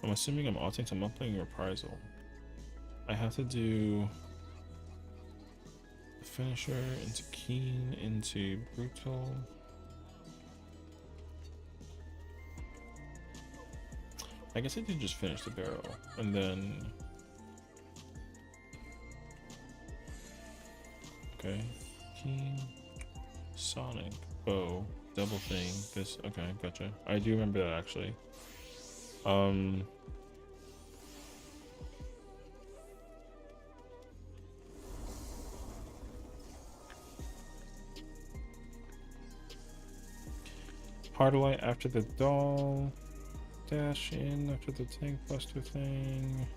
S1: I'm assuming I'm opting to monthly reprisal. I have to do the finisher into keen into brutal. I guess I did just finish the barrel and then okay, keen, sonic, bow, double thing. This okay, gotcha. I do remember that actually. Hardlight after the doll, dash in after the tank buster thing.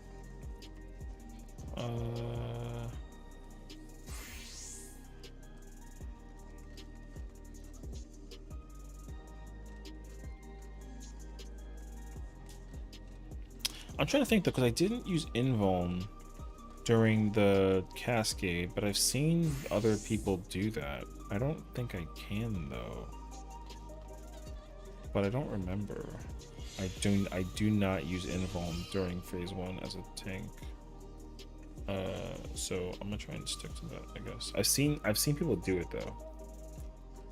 S1: I'm trying to think though, because I didn't use invuln during the cascade, but I've seen other people do that. I don't think I can though, but I don't remember. I do not use invuln during phase 1 as a tank. So I'm gonna try and stick to that, I guess. I've seen people do it though,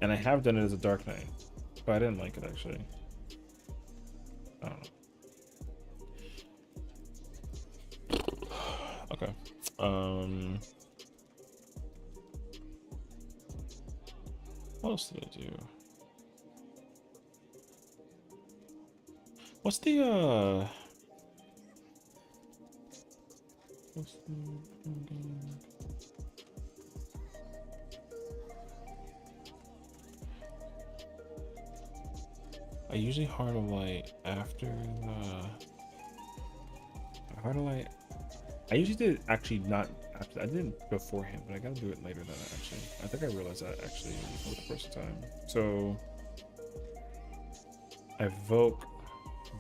S1: and I have done it as a Dark Knight, but I didn't like it actually. I don't know. Okay. What else did I do? What's the I usually hard light after the hard light. I usually did it actually not after. I did it beforehand, but I gotta do it later than that actually. I think I realized that actually for the first time. So I evoke,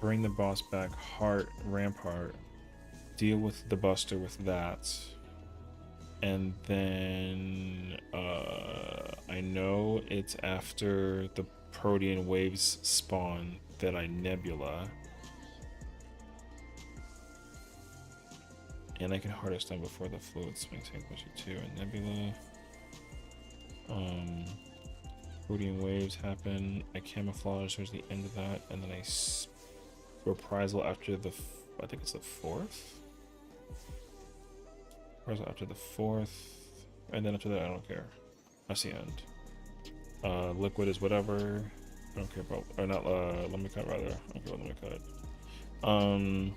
S1: bring the boss back, heart, rampart, deal with the buster with that, and then I know it's after the Protean waves spawn that I nebula, and I can hardest time before the fluid swing tank push 2 and nebula. Protean waves happen. I camouflage towards the end of that, and then I reprisal after the I think it's the 4th. Reprisal after the 4th, and then after that I don't care. That's the end. Liquid is whatever. I don't care about, or not. Let me cut rather. I don't care about let me cut.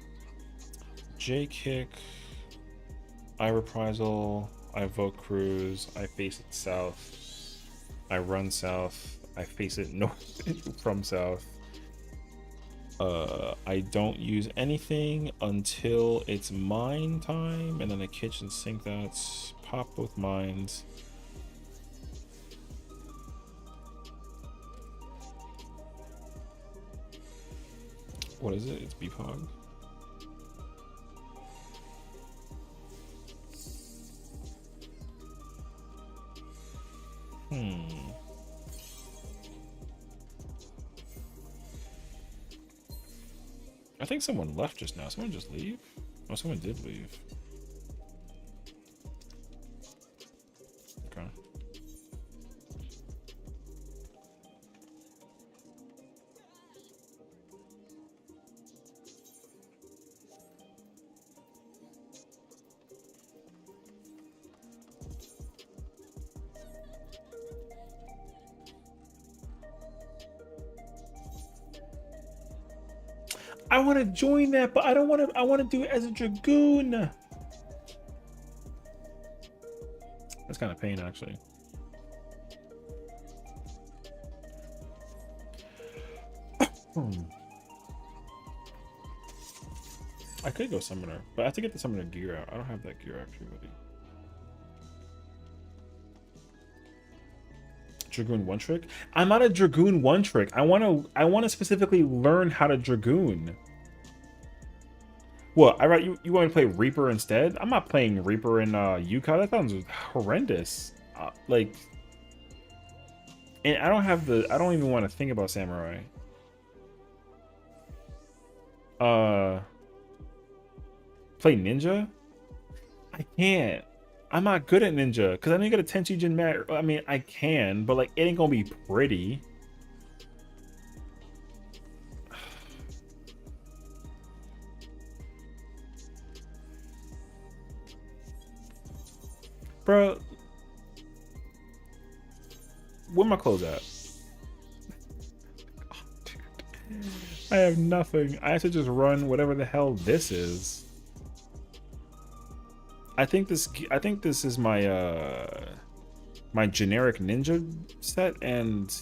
S1: J kick. I reprisal. I vote cruise. I face it south. I run south. I face it north from south. I don't use anything until it's mine time, and then a kitchen sink that's pop both mines. What is it? It's beef hog. I think someone left just now. Someone just leave? Oh, someone did leave. Okay. I want to join that, but I don't want to. I want to do it as a dragoon. That's kind of pain, actually. I could go summoner, but I have to get the summoner gear out. I don't have that gear actually, buddy. Dragoon one trick? I'm not a dragoon one trick. I want to specifically learn how to dragoon. What? You want to play Reaper instead? I'm not playing Reaper in UCoB. That sounds horrendous. Like, and I don't even want to think about samurai. Play ninja? I can't. I'm not good at ninja because I didn't get a Tenchi Jin mat. I mean, I can, but like, it ain't gonna be pretty. Bro, where my clothes at? Oh, dude. I have nothing. I have to just run whatever the hell this is. I think this is my my generic ninja set, and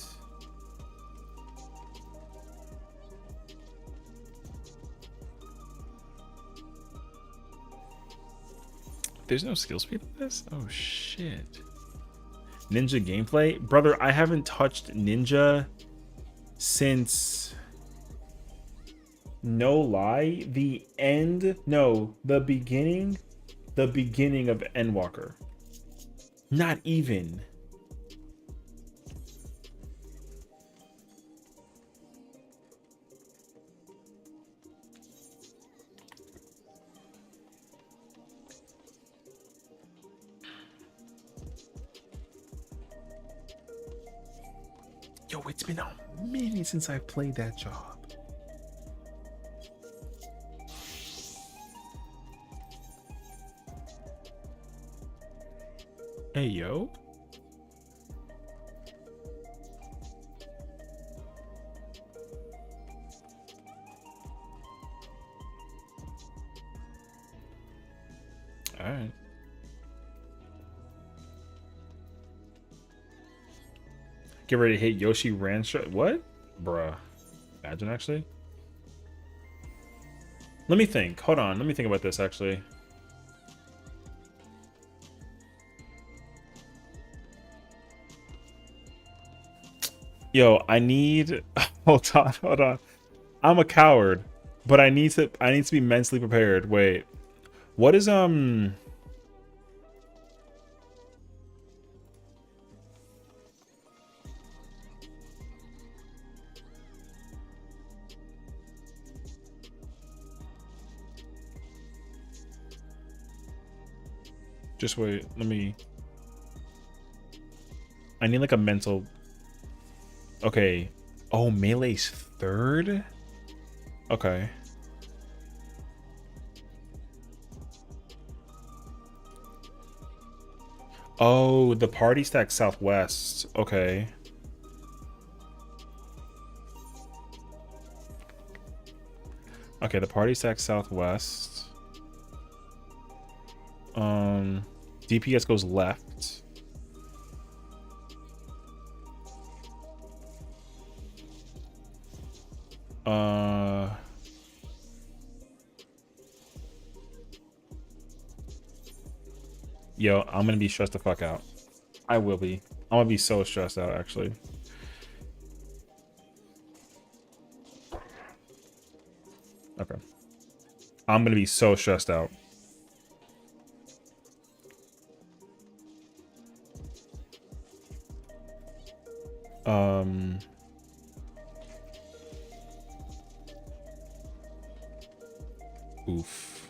S1: there's no skill speed in this? Oh shit. Ninja gameplay? Brother, I haven't touched ninja since, no lie, the beginning of Endwalker. Not even. Yo, it's been a minute since I played that job. Hey, yo. All right. Get ready to hit Yoshi Ranch. What? Bruh. Imagine, actually. Let me think. Hold on. Let me think about this, actually. Yo, I need... Hold on. I'm a coward, but I need to be mentally prepared. Wait. What is, Just wait. I need like a mental... Okay. Oh, melee's third? Okay. Oh, the party stack southwest. Okay. Okay, the party stack southwest. DPS goes left. Yo, I'm gonna be stressed the fuck out. I will be. I'm gonna be so stressed out, actually. Okay. I'm gonna be so stressed out. Oof.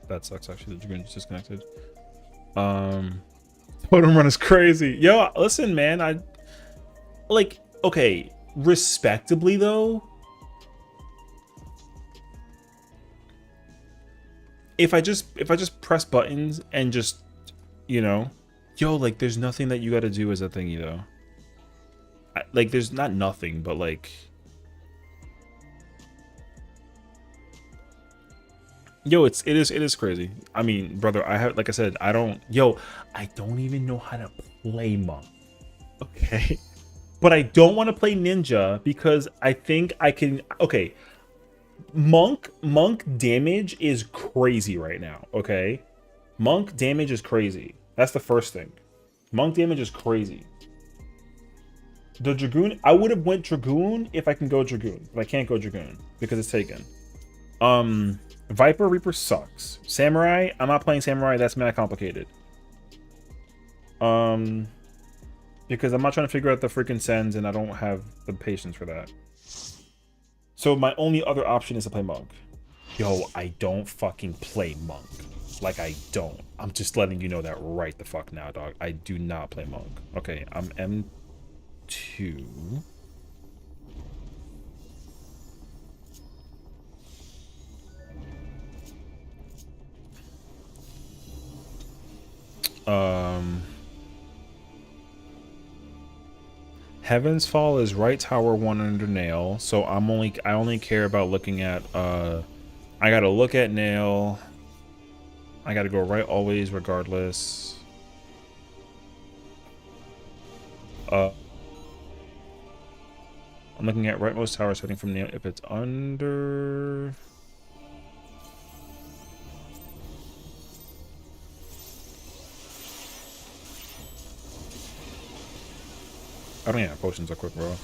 S1: That sucks, actually. The Dragoon just disconnected. Totem run is crazy. Yo, listen, man. I like, okay, respectably though. If I just press buttons and just, you know, yo, like there's nothing that you got to do as a thingy though. Like there's not nothing, but like, yo, it is crazy. I mean, brother, I have, like I said, I don't even know how to play monk. Okay. But I don't want to play ninja because I think I can. Okay. Monk damage is crazy right now. Okay. Monk damage is crazy. That's the first thing. Monk damage is crazy. The Dragoon, I would have went Dragoon if I can go Dragoon. But I can't go Dragoon because it's taken. Viper Reaper sucks. Samurai, I'm not playing Samurai. That's mad complicated. Because I'm not trying to figure out the freaking sends and I don't have the patience for that. So my only other option is to play Monk. Yo, I don't fucking play Monk. Like, I don't. I'm just letting you know that right the fuck now, dog. I do not play Monk. Okay, I'm M2. Heaven's Fall is right tower 1 under nail, so I only care about looking at I gotta look at nail. I gotta go right always regardless. I'm looking at rightmost tower setting from nail. If it's under, I don't have potions so quick, bro.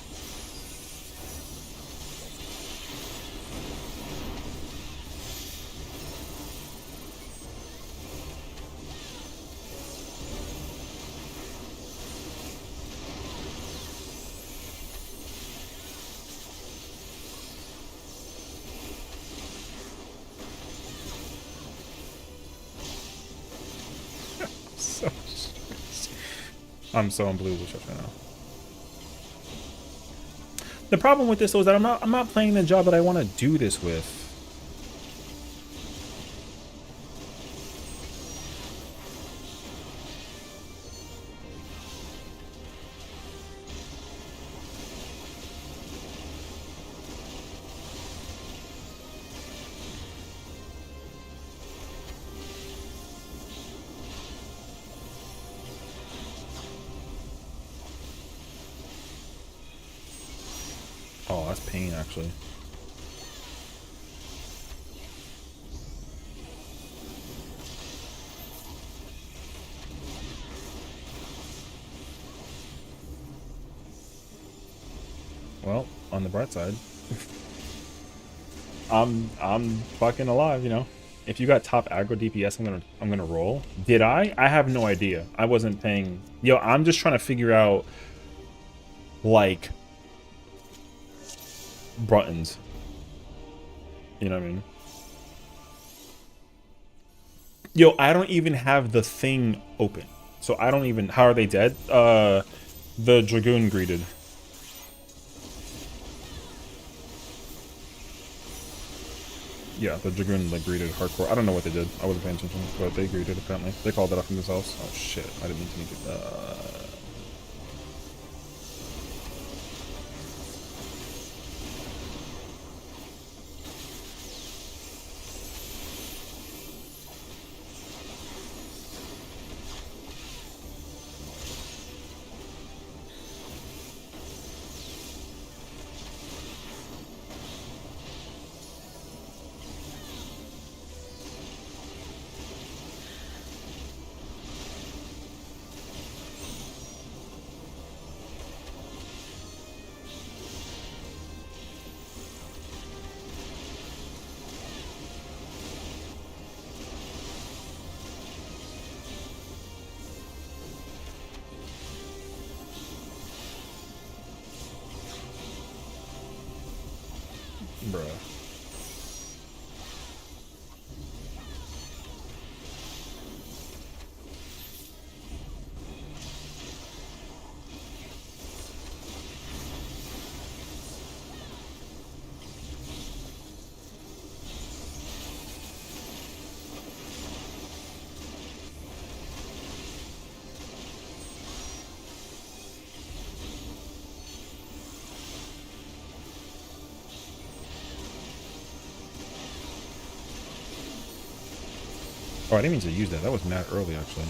S1: I'm so unbelievable right now. The problem with this though is that I'm not playing the job that I want to do this with. Oh, that's pain, actually. Well, on the bright side, I'm fucking alive, you know. If you got top aggro DPS, I'm gonna roll. Did I? I have no idea. I wasn't paying. Yo, I'm just trying to figure out like buttons. You know what I mean? Yo, I don't even have the thing open. So I don't even... How are they dead? The Dragoon greeted. Yeah, the Dragoon like greeted hardcore. I don't know what they did. I wasn't paying attention, but they greeted apparently. They called it off in themselves. Oh shit, I didn't mean to make it. Bruh. Oh, I didn't mean to use that. That was mad early, actually.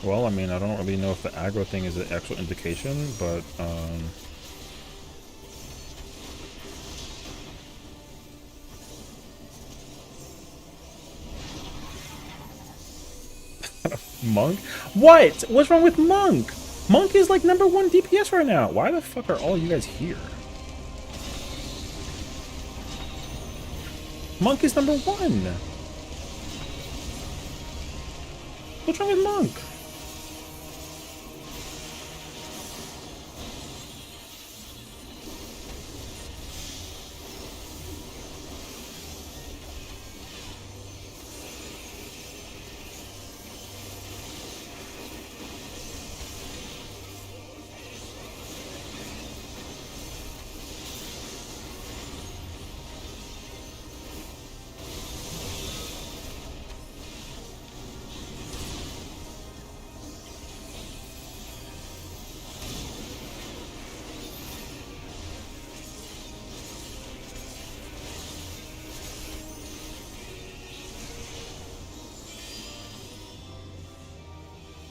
S1: Well, I mean, I don't really know if the aggro thing is an actual indication, but, Monk? What? What's wrong with Monk? Monk is like #1 DPS right now. Why the fuck are all you guys here? Monk is #1. What's wrong with Monk?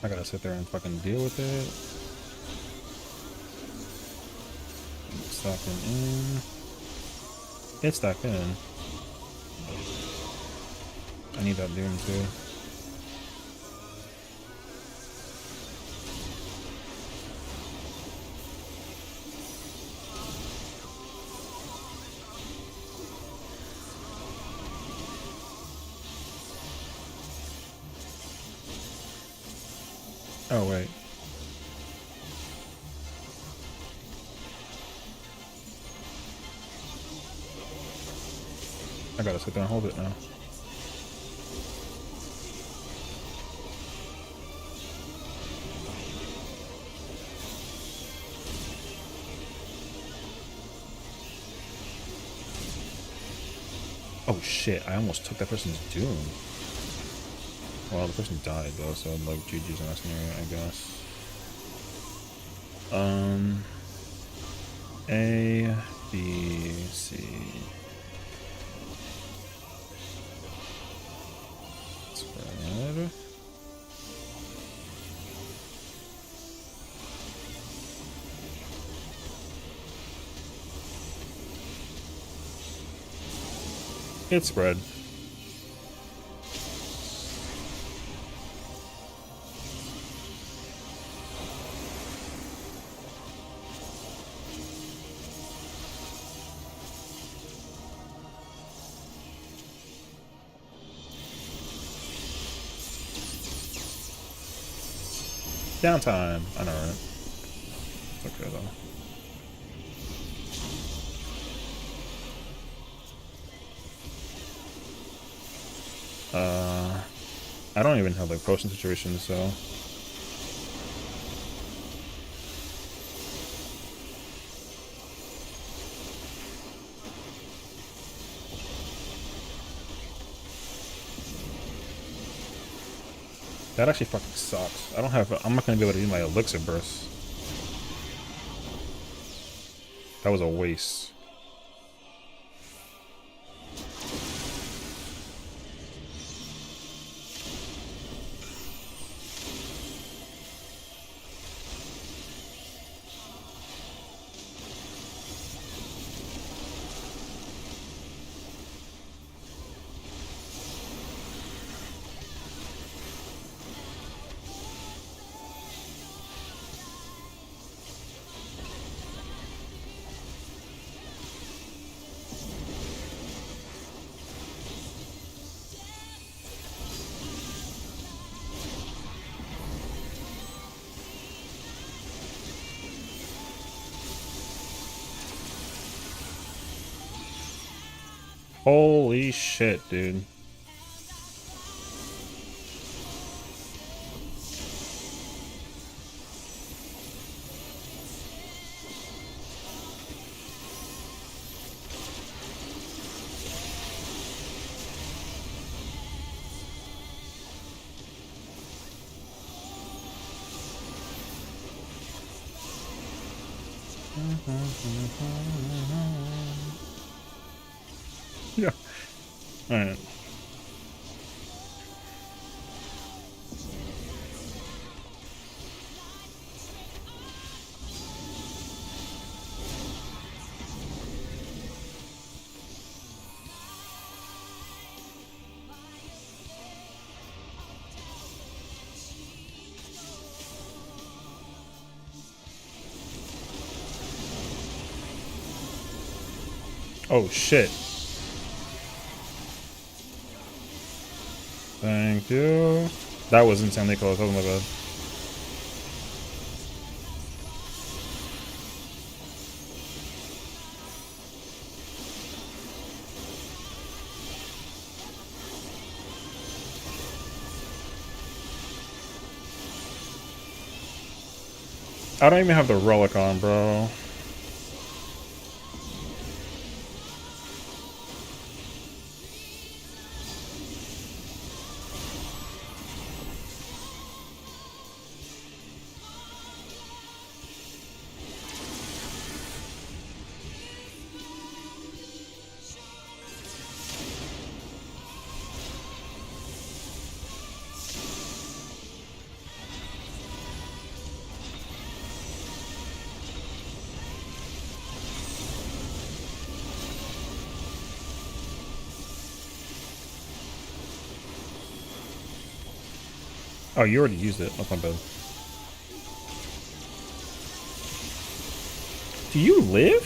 S1: I gotta sit there and fucking deal with it. Stacking in. It's stacked in. I need that Doom too. Oh, wait. I gotta sit there and hold it now. Oh shit, I almost took that person's Doom. Well, the person died though, so like GG's in that scenario, I guess. A, B, C. Spread. It's spread. Downtime. I know, right? It's okay though. I don't even have like potion situations, so that actually fucking sucks. I don't have. I'm not gonna be able to use my elixir burst. That was a waste. Holy shit, dude. Yeah. All right. Oh shit. Thank you. That was insanely close. That was my bad. I don't even have the relic on, bro. Oh, you already used it. That's not bad. Do you live?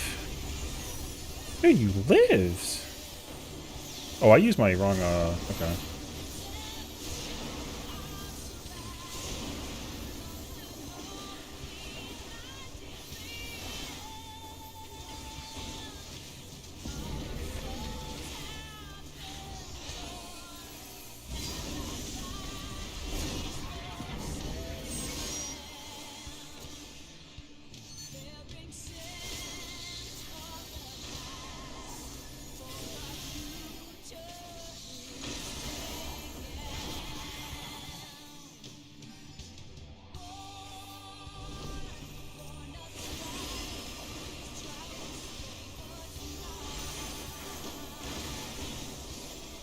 S1: Yeah, you lives. Oh, I used my wrong, okay.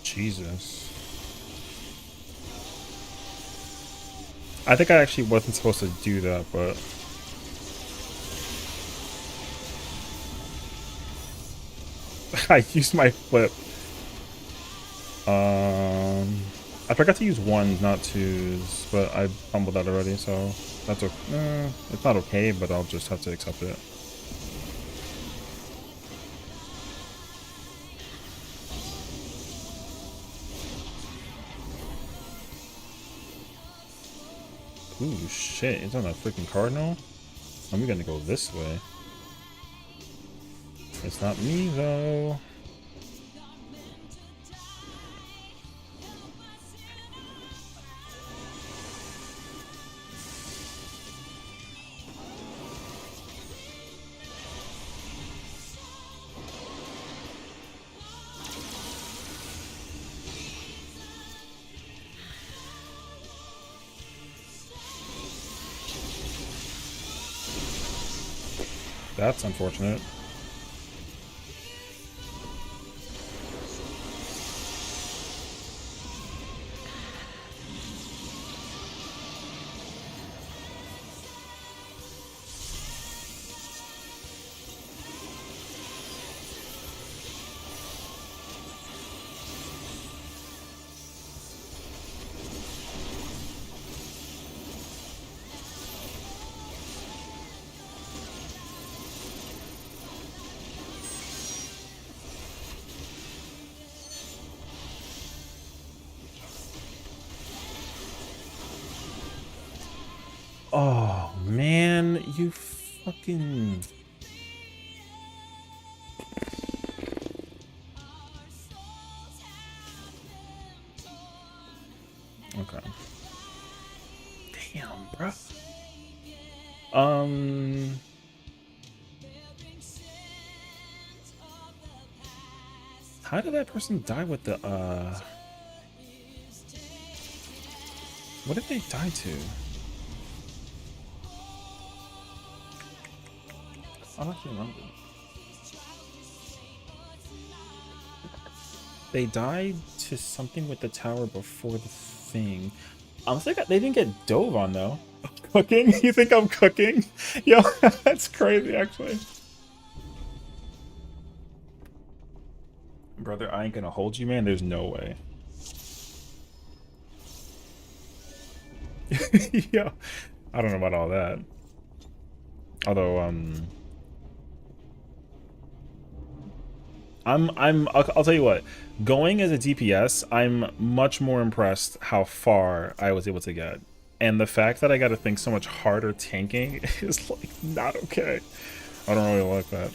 S1: Jesus. I think I actually wasn't supposed to do that, but... I used my flip. I forgot to use ones, not twos, but I fumbled that already, so that's okay. It's not okay, but I'll just have to accept it. Ooh, shit. It's on a freaking cardinal? I'm gonna go this way. It's not me, though. That's unfortunate. Oh, man, you fucking... How did that person die with the what did they die to? I don't actually remember. They died to something with the tower before the thing. Honestly, they didn't get dove on though. Cooking? You think I'm cooking? Yo, that's crazy actually. Brother, I ain't gonna hold you, man. There's no way. Yeah, I don't know about all that. Although, I'll tell you what. Going as a DPS, I'm much more impressed how far I was able to get, and the fact that I got to think so much harder tanking is like not okay. I don't really like that.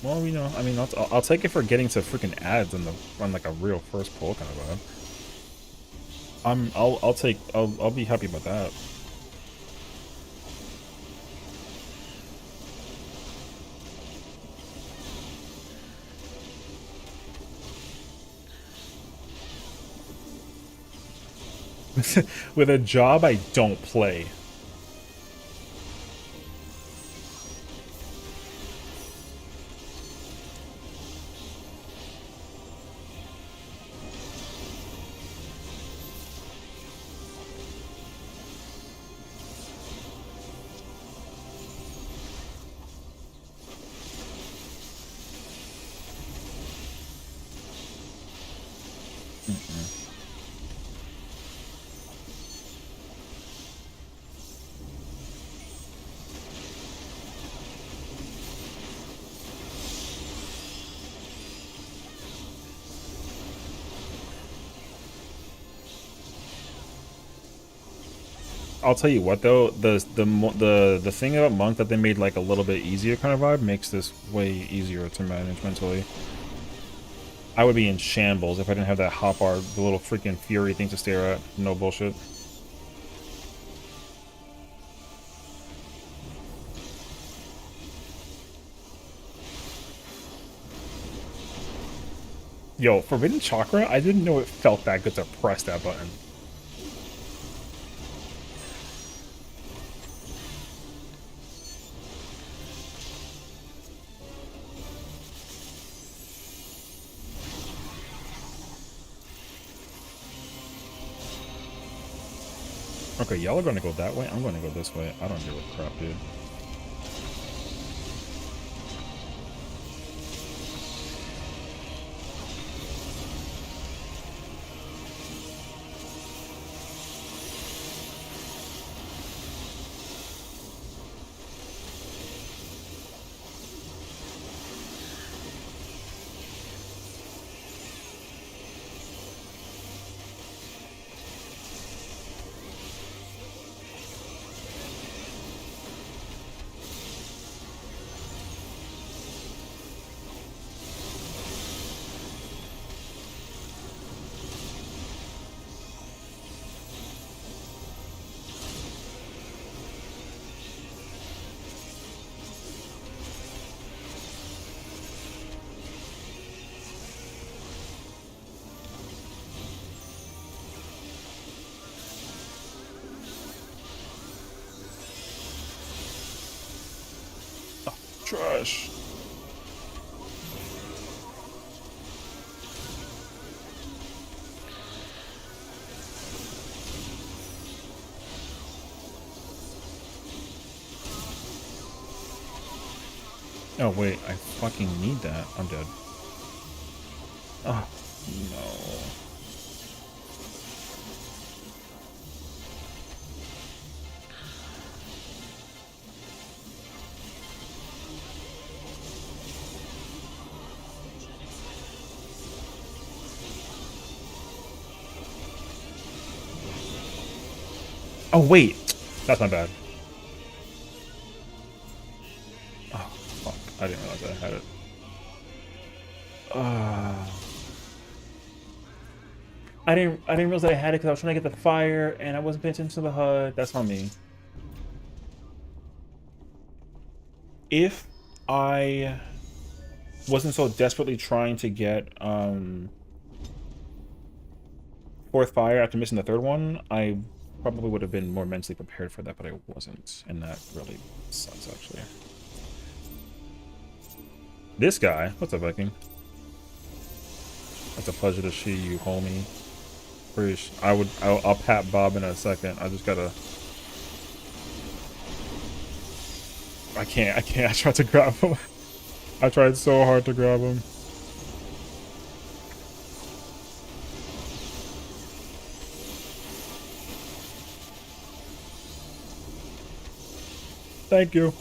S1: Well, you know, I mean, I'll take it for getting to freaking ads on like a real first pull kind of vibe. I'll be happy about that. With a job I don't play. I'll tell you what though, the thing about Monk that they made like a little bit easier kind of vibe makes this way easier to manage mentally. I would be in shambles if I didn't have that hotbar, the little freaking fury thing to stare at. No bullshit. Yo, Forbidden Chakra, I didn't know it felt that good to press that button. Okay, y'all are gonna go that way. I'm gonna go this way. I don't give a crap, dude. Trash. Oh wait, I fucking need that. I'm dead. Oh no. Oh, wait. That's my bad. Oh, fuck. I didn't realize I had it. I didn't realize I had it because I was trying to get the fire and I wasn't paying attention to the HUD. That's on me. If I wasn't so desperately trying to get fourth fire after missing the third one, I probably would have been more mentally prepared for that, but I wasn't, and that really sucks actually. This guy, what's up, Viking? It's a pleasure to see you, homie. I'll pat Bob in a second. I just gotta. I can't. I tried to grab him. I tried so hard to grab him. Thank you.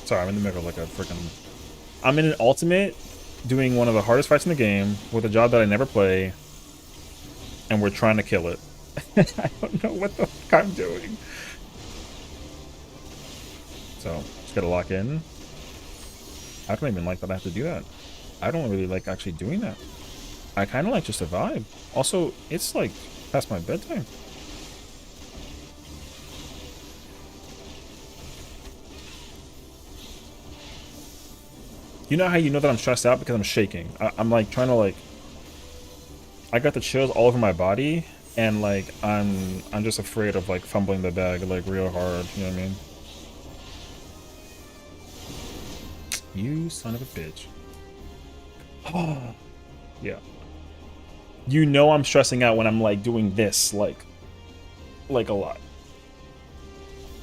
S1: Sorry, I'm in the middle of like a freaking. I'm in an ultimate, doing one of the hardest fights in the game with a job that I never play, and we're trying to kill it. I don't know what the fuck I'm doing. So, just gotta lock in. I don't even like that I have to do that. I don't really like actually doing that. I kind of like just a vibe. Also, it's like past my bedtime. You know how you know that I'm stressed out? Because I'm shaking. I'm like trying to like... I got the chills all over my body, and like I'm just afraid of like fumbling the bag like real hard, you know what I mean? You son of a bitch. Oh, yeah. You know I'm stressing out when I'm like doing this, like a lot.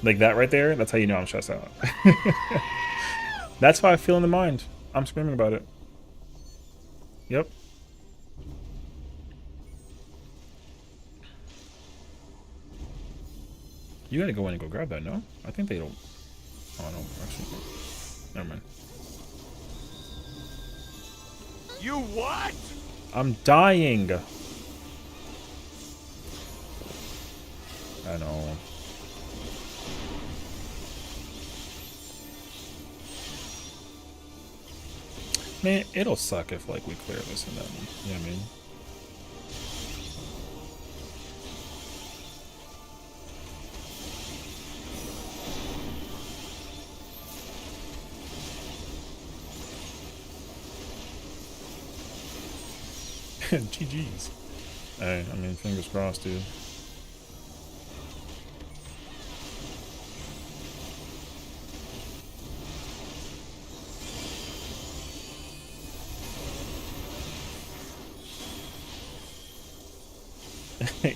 S1: Like that right there, that's how you know I'm stressed out. That's how I feel in the mind. I'm screaming about it. Yep. You gotta go in and go grab that, no? I think they don't. Oh, no. Actually, never mind.
S2: You what?
S1: I'm dying. I know. Man, it'll suck if like we clear this and then, you know what I mean? GG's. Hey, I mean, fingers crossed, dude.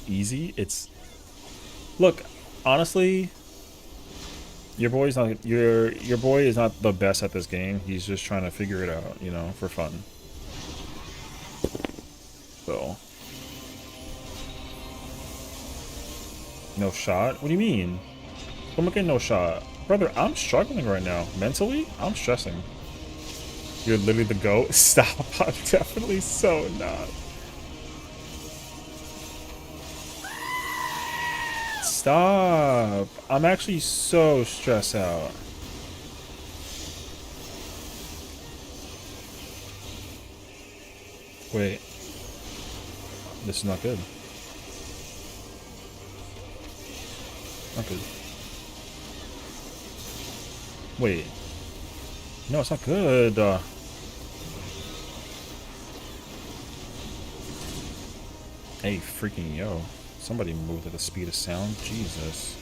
S1: Easy. It's look, honestly, your boy is not the best at this game. He's just trying to figure it out, you know, for fun. So no shot? What do you mean? I'm looking no shot. Brother, I'm struggling right now. Mentally, I'm stressing. You're literally the GOAT. Stop. I'm definitely so not. Stop. I'm actually so stressed out. Wait. This is not good. Not good. Wait. No, it's not good. Hey, freaking yo. Somebody moved at the speed of sound. Jesus.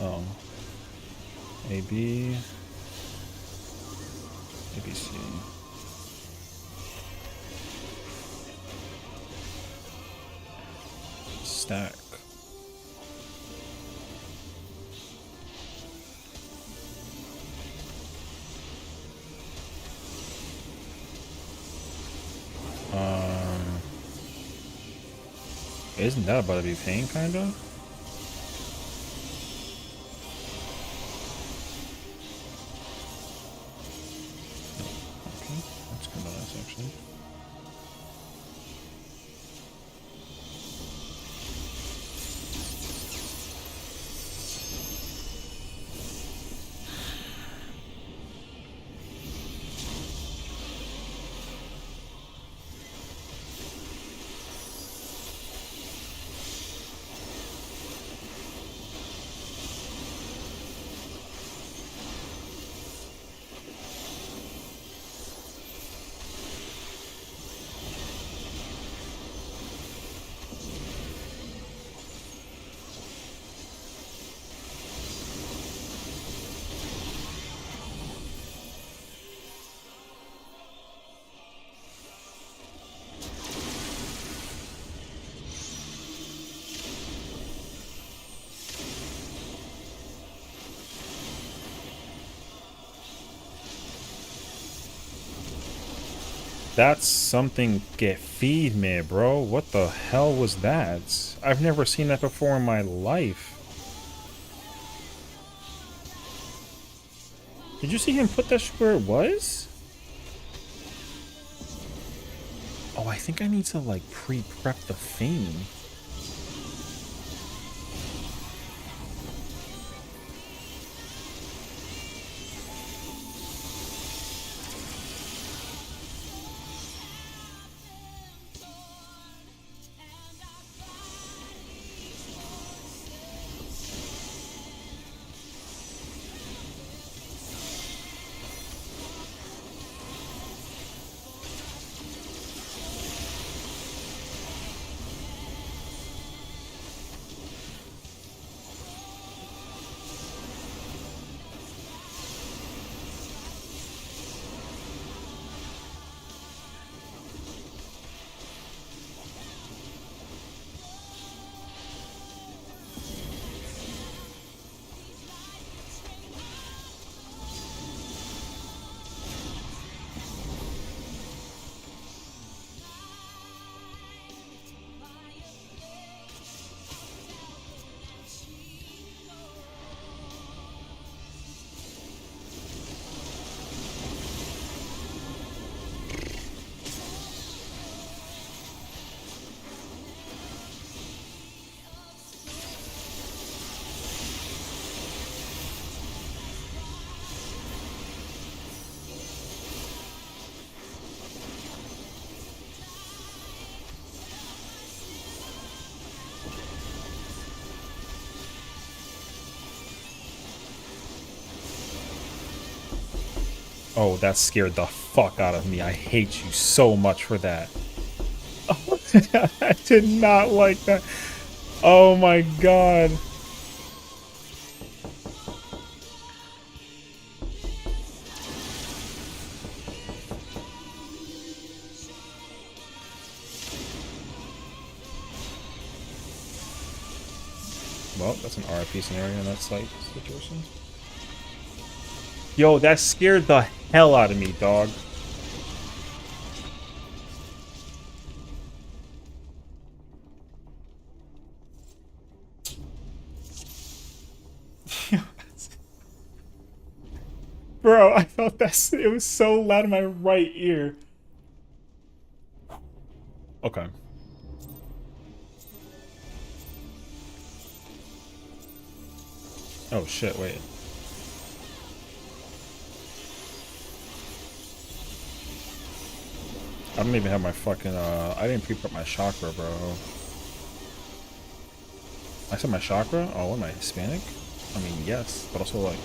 S1: Oh. AB. ABC. Stack. Isn't that about to be pain, kinda? Okay, that's kinda nice, actually. That's something que feed me, bro. What the hell was that? I've never seen that before in my life. Did you see him put that where it was? Oh, I think I need to like pre-prep the thing. Oh, that scared the fuck out of me. I hate you so much for that. Oh, I did not like that. Oh my god. Well, that's an RP scenario in that site situation. Yo, that scared the hell out of me, dog. Bro, I felt that it was so loud in my right ear. Okay. Oh shit, wait. I don't even have my fucking, I didn't pre-prep my chakra, bro. I said my chakra? Oh, what am I, Hispanic? I mean, yes, but also, like...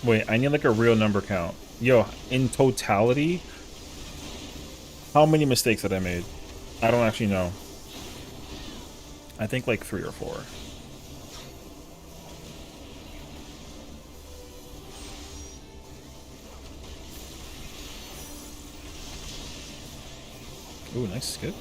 S1: Wait, I need like a real number count. Yo, in totality, how many mistakes that I made? I don't actually know. I think like 3 or 4. Ooh, nice skip.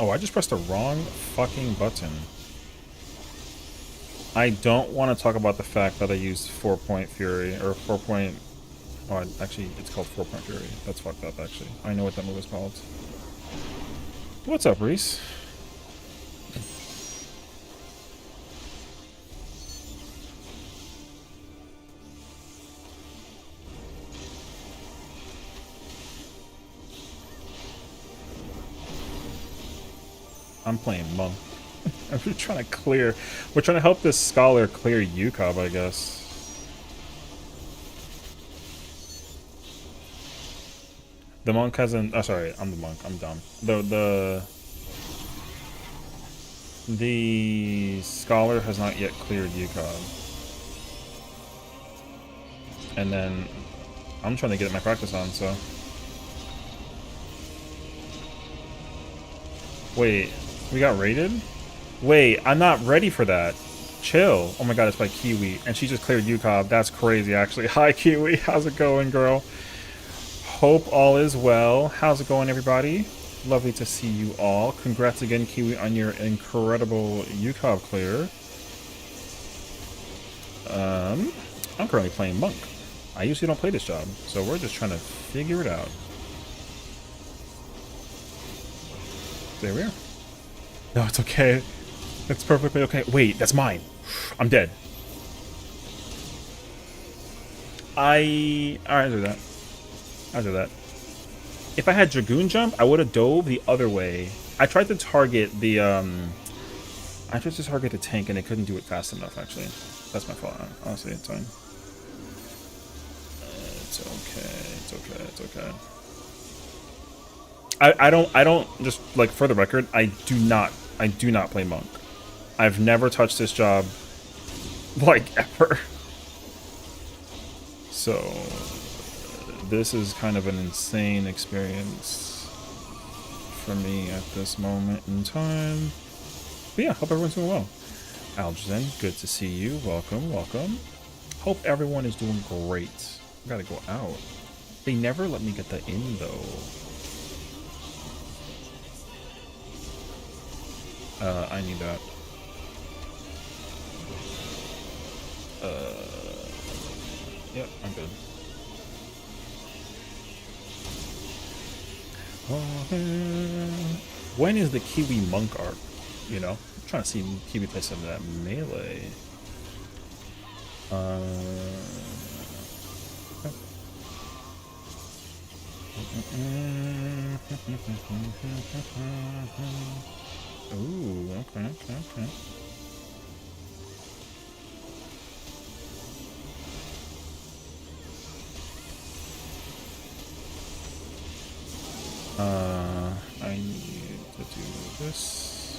S1: Oh, I just pressed the wrong fucking button. I don't want to talk about the fact that I used 4-point Fury, or 4-point... Oh, actually, it's called 4-point Fury. That's fucked up, actually. I know what that move is called. What's up, Reese? I'm playing Monk. I'm just trying to clear... We're trying to help this scholar clear UCoB, I guess. The monk hasn't... Oh, sorry, I'm the monk. I'm dumb. The scholar has not yet cleared UCoB. And then I'm trying to get my practice on, so... Wait, we got raided? Wait, I'm not ready for that. Chill. Oh my god, it's by Kiwi. And she just cleared UCoB. That's crazy, actually. Hi, Kiwi. How's it going, girl? Hope all is well. How's it going, everybody? Lovely to see you all. Congrats again, Kiwi, on your incredible UCoB clear. I'm currently playing Monk. I usually don't play this job, so we're just trying to figure it out. There we are. No, it's okay. It's perfectly okay. Wait, that's mine. I'm dead. Alright, I'll do that. I'll do that. If I had Dragoon Jump, I would have dove the other way. I tried to target the, I tried to target the tank and I couldn't do it fast enough, actually. That's my fault. Honestly, it's fine. It's okay. It's okay. I don't, just, like, for the record, I do not play Monk. I've never touched this job, like, ever. So, this is kind of an insane experience for me at this moment in time. But yeah, hope everyone's doing well. Algernon, good to see you. Welcome, welcome. Hope everyone is doing great. I gotta go out. They never let me get the in, though. I need that. Yep, I'm good. When is the Kiwi Monk arc? You know? I'm trying to see Kiwi play some of that melee. Ooh, okay. I need to do this.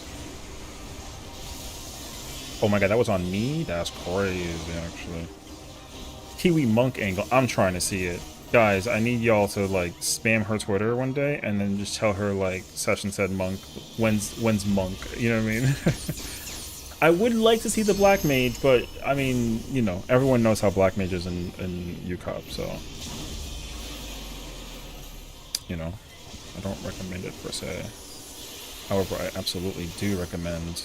S1: Oh my god, that was on me? That's crazy, actually. Kiwi Monk angle. I'm trying to see it. Guys, I need y'all to, like, spam her Twitter one day and then just tell her, like, Session said Monk. When's Monk? You know what I mean? I would like to see the Black Mage, but, I mean, you know, everyone knows how Black Mage is in UCoB, so... You know, I don't recommend it, per se. However, I absolutely do recommend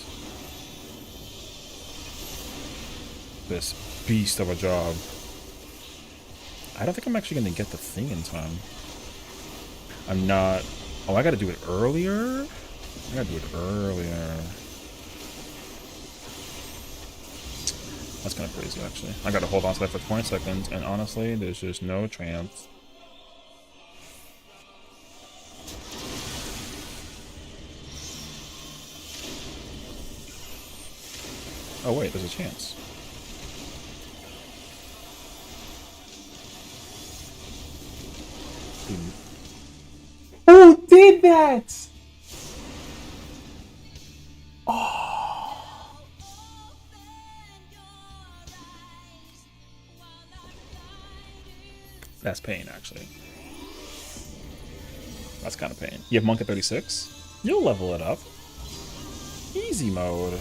S1: this beast of a job. I don't think I'm actually going to get the thing in time. I'm not... Oh, I got to do it earlier? I got to do it earlier. That's kind of crazy, actually. I got to hold on to that for 20 seconds, and honestly, there's just no chance. Oh wait, there's a chance. Who did that? Oh. That's pain, actually. That's kind of pain. You have Monk at 36? You'll level it up. Easy mode.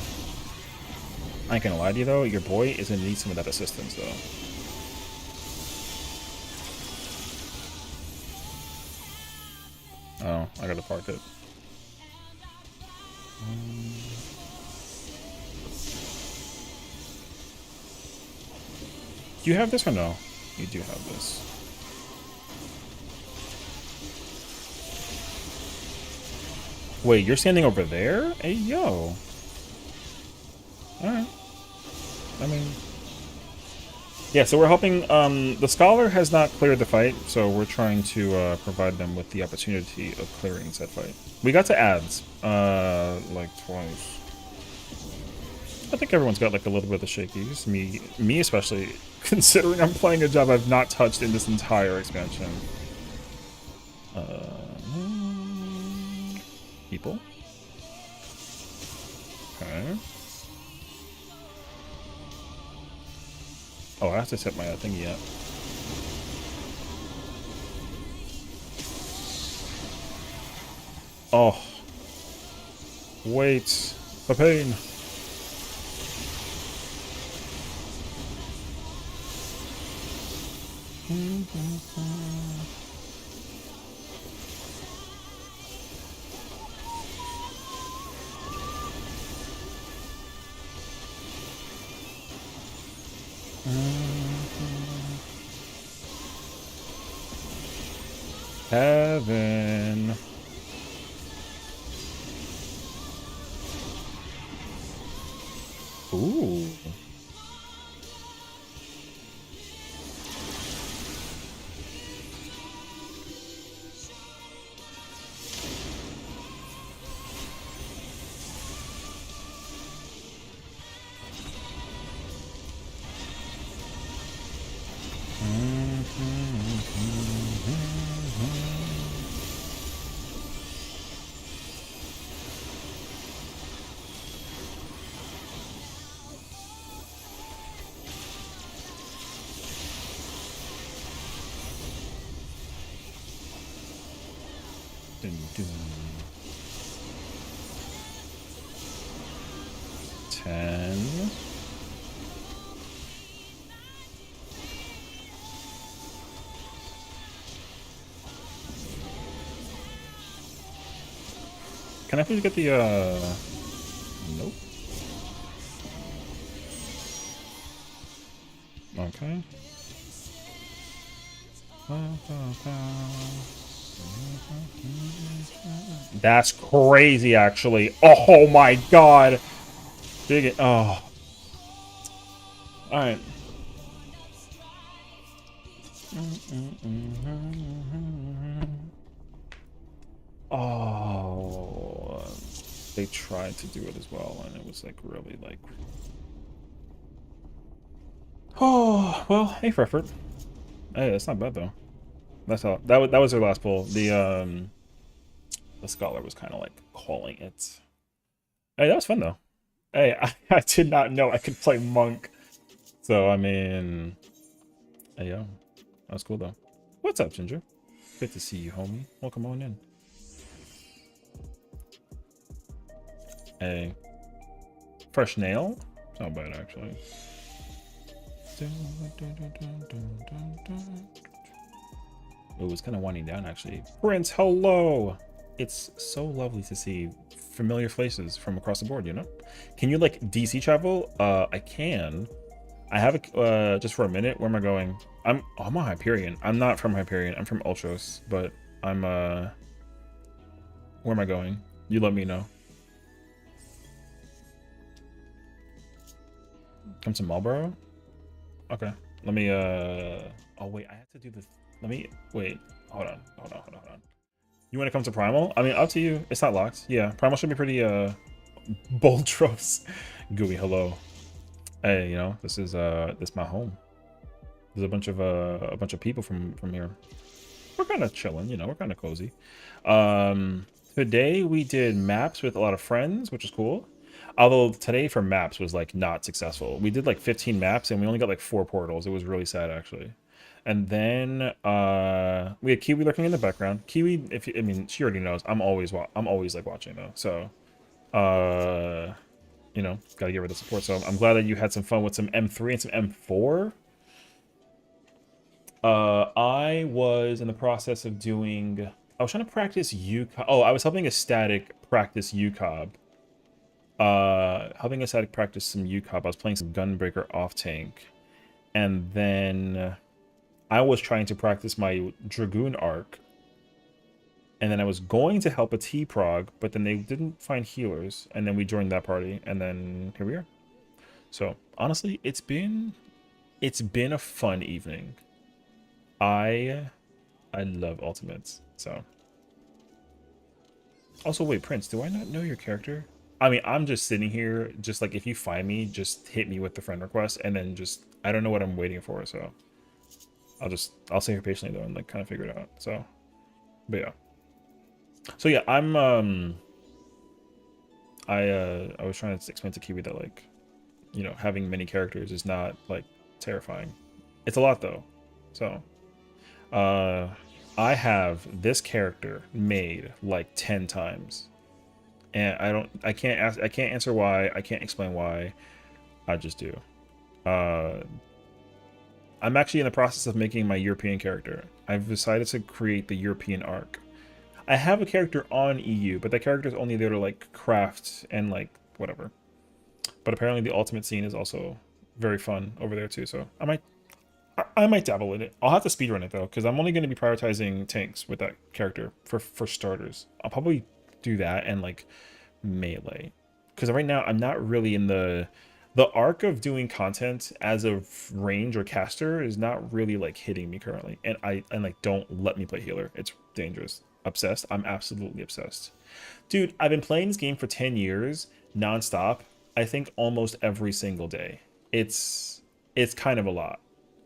S1: I ain't gonna lie to you, though. Your boy is gonna need some of that assistance, though. Oh, I gotta park it. Do you have this or no? You do have this. Wait, you're standing over there? Hey, yo. Alright. I mean... Yeah, so we're helping... the Scholar has not cleared the fight, so we're trying to provide them with the opportunity of clearing said fight. We got to ads, like twice. I think everyone's got like a little bit of the shakies. Me especially, considering I'm playing a job I've not touched in this entire expansion. People. Okay. Oh, I have to set my thingy up. Oh. Wait. The pain. Heaven. Ooh. Dun, dun. 10. Can I please get the, nope. Okay. That's crazy, actually. Oh my god. Dig it. Oh. Alright. Oh. They tried to do it as well, and it was like really like. Oh well, A for effort. Hey, that's not bad though. That's all. That was their last pull. The Scholar was kind of like calling it. Hey, that was fun though. Hey, I did not know I could play Monk. So I mean, hey yo, that was cool though. What's up, Ginger? Good to see you, homie. Welcome on in. Hey, fresh nail. It's not bad actually. It was kind of winding down actually. Prince, hello. It's so lovely to see familiar faces from across the board, you know? Can you like DC travel? I can. I have a just for a minute. Where am I going? I'm a Hyperion. I'm not from Hyperion. I'm from Ultros, but I'm where am I going? You let me know. Come to Marlboro? Okay. Let me oh wait, I have to do this. Let me wait. Hold on. You want to come to Primal? I mean, up to you. It's not locked. Yeah, Primal should be pretty Boltros. Gooey, hello. Hey, you know, this my home. There's a bunch of people from here. We're kind of chilling, you know, we're kind of cozy. Today we did maps with a lot of friends, which is cool. Although today for maps was like not successful. We did like 15 maps and we only got like 4 portals. It was really sad actually. And then we had Kiwi lurking in the background. Kiwi, if you, I mean, she already knows. I'm always like watching though. So you know, gotta give her the support. So I'm glad that you had some fun with some M3 and some M4. I was in the process of doing. I was trying to practice UCoB. Oh, I was helping a static practice UCoB. Helping a static practice some UCoB. I was playing some Gunbreaker off tank, and then I was trying to practice my Dragoon arc. And then I was going to help a T-Prog, but then they didn't find healers, and then we joined that party, and then here we are. So honestly, it's been a fun evening. I love ultimates. So also, wait, Prince, do I not know your character? I mean, I'm just sitting here, just like if you find me, just hit me with the friend request, and then just I don't know what I'm waiting for, so I'll sit here patiently though and like kind of figure it out. So, but yeah. So yeah, I was trying to explain to Kiwi that like, you know, having many characters is not like terrifying. It's a lot though. So I have this character made like 10 times. And I can't answer why, I can't explain why. I just do. I'm actually in the process of making my European character. I've decided to create the European arc. I have a character on EU, but that character is only there to like craft and like whatever. But apparently the ultimate scene is also very fun over there too. So I might dabble in it. I'll have to speedrun it though, because I'm only going to be prioritizing tanks with that character for starters. I'll probably do that and like melee, because right now I'm not really in the arc of doing content as a range or caster is not really like hitting me currently, and like don't let me play healer. It's dangerous. Obsessed. I'm absolutely obsessed, dude. I've been playing this game for 10 years nonstop. I think almost every single day. It's kind of a lot.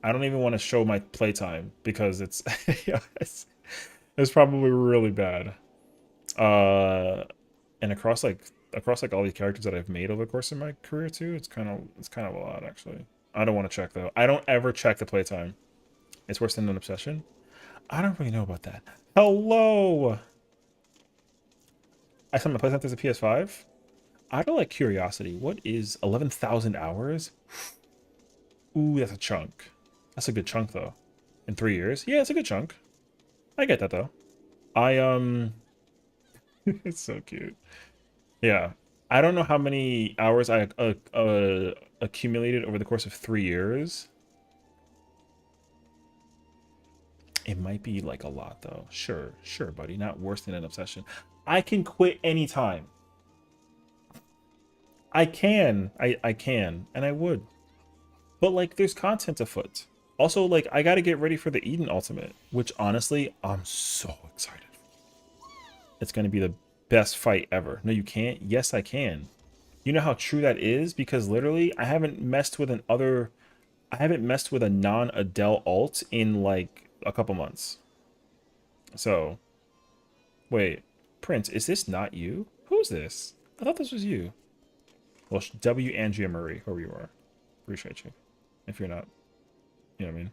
S1: I don't even want to show my playtime because it's it's probably really bad. And across like all these characters that I've made over the course of my career too, it's kind of a lot actually. I don't want to check though. I don't ever check the playtime. It's worse than an obsession. I don't really know about that. Hello. I saw my playtime as a PS5. Out of like curiosity, what is 11,000 hours? Ooh, that's a chunk. That's a good chunk though. In 3 years, yeah, it's a good chunk. I get that though. I it's so cute. Yeah, I don't know how many hours I accumulated over the course of 3 years. It might be like a lot though. Sure, sure, buddy. Not worse than an obsession. I can quit anytime. I can. I can, and I would. But like, there's content afoot. Also, like, I gotta get ready for the Eden Ultimate, which honestly, I'm so excited. It's gonna be the best fight ever. No, you can't. Yes, I can. You know how true that is? Because literally, I haven't messed with a non-Adele alt in like a couple months. So, wait, Prince, is this not you? Who's this? I thought this was you. Well, W. Andrea Murray, whoever you are. Appreciate you. If you're not, you know what I mean?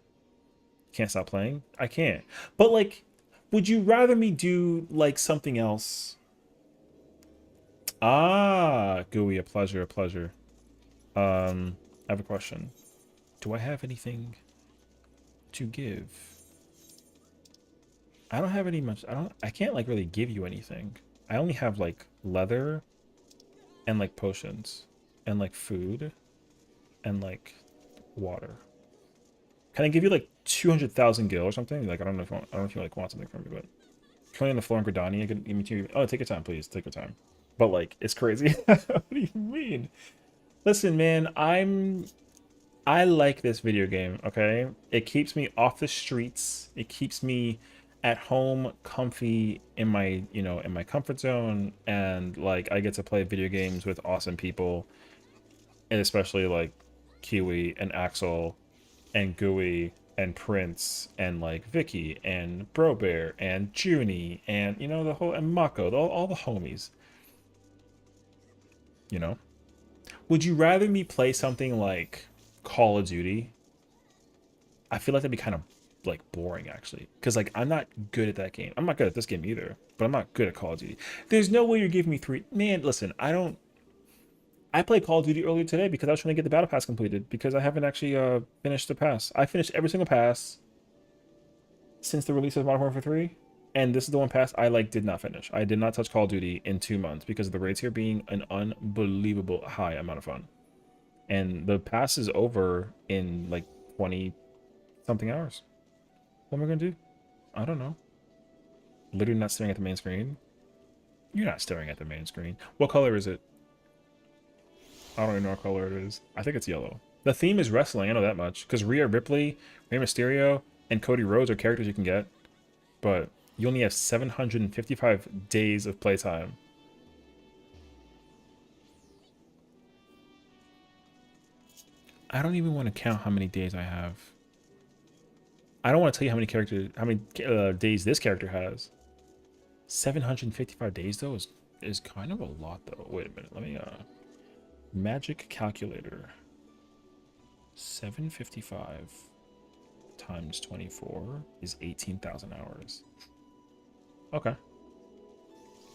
S1: Can't stop playing? I can't. But like, would you rather me do like something else? Ah, Gooey, a pleasure, a pleasure. I have a question. Do I have anything to give? I don't have any much. I can't like really give you anything. I only have like leather and like potions and like food and like water. Can I give you like 200,000 gil or something? Like I don't know if you like want something from me, but currently on the floor in Gridani, I could give me two. Oh, take your time, please. Take your time. But like, it's crazy. What do you mean? Listen, man, I like this video game, okay? It keeps me off the streets. It keeps me at home, comfy in my, you know, in my comfort zone, and like I get to play video games with awesome people, and especially like Kiwi and Axel and Gooey and Prince and like Vicky and Bro Bear and Junie and you know the whole and Mako, all the homies. You know, would you rather me play something like Call of Duty? I feel like that'd be kind of like boring actually, because like I'm not good at that game. I'm not good at this game either, but I'm not good at Call of Duty. There's no way you're giving me three. Man, listen, I played Call of Duty earlier today because I was trying to get the battle pass completed because I haven't actually finished the pass. I finished every single pass since the release of Modern Warfare 3, and this is the one pass I like did not finish. I did not touch Call of Duty in 2 months because of the raids here being an unbelievable high amount of fun. And the pass is over in like 20 something hours. What am I gonna do? I don't know. Literally not staring at the main screen. You're not staring at the main screen. What color is it? I don't even know what color it is. I think it's yellow. The theme is wrestling, I know that much. Because Rhea Ripley, Rey Mysterio, and Cody Rhodes are characters you can get. But you only have 755 days of playtime. I don't even want to count how many days I have. I don't want to tell you how many days this character has. 755 days though is kind of a lot though. Wait a minute, let me magic calculator. 755 times 24 is 18,000 hours. Okay.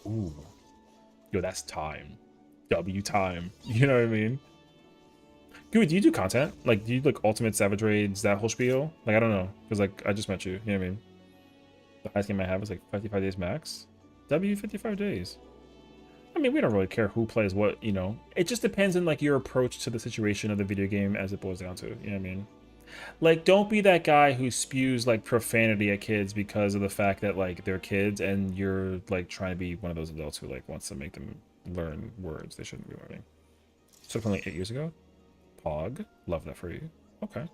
S1: Ooh. Yo, that's time. W time. You know what I mean? Dude, do you do content? Like, do you like Ultimate Savage Raids, that whole spiel? Like, I don't know. Because, like, I just met you. You know what I mean? The highest game I have is like 55 days max. W, 55 days. I mean, we don't really care who plays what, you know. It just depends on, like, your approach to the situation of the video game as it boils down to. You know what I mean? Like, don't be that guy who spews, like, profanity at kids because of the fact that, like, they're kids and you're, like, trying to be one of those adults who, like, wants to make them learn words they shouldn't be learning. So from, like, 8 years ago? Pog. Love that for you. Okay.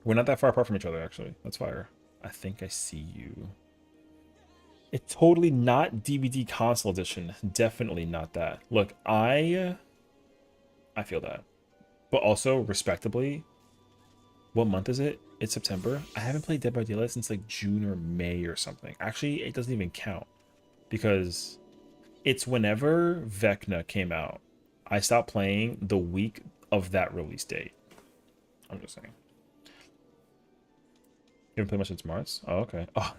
S1: We're not that far apart from each other, actually. That's fire. I think I see you. It's totally not DVD console edition. Definitely not that. Look, I feel that. But also, respectably, what month is it? It's September. I haven't played Dead by Daylight since like June or May or something. Actually, it doesn't even count because it's whenever Vecna came out. I stopped playing the week of that release date. I'm just saying. You haven't played much since March? Oh, okay. Oh,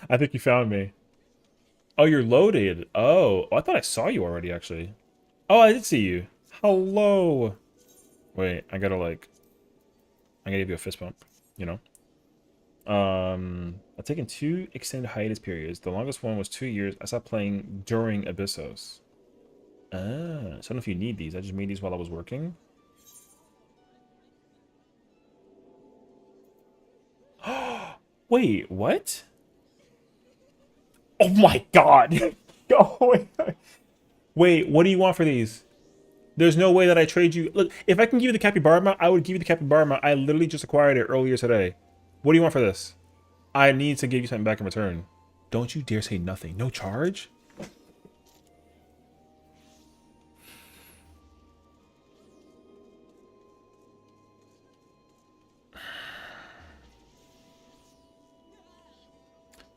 S1: I think you found me. Oh, you're loaded. Oh, I thought I saw you already, actually. Oh, I did see you. Hello. Wait, I gotta give you a fist bump, you know? I've taken 2 extended hiatus periods. The longest one was 2 years. I stopped playing during Abyssos. So I don't know if you need these. I just made these while I was working. Wait, what? Oh my god! Oh, wait, what do you want for these? There's no way that I trade you. Look, if I can give you the capybara mount, I would give you the capybara mount. I literally just acquired it earlier today. What do you want for this? I need to give you something back in return. Don't you dare say nothing. No charge?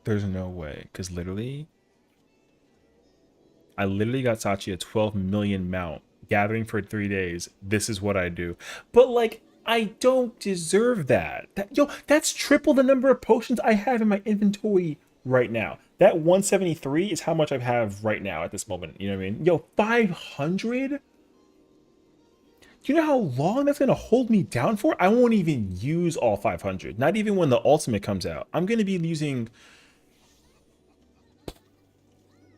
S1: There's no way, because literally, I literally got Sachi a 12 million mount, gathering for 3 days. This is what I do. But like, I don't deserve that. Yo, that's triple the number of potions I have in my inventory right now. That 173 is how much I have right now at this moment. You know what I mean? Yo, 500? Do you know how long that's going to hold me down for? I won't even use all 500. Not even when the ultimate comes out. I'm going to be using...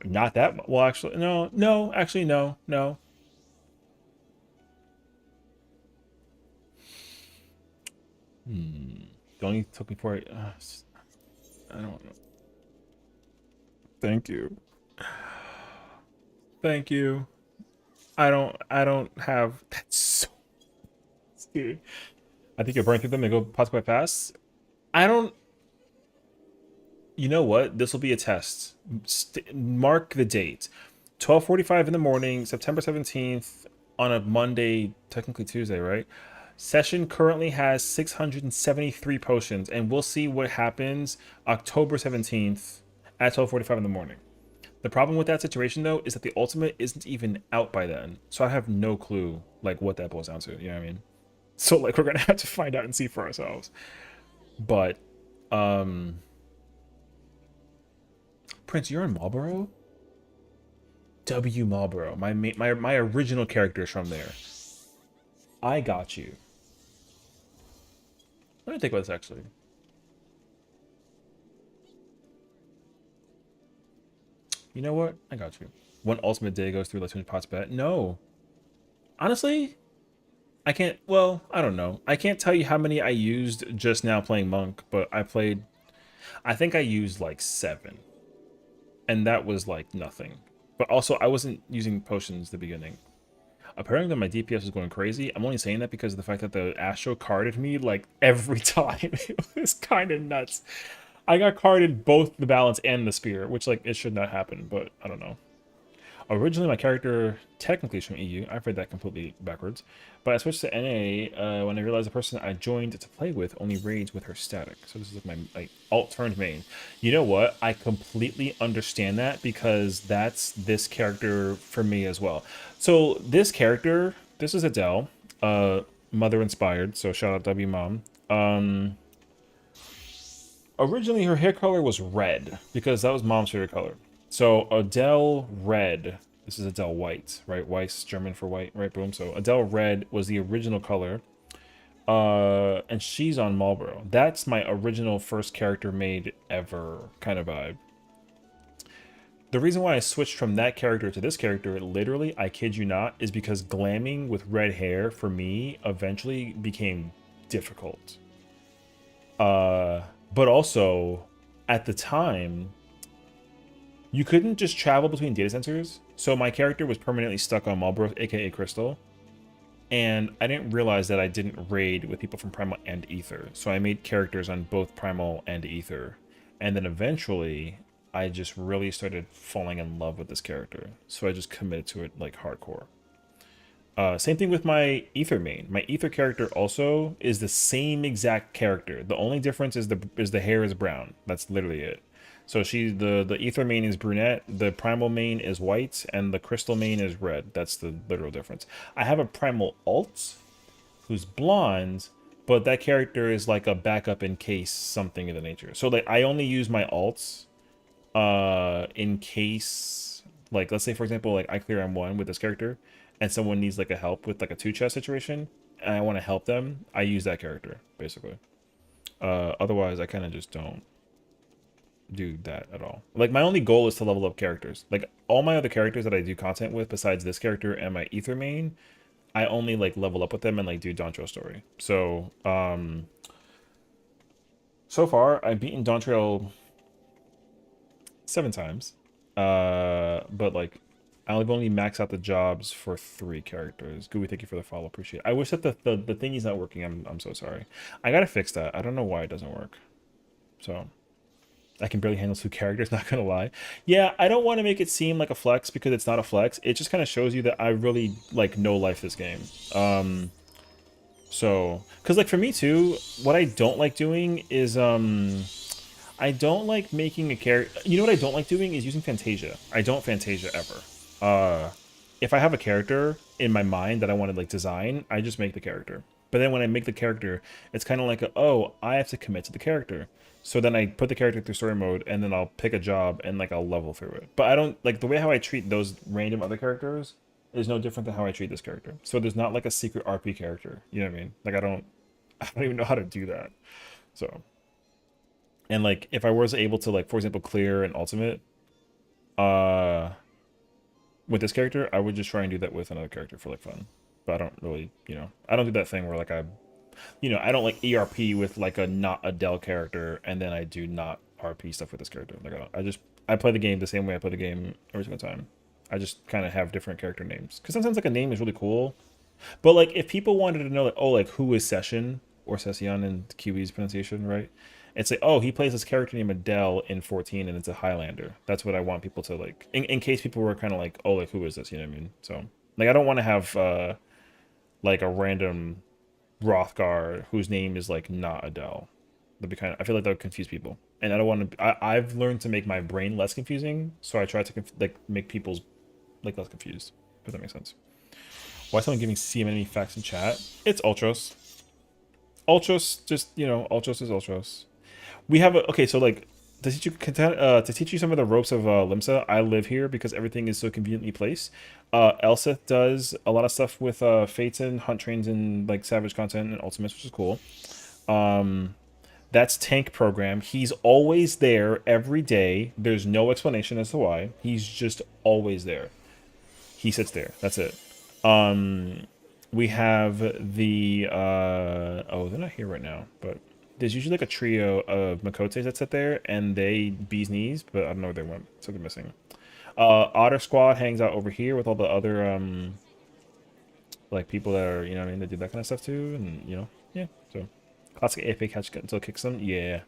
S1: Not that... Well, actually, no. Actually, no. Don't you took me for it? I don't know. Thank you. Thank you. I don't have... That's so... Dude. I think you'll burn through them and go past quite fast. I don't... You know what? This will be a test. Mark the date. 12:45 in the morning, September 17th. on a Monday, technically Tuesday, right? Session currently has 673 potions, and we'll see what happens October 17th at 12:45 in the morning. The problem with that situation though is that the ultimate isn't even out by then, so I have no clue like what that boils down to. You know what I mean? So like we're gonna have to find out and see for ourselves. But Prince, you're in Marlboro? W Marlboro. My original character is from there. I got you. Let me think about this actually. You know what? I got you. One ultimate day goes through like 200 pots bet. No. Honestly, I can't. Well, I don't know. I can't tell you how many I used just now playing Monk, but I played. I think I used like 7. And that was like nothing. But also, I wasn't using potions at the beginning. Apparently, my DPS was going crazy. I'm only saying that because of the fact that the Astro carded me like every time. It was kind of nuts. I got carded both the balance and the spear, which like it should not happen, but I don't know. Originally, my character technically is from EU. I've read that completely backwards. But I switched to NA when I realized the person I joined to play with only raids with her static. So this is like my alt turned main. You know what? I completely understand that because that's this character for me as well. So this character, this is Adele, mother inspired. So shout out W Mom. Originally, her hair color was red because that was Mom's favorite color. So Adele Red, this is Adele White, right? Weiss, German for white, right? Boom. So Adele Red was the original color. And she's on Marlboro. That's my original first character made ever kind of vibe. The reason why I switched from that character to this character, literally, I kid you not, is because glamming with red hair for me eventually became difficult. But also, at the time, you couldn't just travel between data centers. So my character was permanently stuck on Marlboro, aka Crystal. And I didn't realize that I didn't raid with people from Primal and Ether. So I made characters on both Primal and Ether. And then eventually, I just really started falling in love with this character. So I just committed to it like hardcore. Same thing with my Ether main. My Ether character also is the same exact character. The only difference is the hair is brown. That's literally it. So the Ether main is brunette, the Primal main is white, and the Crystal main is red. That's the literal difference. I have a Primal alt who's blonde, but that character is like a backup in case something of the nature. So like I only use my alts in case, like let's say for example, like I clear M1 with this character and someone needs like a help with like a 2-chest situation and I want to help them, I use that character basically. Otherwise I kind of just don't do that at all. Like my only goal is to level up characters. Like all my other characters that I do content with besides this character and my Ether main, I only like level up with them and like do Dawntrail story. So so far I've beaten Dawntrail 7 times. But like I've only maxed out the jobs for 3 characters. Gooey, thank you for the follow. Appreciate it. I wish that the thingy's not working. I'm so sorry. I gotta fix that. I don't know why it doesn't work. So I can barely handle 2 characters, not gonna lie. Yeah, I don't want to make it seem like a flex because it's not a flex. It just kind of shows you that I really like no life this game. So because like for me too, what I don't like doing is I don't like making a character. You know what I don't like doing is using Fantasia. I don't Fantasia ever. If I have a character in my mind that I want to like design, I just make the character. But then when I make the character, it's kind of like, oh, I have to commit to the character. So then I put the character through story mode, and then I'll pick a job and like I'll level through it. But I don't like the way how I treat those random other characters is no different than how I treat this character. So there's not like a secret RP character. You know what I mean? Like I don't even know how to do that. So. And like if I was able to like for example clear an ultimate with this character, I would just try and do that with another character for like fun. But I don't really, I don't do that thing where like I don't like ERP with like a not Adele character and then I do not RP stuff with this character. Like I play the game the same way I play the game every single time. I just kind of have different character names because sometimes like a name is really cool, but like if people wanted to know like, oh, like who is Session or Session in Kiwi's pronunciation, right? It's like, oh, he plays this character named Adele in 14 and it's a Highlander. That's what I want people to like, in case people were kind of like, oh, like who is this? You know what I mean? So Like I don't want to have like a random Rothgar whose name is like not Adele. That'd be kind of, I feel like that would confuse people, and I don't want to. I've learned to make my brain less confusing, so I try to like make people's like less confused. If that makes sense. Why is someone giving CM enemy facts in chat? It's Ultros. Ultros, just Ultros is Ultros. We have a okay. So like to teach you some of the ropes of Limsa, I live here because everything is so conveniently placed. Elsith does a lot of stuff with Phaeton, Hunt Trains, and like Savage content and Ultimates, which is cool. That's Tank program. He's always there every day. There's no explanation as to why. He's just always there. He sits there. That's it. We have the oh, they're not here right now, but there's usually like a trio of Makotes that sit there, and they bees knees, but I don't know where they went, so they're missing. Otter Squad hangs out over here with all the other like people that are, you know what I mean, that do that kind of stuff too, and yeah. So classic AFK catch until kicks them. Yeah.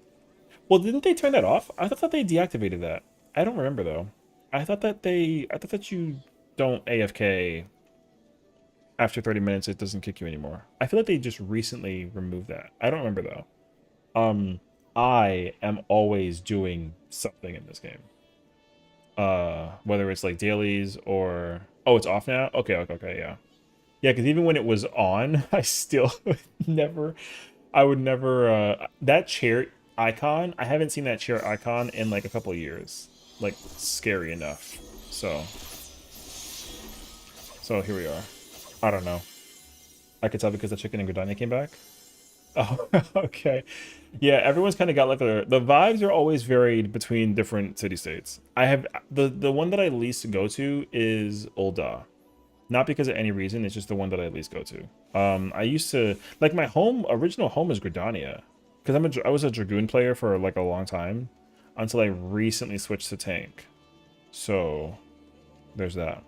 S1: Well, didn't they turn that off? I thought they deactivated that. I don't remember though. I thought that you don't AFK after 30 minutes. It doesn't kick you anymore. I feel like they just recently removed that. I don't remember though. I am always doing something in this game. Whether it's like dailies or it's off now. Okay, yeah. Yeah, because even when it was on, I still I would never that chair icon. I haven't seen that chair icon in like a couple of years. Like scary enough. So here we are. I don't know. I could tell because the chicken and Gridania came back. Oh, okay. Yeah, everyone's kind of got like the vibes are always varied between different city states. I have the one that I least go to is Ul'dah. Not because of any reason, it's just the one that I at least go to. I used to like my original home is Gridania, because I was a Dragoon player for like a long time until I recently switched to tank. So there's that.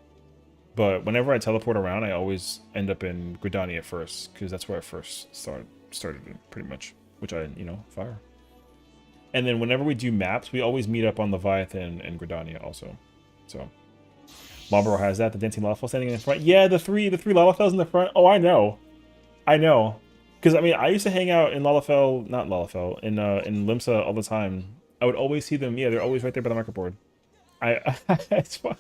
S1: But whenever I teleport around, I always end up in Gridania first, because that's where I first started it, pretty much, which I fire. And then whenever we do maps, we always meet up on Leviathan and Gridania also. So. Marlboro has that. The dancing Lalafell standing in front. Yeah, the three Lalafells in the front. Oh, I know. Because I mean, I used to hang out in not Lalafell, in Limsa all the time. I would always see them. Yeah, they're always right there by the microboard. It's fun.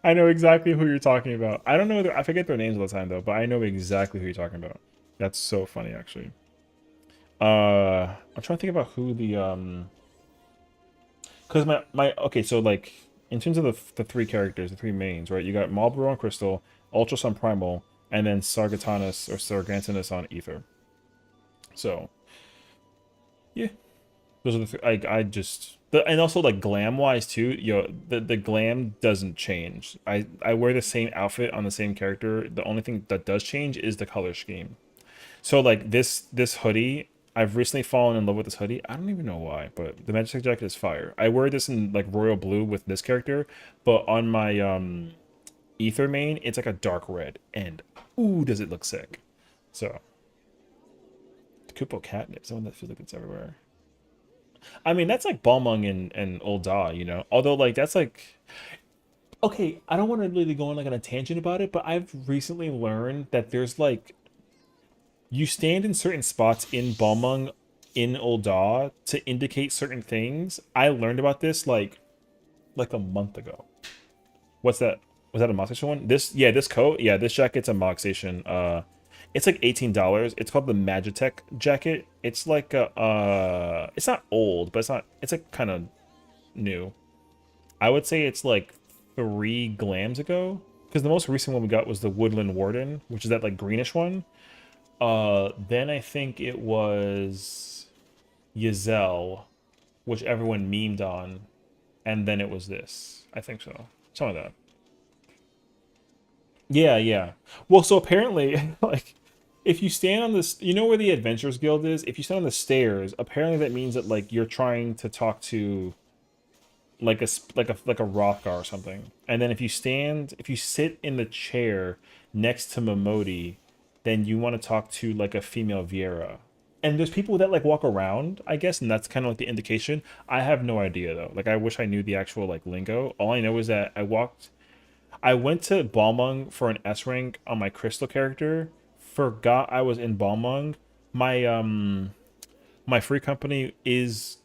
S1: I know exactly who you're talking about. I don't know. I forget their names all the time though, but I know exactly who you're talking about. That's so funny, actually. I'm trying to think about who the because okay, so like. In terms of the three characters, the three mains, right? You got Marlboro on Crystal, Ultros on Primal, and then Sargantanus or Sargantanus on Ether. So, yeah, those are the three. I just and also like glam wise too. The glam doesn't change. I wear the same outfit on the same character. The only thing that does change is the color scheme. So like this hoodie. I've recently fallen in love with this hoodie. I don't even know why, but the Magic Jacket is fire. I wear this in like royal blue with this character, but on my Ether main, it's like a dark red, and ooh, does it look sick. So, Kupo catnip, someone that feels like it's everywhere. I mean, that's like Balmung and Ul'dah, Although like that's like okay, I don't want to really go on like on a tangent about it, but I've recently learned that there's like you stand in certain spots in Balmung in Ul'dah to indicate certain things. I learned about this like a month ago. What's that? Was that a Mog Station one? This coat. Yeah, this jacket's a Mog Station. It's like $18. It's called the Magitech jacket. It's like a it's not old, but it's like kind of new. I would say it's like 3 glams ago. Because the most recent one we got was the Woodland Warden, which is that like greenish one. Then I think it was Ysel, which everyone memed on, and then it was this. I think so. Something like that. Yeah. Well, so apparently, like, if you stand on this, you know where the Adventurers Guild is? If you stand on the stairs, apparently that means that, like, you're trying to talk to, like a Rothgar or something. And then if you sit in the chair next to Momodi, then you want to talk to like a female Viera. And there's people that like walk around, I guess, and that's kind of like the indication. I have no idea though. Like I wish I knew the actual like lingo. All I know is that I went to Balmung for an S rank on my Crystal character. Forgot I was in Balmung. My free company is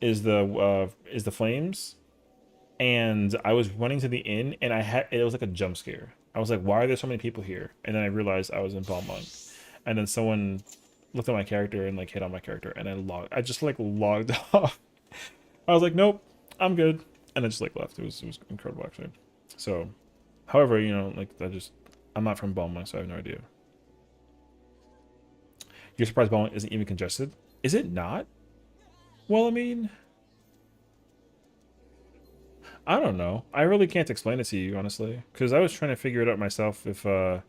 S1: the Flames, and I was running to the inn, and it was like a jump scare. I was like, why are there so many people here? And then I realized I was in Balmung, and then someone looked at my character and like hit on my character, and I just like logged off. I was like, nope, I'm good, and I just like left. It was incredible actually. So, however, you know, like I'm not from Balmung, so I have no idea. You're surprised Balmung isn't even congested? Is it not? Well, I mean, I don't know. I really can't explain it to you, honestly, because I was trying to figure it out myself. If I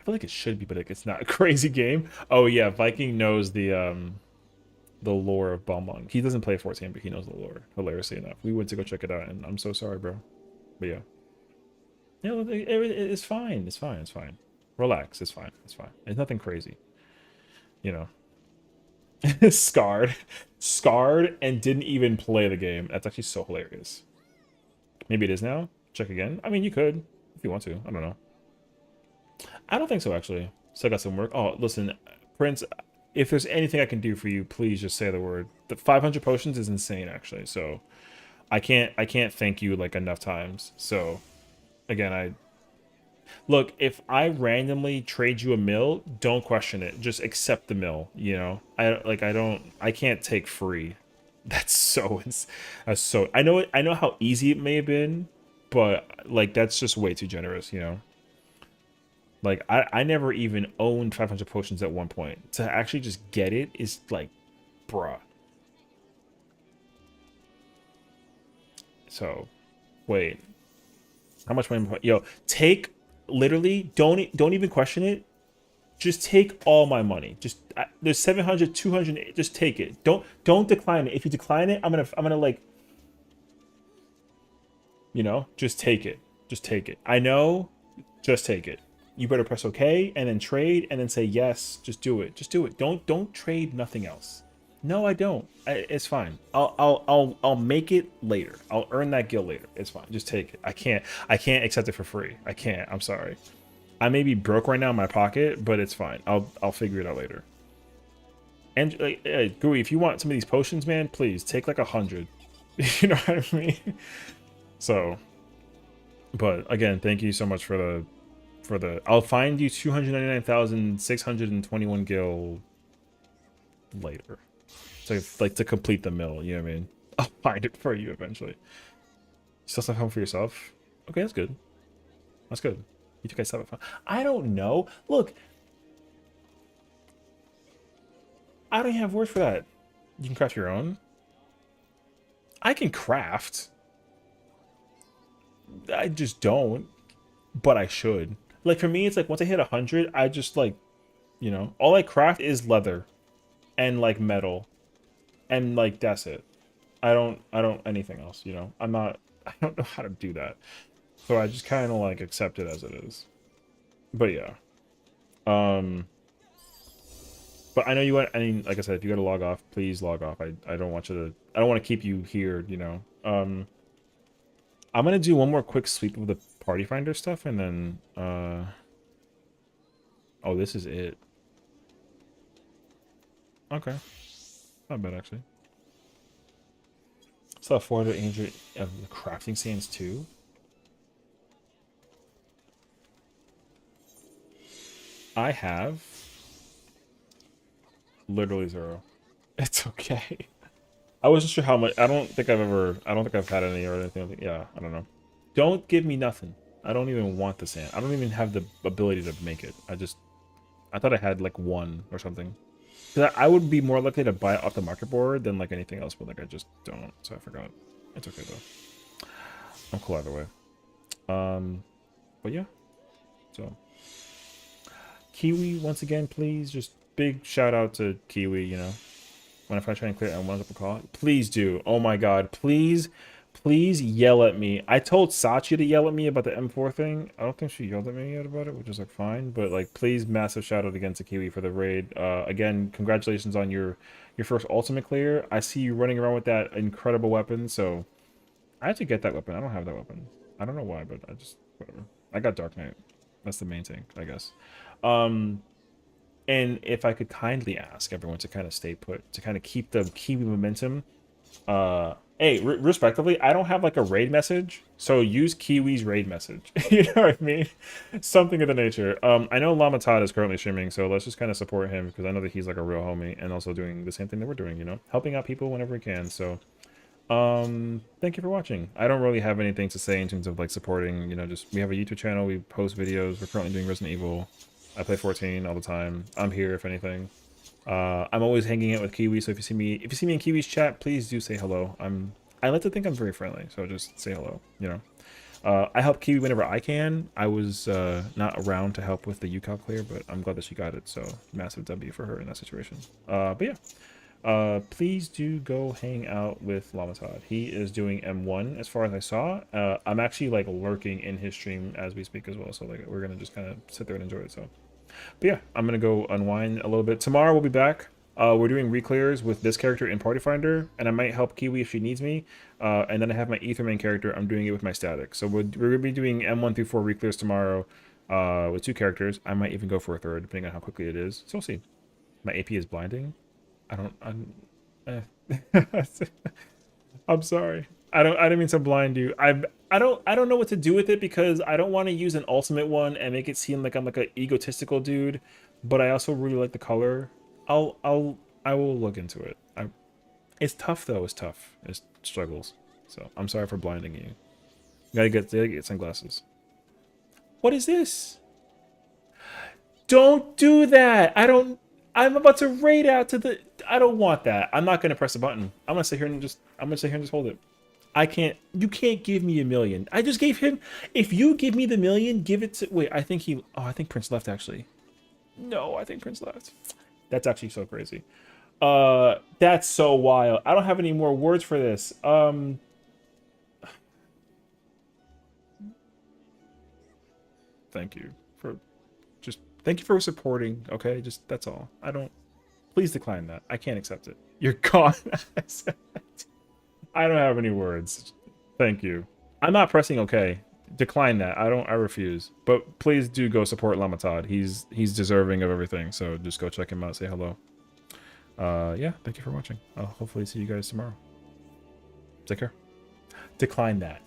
S1: feel like it should be, but like, it's not a crazy game. Oh yeah, Viking knows the lore of Balmung. He doesn't play 14, but he knows the lore. Hilariously enough, we went to go check it out, and I'm so sorry, bro. But yeah, yeah, it's fine. It's fine. It's fine. Relax. It's fine. It's fine. It's nothing crazy. You know, scarred, and didn't even play the game. That's actually so hilarious. Maybe it is now. Check again. I mean, you could if you want to. I don't know. I don't think so, actually. Still got some work. Oh, listen, Prince, if there's anything I can do for you, please just say the word. The 500 potions is insane, actually. So I can't thank you like enough times. So again, look, if I randomly trade you a mill, don't question it. Just accept the mill. You know, I can't take free. That's so. I know how easy it may have been, but like that's just way too generous. You know. Like, I never even owned 500 potions at one point. To actually just get it is like, bruh. So, wait. How much money? Yo, take, literally, don't even question it. Just take all my money. Just, there's 700, 200, just take it. Don't decline it. If you decline it, I'm gonna like, you know, just take it. Just take it. I know, just take it. You better press OK and then trade and then say yes. Just do it. Just do it. Don't trade nothing else. No, I don't. It's fine. I'll make it later. I'll earn that guild later. It's fine. Just take it. I can't accept it for free. I can't. I'm sorry. I may be broke right now in my pocket, but it's fine. I'll figure it out later. And Gui, if you want some of these potions, man, please take like 100. You know what I mean? So, but again, thank you so much for the. I'll find you 299,621 gil later. So like to complete the mill, you know what I mean? I'll find it for you eventually. Still some home for yourself? Okay, that's good. That's good. You two guys have fun. I don't know. Look, I don't have words for that. You can craft your own. I can craft. I just don't. But I should. Like for me, it's like once I hit 100, I just like, you know, all I craft is leather and like metal and like that's it. I don't anything else, you know. I don't know how to do that. So I just kind of like accept it as it is. But yeah. But I know you want, I mean, like I said, if you gotta log off, please log off. I don't want you to, I don't want to keep you here, you know. I'm gonna do one more quick sweep of the party finder stuff and then oh, this is it. Okay, not bad actually. Still have 400 of the crafting sands too. I have literally 0. It's okay. I wasn't sure how much. I don't think I've had any or anything. Yeah, I don't know. Don't give me nothing. I don't even want the sand. I don't even have the ability to make it. I thought I had like 1 or something. Cause I would be more likely to buy it off the market board than like anything else, but like I just don't. So I forgot. It's okay though. I'm cool either way. But yeah. So Kiwi once again, please. Just big shout out to Kiwi. You know. When if I try and clear it and one up a call, please do. Oh my god, please yell at me. I told Sachi to yell at me about the M4 thing. I don't think she yelled at me yet about it, which is like fine. But like, please, massive shout out again to Kiwi for the raid. Again, congratulations on your first ultimate clear. I see you running around with that incredible weapon. So I have to get that weapon. I don't have that weapon. I don't know why, but whatever. I got Dark Knight. That's the main thing, I guess. And if I could kindly ask everyone to kind of stay put, to kind of keep the Kiwi momentum. Hey, respectively, I don't have like a raid message, so use Kiwi's raid message. You know what I mean? Something of the nature. I know Llama Todd is currently streaming, so let's just kind of support him because I know that he's like a real homie and also doing the same thing that we're doing, you know, helping out people whenever we can. So, thank you for watching. I don't really have anything to say in terms of like supporting, you know, just we have a YouTube channel, we post videos. We're currently doing Resident Evil. I play 14 all the time. I'm here if anything. I'm always hanging out with Kiwi, so if you see me in Kiwi's chat, please do say hello. I like to think I'm very friendly, so just say hello, you know. I help Kiwi whenever I can. I was not around to help with the UCoB clear, but I'm glad that she got it, so massive W for her in that situation. But yeah, please do go hang out with Llama Todd. He is doing M1 as far as I saw. I'm actually like lurking in his stream as we speak as well, so like we're gonna just kind of sit there and enjoy it. So. But yeah, I'm going to go unwind a little bit. Tomorrow we'll be back. We're doing re-clears with this character in Party Finder, and I might help Kiwi if she needs me. And then I have my Ether main character. I'm doing it with my static. So we're going to be doing M1 through 4 re-clears tomorrow with 2 characters. I might even go for a 3rd, depending on how quickly it is. So we'll see. My AP is blinding. I'm sorry. I didn't mean to blind you. I don't know what to do with it because I don't want to use an ultimate one and make it seem like I'm like an egotistical dude, but I also really like the color. I will look into it. It's tough though. It's tough. It struggles. So I'm sorry for blinding you. Gotta get sunglasses. What is this? Don't do that. I'm about to raid out to the. I don't want that. I'm not gonna press the button. I'm gonna sit here and just hold it. You can't give me $1 million. I just gave him, if you give me the $1 million, give it to, wait, I think Prince left actually. No, I think Prince left. That's actually so crazy. That's so wild. I don't have any more words for this. Thank you for supporting. Okay. Just, that's all. Please decline that. I can't accept it. You're gone. I don't have any words. Thank you. I'm not pressing OK. Decline that. I refuse. But please do go support Llama Todd. He's deserving of everything. So just go check him out. Say hello. Yeah, thank you for watching. I'll hopefully see you guys tomorrow. Take care. Decline that.